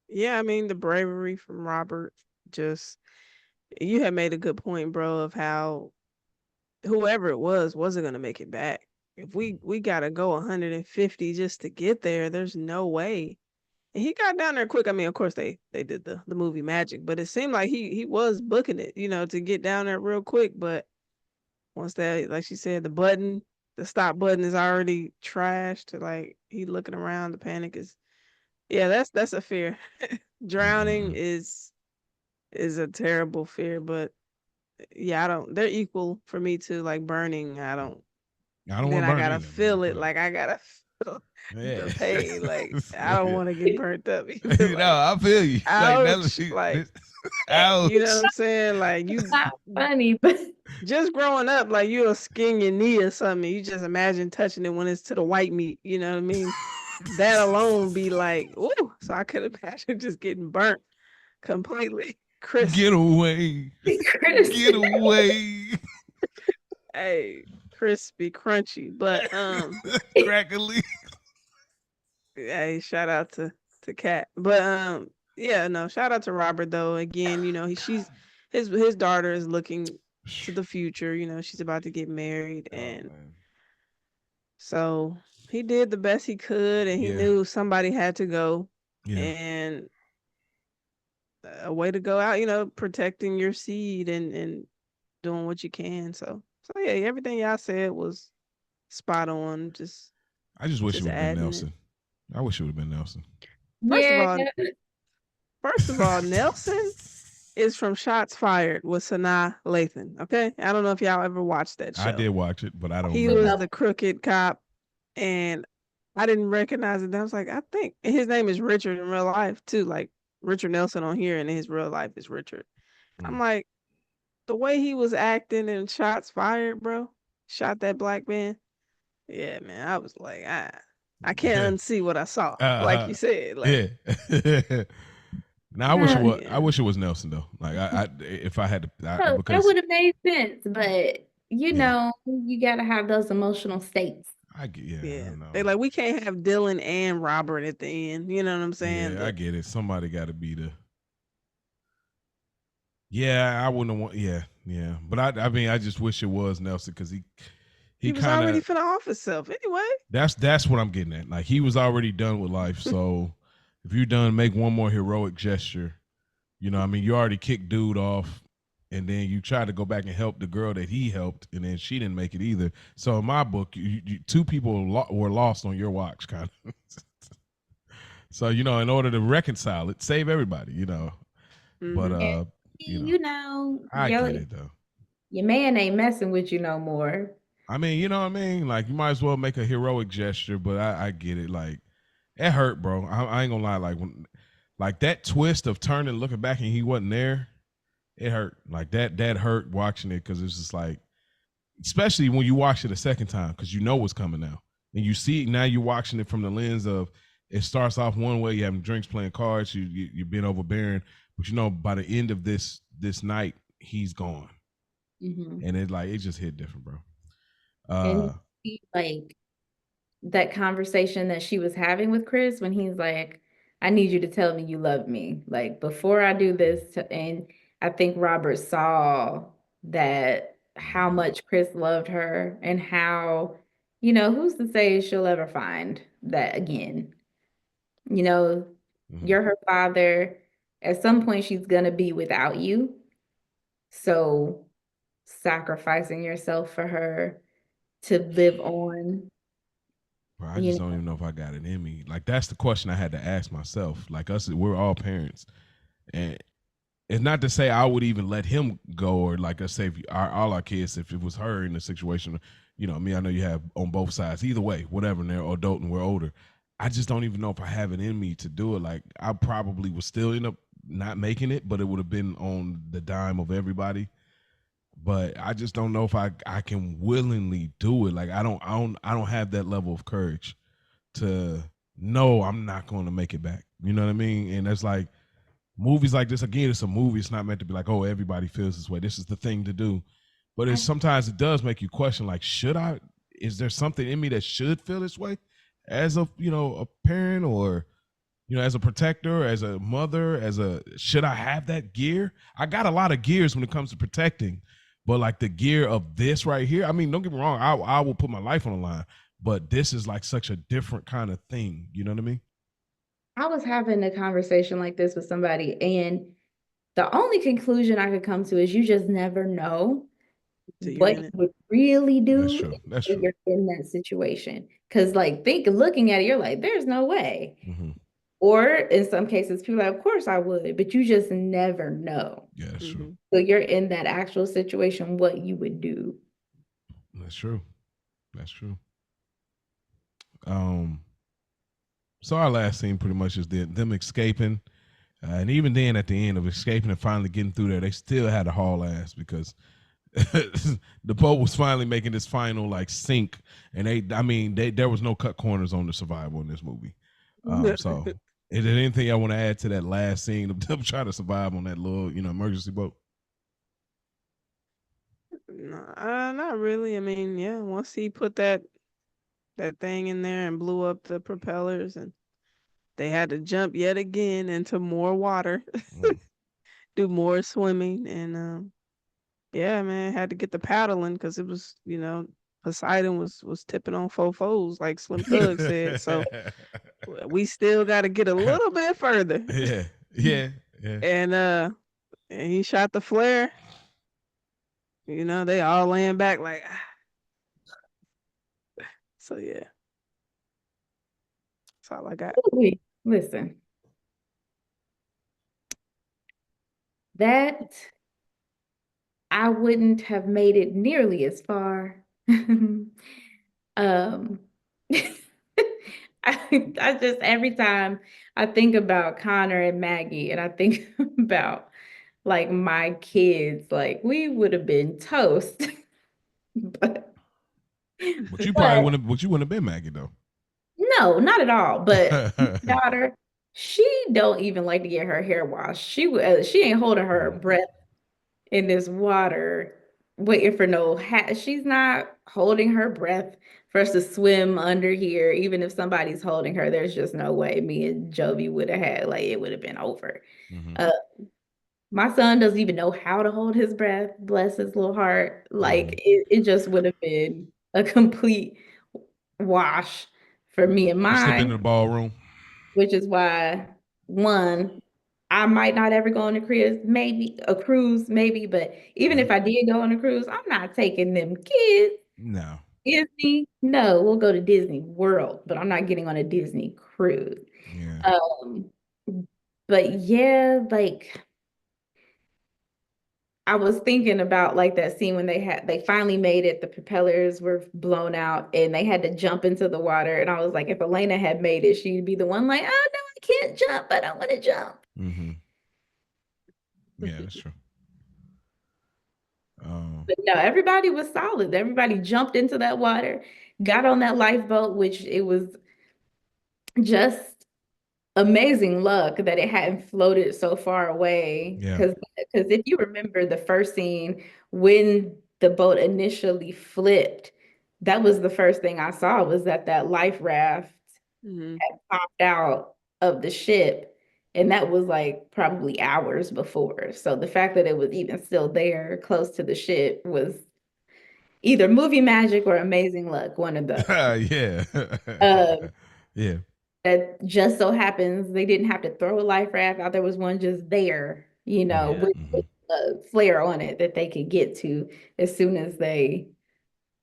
yeah, I mean the bravery from Robert. Just you had made a good point, bro, of how whoever it was wasn't gonna make it back. If we gotta go 150 just to get there, there's no way. And he got down there quick. I mean, of course they did the movie magic, but it seemed like he was booking it, to get down there real quick. But once that, like she said, the stop button is already trashed. Like he looking around, the panic is, yeah, that's a fear. Drowning mhm. is a terrible fear, but yeah, I don't. They're equal for me too. Like burning, I don't. I don't Then want to I burn gotta either, man. feel it. But Like I gotta feel the yeah, pain. Like I don't want to get burnt up either. no, Like I feel you. Like ouch. Melody, Like you know what ouch. I'm saying? Like It's you not funny, but just growing up, like you'll skin your knee or something. You just imagine touching it when it's to the white meat. You know what I mean? That alone be like, ooh. So I could imagine just getting burnt completely, Get crispy. away, get criticizing. away, Hey, crispy, crunchy. But crackly. hey, shout out to Kat. But yeah, no, shout out to Robert though. Again, his daughter is looking to the future. She's about to get married, Oh and man, so he did the best he could, and he yeah, knew somebody had to go, yeah. and a way to go out, protecting your seed and doing what you can. So yeah, everything y'all said was spot on. Just I just wish it just would have been adding it. Nelson. I wish it would have been Nelson. First of Yeah. all, first of all, Nelson is from Shots Fired with Sanaa Lathan. Okay, I don't know if y'all ever watched that I show. did watch it, but I don't He remember. was the crooked cop, and I didn't recognize it. I was like, I think his name is Richard in real life too, like Richard Nelson on here, and his real life is Richard. I'm Mm. like, the way he was acting in Shots Fired, bro, shot that black man. Yeah, man, I was like, I can't unsee what I saw. Like uh, you said, like, yeah. Now I yeah. wish it was Nelson though. Like if I had to, So that because would have made sense, but yeah, you gotta have those emotional states. I get, yeah, I Yeah. don't know. They like we can't have Dylan and Robert at the end. You know what I'm saying? Yeah, I get it. Somebody got to be the. Yeah, I wouldn't want. Yeah, yeah, but I mean, I just wish it was Nelson because he He was kind already of. finna off himself anyway. That's what I'm getting at. Like he was already done with life. So if you're done, make one more heroic gesture. I mean, you already kicked dude off, and then you try to go back and help the girl that he helped, and then she didn't make it either. So in my book, two people were lost on your watch, kind of. So in order to reconcile it, save everybody. But Mm-hmm. And you know, I get it though. your man ain't messing with you no more. I mean, you know what I mean? Like you might as well make a heroic gesture, but I get it. Like it hurt, bro. I ain't gonna lie. Like when, like that twist of turning, looking back, and he wasn't there. It hurt. Like that hurt watching it because it's just like, especially when you watch it a second time because you know what's coming now, and you see it now. You're watching it from the lens of it starts off one way. You having drinks, playing cards. You're being overbearing, but by the end of this night, he's gone, and it just hit different, bro. And like that conversation that she was having with Chris when he's like, I need you to tell me you love me. Like before I do this. And I think Robert saw that how much Chris loved her and how, who's to say she'll ever find that again? You know, Mm-hmm. you're her father. At some point, she's going to be without you. So sacrificing yourself for her to live on, Bro, I you just know. don't even know if I got it in me. Like that's the question I had to ask myself. Like we're all parents, and it's not to say I would even let him go or like us say if all our kids if it was her in the situation. I know you have on both sides. Either way, whatever. And they're adult and we're older. I just don't even know if I have it in me to do it. Like I probably would still end up not making it, but it would have been on the dime of everybody. But I just don't know if I can willingly do it. Like I don't have that level of courage to know I'm not going to make it back. You know what I mean? And that's like movies like this, again, it's a movie. It's not meant to be like, oh, everybody feels this way. This is the thing to do. But it's sometimes it does make you question, like, should I? Is there something in me that should feel this way, as a a parent, or as a protector, as a mother, should I have that gear? I got a lot of gears when it comes to protecting, but like the gear of this right here. I mean, don't get me wrong. I will put my life on the line, but this is like such a different kind of thing. You know what I mean? I was having a conversation like this with somebody, and the only conclusion I could come to is you just never know So you're what in you it. would really That's do true. That's if true. you're in that situation. Because, like, looking at it, you're like, there's no way. Mm-hmm. Or in some cases, people are like, of course I would, but you just never know. Yeah, that's true. So you're in that actual situation, what you would do. That's true. That's true. Um. So our last scene pretty much is them escaping, and even then, at the end of escaping and finally getting through there, they still had to haul ass because the boat was finally making this final like sink, and there was no cut corners on the survival in this movie. So is there anything I want to add to that last scene of them trying to survive on that little emergency boat? No, not really. I mean, yeah, once he put that thing in there and blew up the propellers, and they had to jump yet again into more water, do more swimming, and yeah, man, had to get the paddling because it was, Poseidon was tipping on fofos, like Slim Thug said. So we still got to get a little bit further. Yeah. And he shot the flare. They all laying back like. So yeah, that's all I got. Listen, that I wouldn't have made it nearly as far. um, I just every time I think about Connor and Maggie, and I think about like my kids, like we would have been toast. but But you probably but wouldn't. But you wouldn't have been Maggie though. no, not at all. But my daughter, she don't even like to get her hair washed. She ain't holding her breath in this water waiting for no hat. She's not holding her breath for us to swim under here. Even if somebody's holding her, there's just no way me and Jovi would have had, like, it would have been over. Uh, my son doesn't even know how to hold his breath, bless his little heart. Like, it just would have been a complete wash for me and You slip into mine, the ballroom. which is why, one, I might not ever go on a cruise, maybe, but even if I did go on a cruise, I'm not taking them kids. No. Disney, no, we'll go to Disney World, but I'm not getting on a Disney cruise. Yeah. Um, but yeah, like I was thinking about like that scene when they finally made it, the propellers were blown out and they had to jump into the water. And I was like, if Elena had made it, she'd be the one like, oh no, I can't jump, I don't want to jump. Yeah, that's true. But no, everybody was solid. Everybody jumped into that water, got on that lifeboat, which it was just amazing luck that it hadn't floated so far away. Yeah. Because if you remember the first scene when the boat initially flipped, that was the first thing I saw was that life raft had popped out of the ship. And that was like probably hours before. So the fact that it was even still there close to the ship was either movie magic or amazing luck, one of those. Yeah. Yeah. That just so happens they didn't have to throw a life raft out. There was one just there, with a flare on it that they could get to as soon as they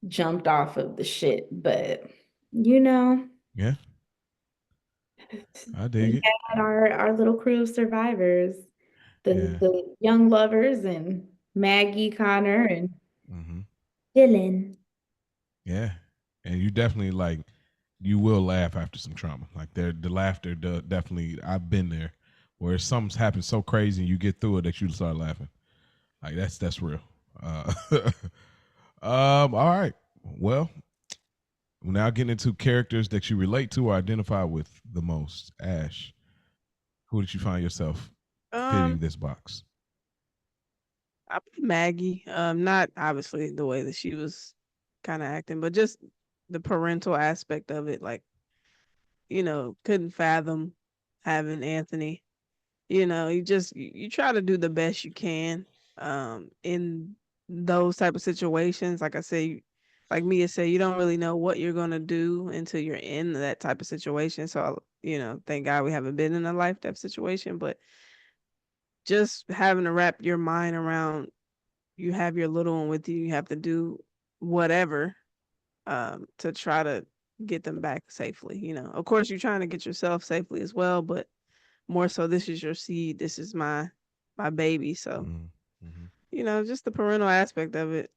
jumped off of the ship. But Yeah. I dig we it. had our little crew of survivors, the young lovers and Maggie, Connor, and Dylan. Yeah. And you definitely like you will laugh after some trauma. Like the laughter definitely I've been there where something's happened so crazy and you get through it that you start laughing. Like that's real. All right. Well, we're now getting into characters that you relate to or identify with the most. Ash, who did you find yourself fitting Um, this box? I put Maggie. Not obviously the way that she was kind of acting, but just the parental aspect of it. Like, couldn't fathom having Anthony. You try to do the best you can in those type of situations. Like I say, like Mia said, you don't really know what you're gonna do until you're in that type of situation. So, thank God we haven't been in a life type situation, but just having to wrap your mind around you have your little one with you, you have to do whatever to try to get them back safely. Of course, you're trying to get yourself safely as well, but more so, this is your seed. This is my baby. So, Mm, hmm. just the parental aspect of it.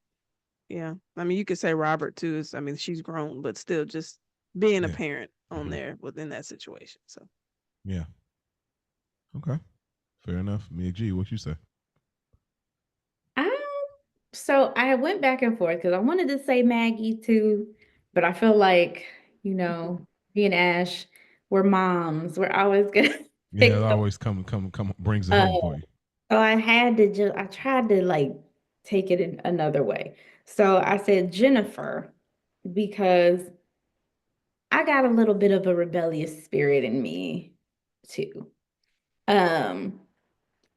Yeah. I mean, you could say Robert too. I mean, she's grown, but still just being a Yeah. parent on Hmm. there within that situation. So, Yeah. Okay. Fair enough. Mia G, what you say? Um, so I went back and forth because I wanted to say Maggie too, but I feel like, you know, me and Ash, we're moms. We're always gonna Yeah, it pick always come brings it uh home for you. so I tried to like take it in another way. So I said Jennifer because I got a little bit of a rebellious spirit in me too. Um,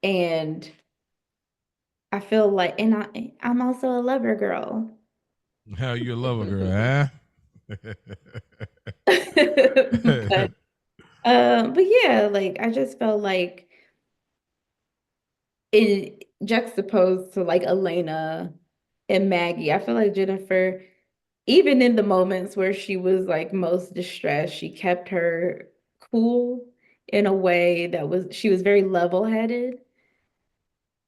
and I feel like, and I'm also a lover girl. How you a lover girl, huh? but but yeah, like I just felt like it juxtaposed to like Elena and Maggie. I feel like Jennifer, even in the moments where she was like most distressed, she kept her cool in a way that she was very level-headed.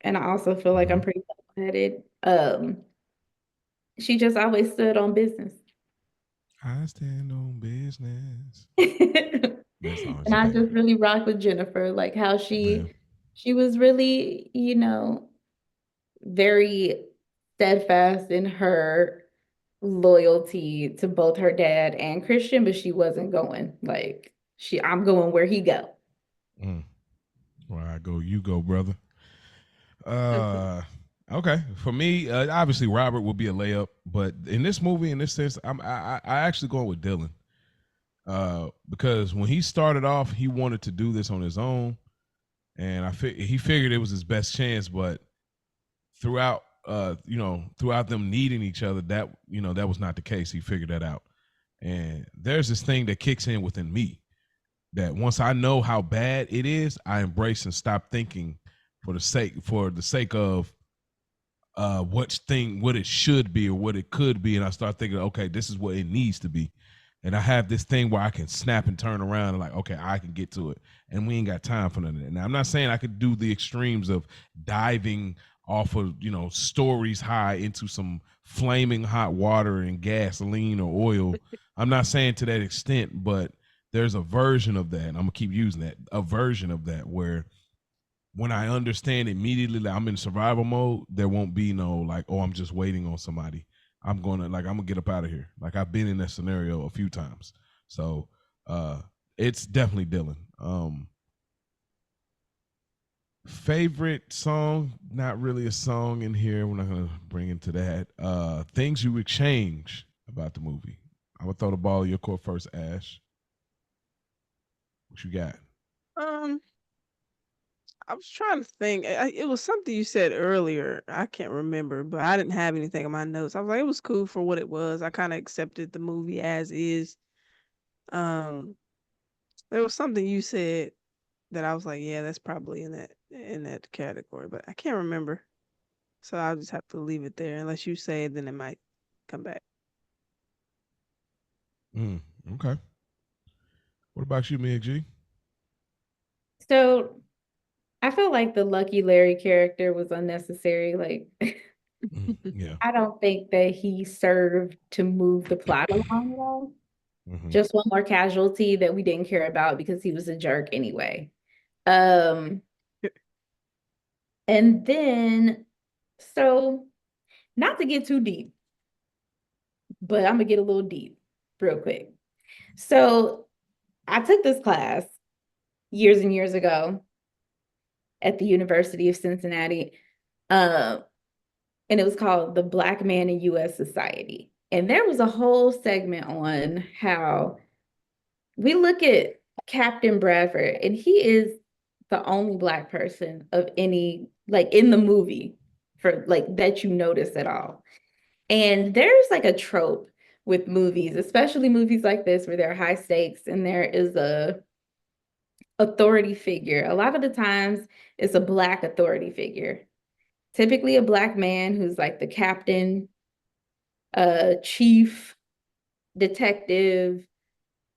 And I also feel like I'm Hmm. pretty level-headed. She just always stood on business. I stand on business. That song is And I just banging. really rock with Jennifer, like how Yeah. she was really, very steadfast in her loyalty to both her dad and Christian, but she wasn't going like I'm going where he go. Mm. Where I go, you go, brother. mhm. Uh, okay. For me, obviously Robert would be a layup, but in this movie, in this sense, I actually going with Dylan. Because when he started off, he wanted to do this on his own, and he figured it was his best chance. But throughout, throughout them needing each other, that was not the case. He figured that out, and there's this thing that kicks in within me that once I know how bad it is, I embrace and stop thinking for the sake of what it should be or what it could be, and I start thinking, okay, this is what it needs to be, and I have this thing where I can snap and turn around and like, okay, I can get to it, and we ain't got time for none of that. Now, I'm not saying I could do the extremes of diving off of stories high into some flaming hot water and gasoline or oil. I'm not saying to that extent, but there's a version of that, and I'm gonna keep using that, a version of that where when I understand immediately that I'm in survival mode, there won't be no like, oh, I'm just waiting on somebody. I'm gonna get up out of here. Like I've been in that scenario a few times. So uh it's definitely Dylan. Favorite song, not really a song in here. We're not gonna bring into that. Things you would change about the movie. I would throw the ball in your court first, Ash. What you got? Um, I was trying to think. It was something you said earlier. I can't remember, but I didn't have anything in my notes. I was like, it was cool for what it was. I kind of accepted the movie as is. Um, there was something you said that I was like, yeah, that's probably in that category, but I can't remember. So I'll just have to leave it there. Unless you say it, then it might come back. Mm, okay. What about you, Mia G? So I feel like the Lucky Larry character was unnecessary. Like Mm, yeah. I don't think that he served to move the plot along at all. Hmm. Just one more casualty that we didn't care about because he was a jerk anyway. Um, and then, so not to get too deep, but I'm gonna get a little deep real quick. So I took this class years and years ago, at the University of Cincinnati. And it was called The Black Man in U.S. Society. And there was a whole segment on how we look at Captain Bradford, and he is the only Black person of any, like in the movie, for like that you notice at all. And there's like a trope with movies, especially movies like this where there are high stakes and there is a authority figure. A lot of the times it's a Black authority figure, typically a Black man who's like the captain, chief, detective,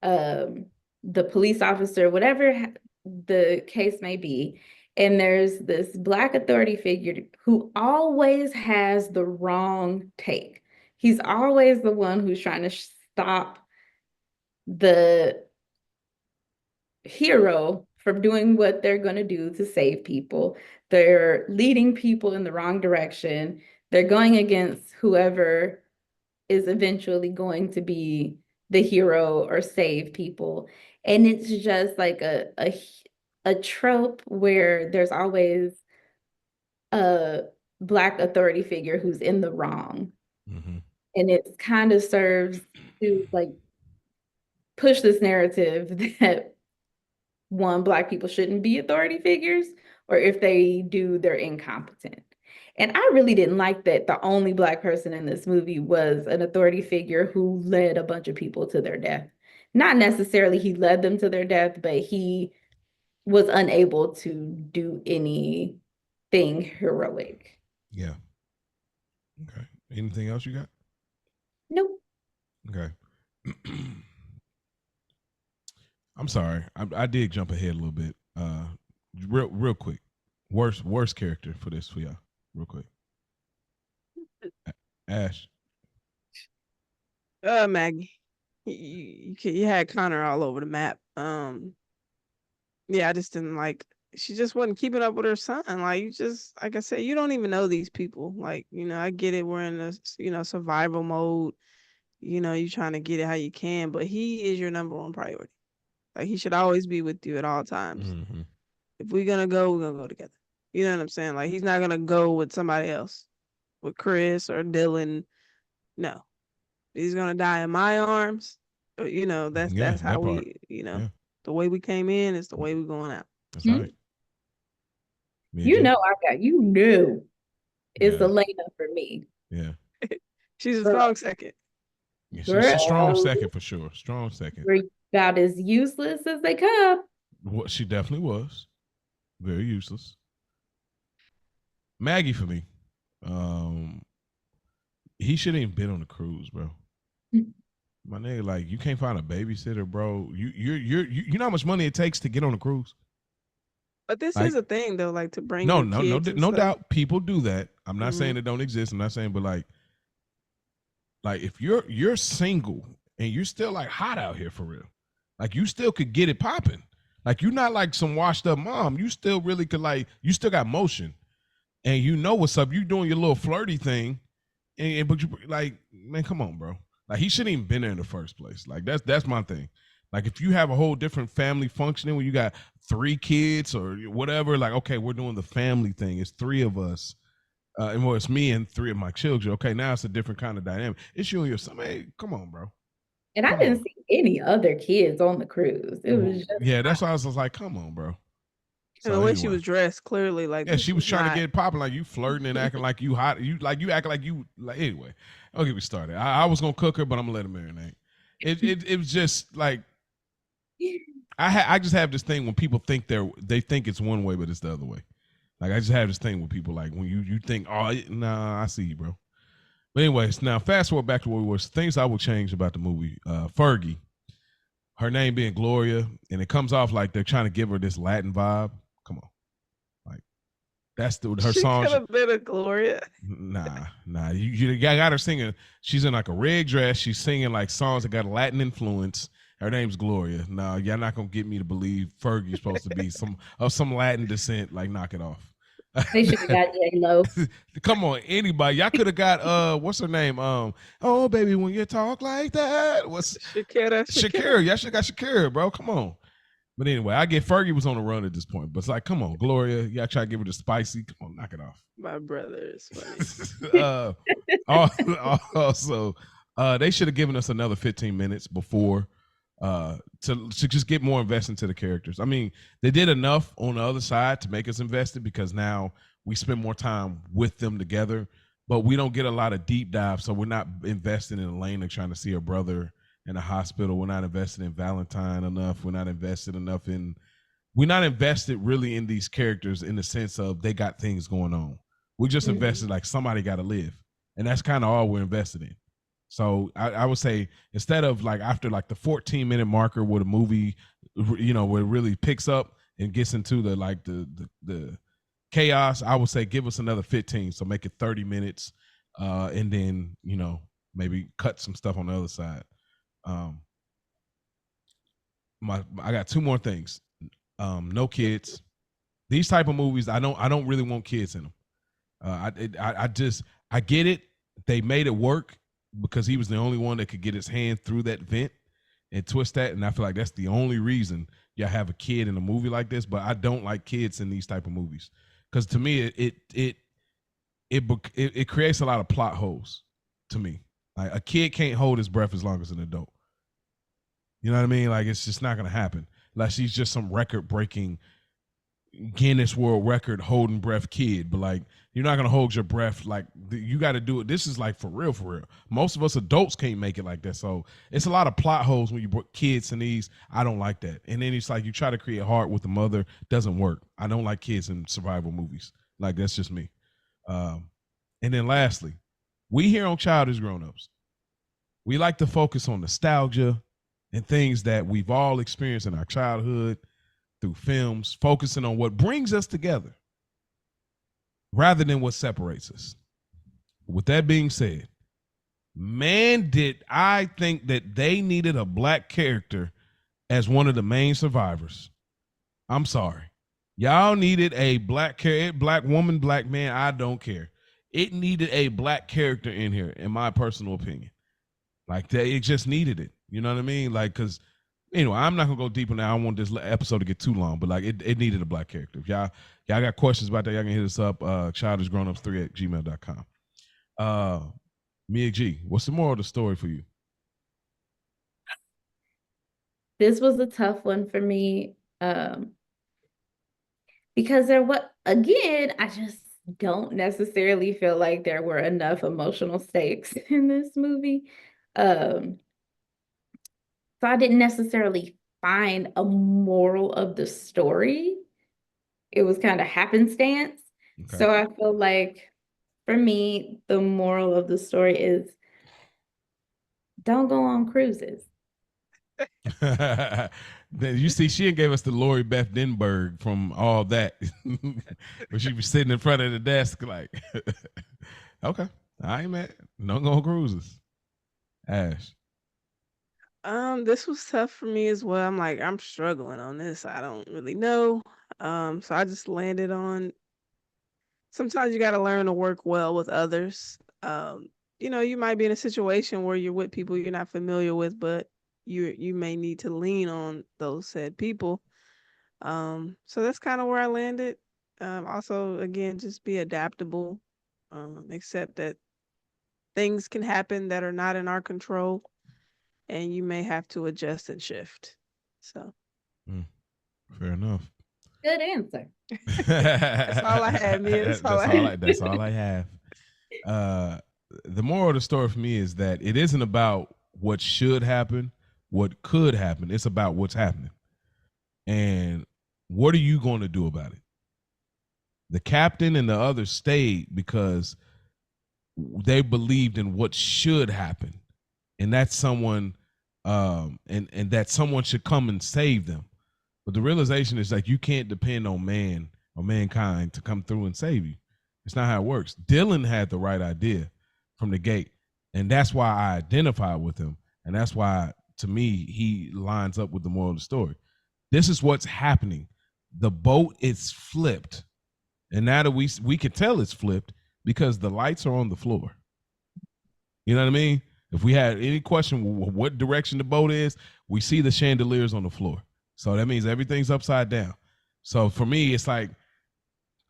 the police officer, whatever the case may be. And there's this Black authority figure who always has the wrong take. He's always the one who's trying to stop the hero from doing what they're going to do to save people. They're leading people in the wrong direction. They're going against whoever is eventually going to be the hero or save people. And it's just like a trope where there's always a Black authority figure who's in the wrong. Mm-hmm. And it kind of serves to like push this narrative that one, Black people shouldn't be authority figures, or if they do, they're incompetent. And I really didn't like that the only Black person in this movie was an authority figure who led a bunch of people to their death. Not necessarily he led them to their death, but he was unable to do anything heroic. Yeah. Okay. Anything else you got? Nope. Okay. I'm sorry. I did jump ahead a little bit. Real quick. Worst character for this for y'all. Real quick. Ash. Maggie. You had Connor all over the map. Yeah, I just didn't like. She just wasn't keeping up with her son. Like you just, like I said, you don't even know these people. Like I get it. We're in a survival mode. You trying to get it how you can, but he is your number one priority. Like he should always be with you at all times. Mm-hmm. If we're gonna go together. You know what I'm saying? Like he's not gonna go with somebody else, with Chris or Dylan. No, he's gonna die in my arms. That's how we. The way we came in is the way we're going out. That's right. I got you knew. It's Elena for me. Yeah. She's a strong second. Yeah, she's a strong second for sure. Strong second. We're about as useless as they come. What she definitely was. Very useless. Maggie for me. He shouldn't even been on the cruise, bro. My nigga, like you can't find a babysitter, bro. You know how much money it takes to get on a cruise. But this is a thing though, like to bring no doubt people do that. I'm not saying it don't exist. I'm not saying, but like if you're single and you're still like hot out here for real, like you still could get it popping. Like you're not like some washed up mom. You still really could you still got motion, and you know what's up. You doing your little flirty thing, but you like, man, come on, bro. Like he shouldn't even been there in the first place. Like that's my thing. Like if you have a whole different family functioning where you got 3 kids or whatever, like okay, we're doing the family thing. It's 3 of us, and it's me and 3 of my children. Okay, now it's a different kind of dynamic. It's you and your son. Hey, come on, bro. And I didn't see any other kids on the cruise. It was just that's why I was like, come on, bro. And the way she was dressed, clearly, like she was trying to get popping, like you flirting and acting like you hot. You acting like you like anyway. Don't get me started. I was gonna cook her, but I'm gonna let her marinate. It was just like I just have this thing when people think they think it's one way, but it's the other way. Like I just have this thing with people like when you think, oh nah, I see you, bro. But anyways, now fast forward back to where we were. Things I would change about the movie. Fergie, her name being Gloria, and it comes off like they're trying to give her this Latin vibe. Come on, like that's her song. She could have been a Gloria. Nah. You got her singing. She's in like a red dress. She's singing like songs that got a Latin influence. Her name's Gloria. No, y'all not gonna get me to believe Fergie's supposed to be some Latin descent. Like, knock it off. They should have got J-Lo. Come on, anybody. Y'all could have got what's her name? Oh baby, when you talk like that. What's Shakira. Y'all should have got Shakira, bro. Come on. But anyway, I get Fergie was on the run at this point. But it's like, come on, Gloria, y'all try to give her the spicy. Come on, knock it off. My brother is funny. Also, they should have given us another 15 minutes before to just get more invested into the characters. I mean, they did enough on the other side to make us invested because now we spend more time with them together, but we don't get a lot of deep dive. So we're not invested in Elena trying to see her brother in a hospital. We're not invested in Valentine enough. We're not invested really in these characters in the sense of they got things going on. We just invested like somebody got to live. And that's kind of all we're invested in. So I would say instead of like after like the 14-minute marker where the movie, you know, where it really picks up and gets into the chaos, I would say give us another 15. So make it 30 minutes and then, you know, maybe cut some stuff on the other side. I got two more things. No kids. These type of movies, I don't really want kids in them. I get it. They made it work because he was the only one that could get his hand through that vent and twist that. And I feel like that's the only reason y'all have a kid in a movie like this. But I don't like kids in these type of movies because to me it creates a lot of plot holes. To me, like a kid can't hold his breath as long as an adult. You know what I mean? Like it's just not gonna happen. Like she's just some record-breaking Guinness World Record holding breath kid, but like you're not gonna hold your breath. Like you got to do it. This is like for real, for real. Most of us adults can't make it like that. So it's a lot of plot holes when you put kids in these. I don't like that. And then it's like you try to create heart with the mother, doesn't work. I don't like kids in survival movies. Like that's just me. And then lastly, we here on Childish Grownups, we like to focus on nostalgia and things that we've all experienced in our childhood through films, focusing on what brings us together rather than what separates us. With that being said, man, did I think that they needed a black character as one of the main survivors. I'm sorry. Y'all needed a black woman, black man, I don't care. It needed a black character in here, in my personal opinion. Like, it just needed it. You know what I mean? Like, because anyway, I'm not gonna go deep on that. I don't want this episode to get too long, but like it needed a black character. If y'all got questions about that, y'all can hit us up, childishgrownups3@gmail.com. Mia G, what's the moral of the story for you? This was a tough one for me. Because I just don't necessarily feel like there were enough emotional stakes in this movie. So I didn't necessarily find a moral of the story. It was kind of happenstance. Okay. So I feel like for me, the moral of the story is don't go on cruises. You see, she gave us the Lori Beth Denberg from All That. Where she was sitting in front of the desk like, okay, I ain't mad. Don't go on cruises. Ash. This was tough for me as well. I'm struggling on this. I don't really know. So I just landed on sometimes you got to learn to work well with others. You might be in a situation where you're with people you're not familiar with, but you may need to lean on those said people. So that's kind of where I landed. Also, again, just be adaptable. Accept that things can happen that are not in our control, and you may have to adjust and shift. So, fair enough. Good answer. That's all I have, man. That's all I have. The moral of the story for me is that it isn't about what should happen, what could happen. It's about what's happening. And what are you going to do about it? The captain and the others stayed because they believed in what should happen. And that's someone, and that someone should come and save them. But the realization is like you can't depend on man or mankind to come through and save you. It's not how it works. Dylan had the right idea from the gate, and that's why I identify with him, and that's why, to me, he lines up with the moral of the story. This is what's happening. The boat is flipped, and now that we can tell it's flipped because the lights are on the floor. You know what I mean? If we had any question what direction the boat is, we see the chandeliers on the floor. So that means everything's upside down. So for me, it's like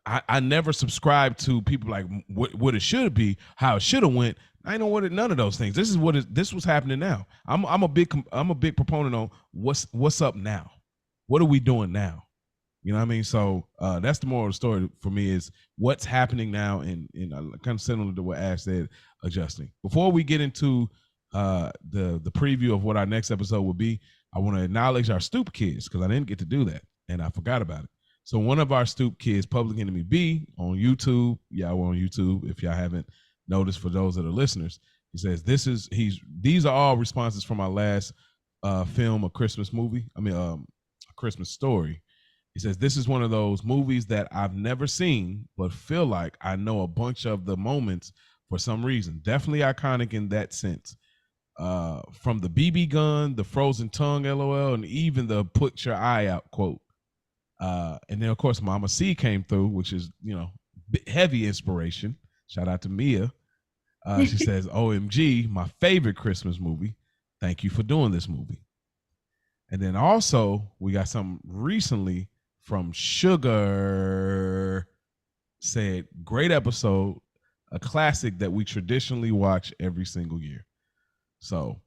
I never subscribe to people like what it should be, how it should have went. I ain't know what none of those things. This is this was happening now. I'm a big proponent on what's up now. What are we doing now? You know what I mean? So that's the moral of the story for me is what's happening now, and kind of similar to what Ash said, adjusting. Before we get into the preview of what our next episode will be, I want to acknowledge our Stoop Kids because I didn't get to do that and I forgot about it. So one of our Stoop Kids, Public Enemy B, on YouTube. Yeah, we're on YouTube. If y'all haven't noticed, for those that are listeners, he says these are all responses from our last film, A Christmas Movie. A Christmas Story. He says this is one of those movies that I've never seen, but feel like I know a bunch of the moments for some reason. Definitely iconic in that sense. From the BB gun, the frozen tongue, LOL, and even the put your eye out quote. And then of course Mama C came through, which is, heavy inspiration. Shout out to Mia. She says, OMG, my favorite Christmas movie. Thank you for doing this movie. And then also we got some recently from Sugar, said, great episode, a classic that we traditionally watch every single year. So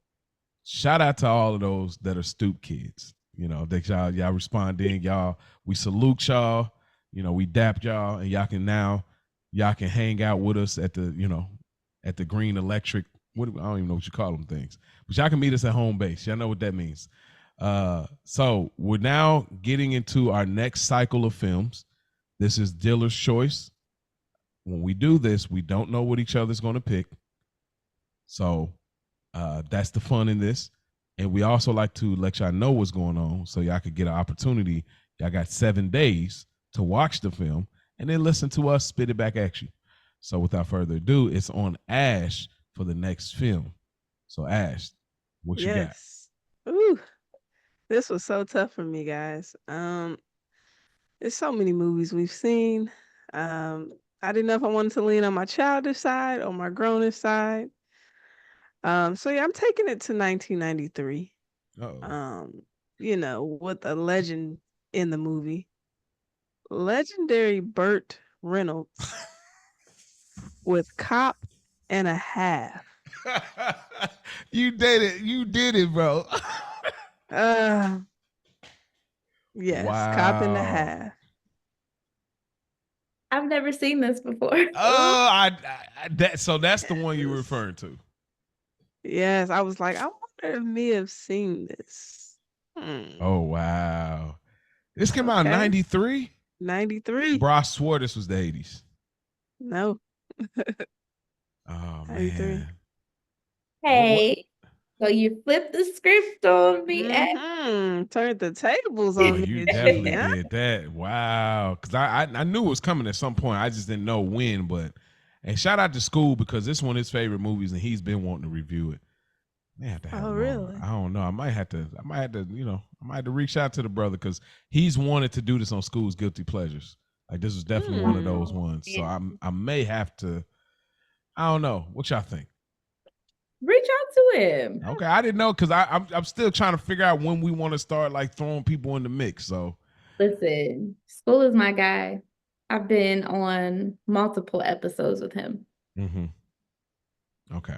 shout out to all of those that are Stoop Kids. That y'all respond in, y'all. We salute y'all. We dap y'all, and y'all can hang out with us at the Green Electric. I don't even know what you call them things, but y'all can meet us at home base. Y'all know what that means. So we're now getting into our next cycle of films. This is Dealer's Choice. When we do this, we don't know what each other's going to pick. So that's the fun in this. And we also like to let y'all know what's going on so y'all could get an opportunity. Y'all got 7 days to watch the film and then listen to us spit it back at you. So without further ado, it's on Ash for the next film. So Ash, what you got? Ooh, this was so tough for me, guys. There's so many movies we've seen. I didn't know if I wanted to lean on my childish side or my grownish side. So yeah, I'm taking it to 1993. With a legend in the movie. Legendary Burt Reynolds with Cop and a Half. You did it, bro. Yes, wow. Cop and a Half. I've never seen this before. So that's the one you're referring to. Yes, I was like, I wonder if Mia have seen this. Oh wow. This came out in 93? 93. Bro, I swore this was the 80s. No. Oh 93. man. Hey. So you flipped the script on me. Turned the tables on me. You definitely did that. Wow. Because I knew it was coming at some point. I just didn't know when. And shout out to School because this one is his favorite movies and he's been wanting to review it. Man, really? I don't know. I might have to reach out to the brother because he's wanted to do this on School's Guilty Pleasures. Like this was definitely one of those ones. Yeah. So I may have to. I don't know. What y'all think? Reach out to him. Okay, I didn't know because I'm still trying to figure out when we want to start like throwing people in the mix. So listen, School is my guy. I've been on multiple episodes with him. Mm-hmm. Okay.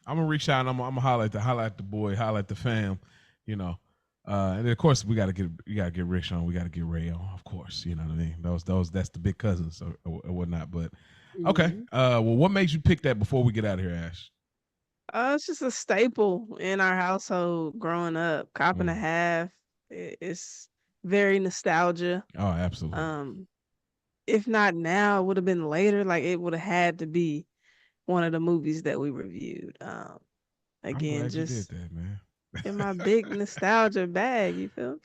I'm gonna reach out and I'm gonna holler at the boy, holler at the fam, and then of course we gotta get Rich on, we gotta get Ray on, of course, you know what I mean. Those that's the big cousins or whatnot. But okay, well, what made you pick that before we get out of here, Ash? It's just a staple in our household growing up. Cop and a Half. It's very nostalgia. Oh, absolutely. If not now, it would have been later. Like it would have had to be one of the movies that we reviewed. Again, I'm glad just you did that, man. in my big nostalgia bag. You feel me?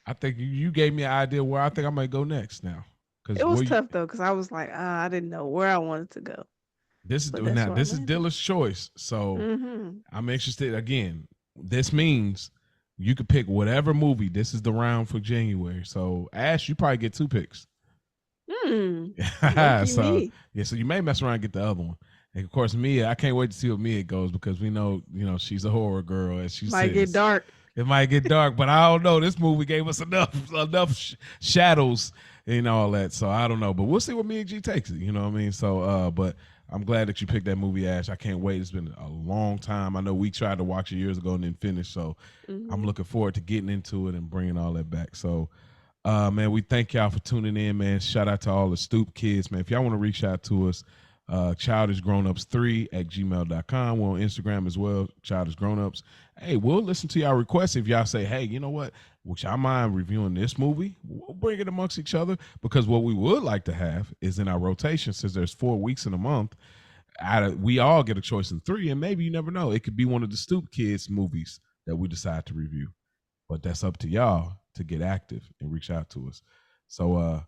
I think you gave me an idea where I think I might go next now. It was tough though, because I was like, I didn't know where I wanted to go. This is Dealer's Choice, so I'm interested. Again, this means you could pick whatever movie. This is the round for January. So Ash, you probably get 2 picks. So you may mess around and get the other one. And of course, Mia, I can't wait to see what Mia goes because we know, she's a horror girl. As she might get dark. It might get dark, but I don't know. This movie gave us enough shadows and all that. So I don't know, but we'll see what me and G takes it. You know what I mean? So, but I'm glad that you picked that movie, Ash. I can't wait. It's been a long time. I know we tried to watch it years ago and then finish. So I'm looking forward to getting into it and bringing all that back. So, man, we thank y'all for tuning in, man. Shout out to all the Stoop Kids, man. If y'all want to reach out to us, Childish Grownups 3@gmail.com. We're on Instagram as well, Childish Grownups. Hey, we'll listen to y'all requests. If y'all say, hey, you know what, would y'all mind reviewing this movie? We'll bring it amongst each other, because what we would like to have is in our rotation, since there's 4 weeks in a month, we all get a choice in 3, and maybe, you never know, it could be one of the Stoop Kids movies that we decide to review. But that's up to y'all to get active and reach out to us. So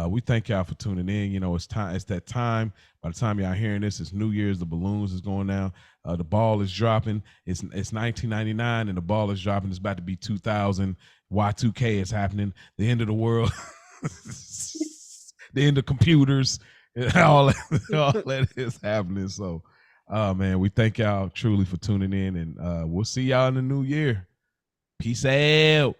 we thank y'all for tuning in. You know, it's time. It's that time. By the time y'all hearing this, it's New Year's. The balloons is going down. The ball is dropping. It's 1999, and the ball is dropping. It's about to be 2000. Y2K is happening. The end of the world. The end of computers. All that is happening. So, man, we thank y'all truly for tuning in, and we'll see y'all in the new year. Peace out.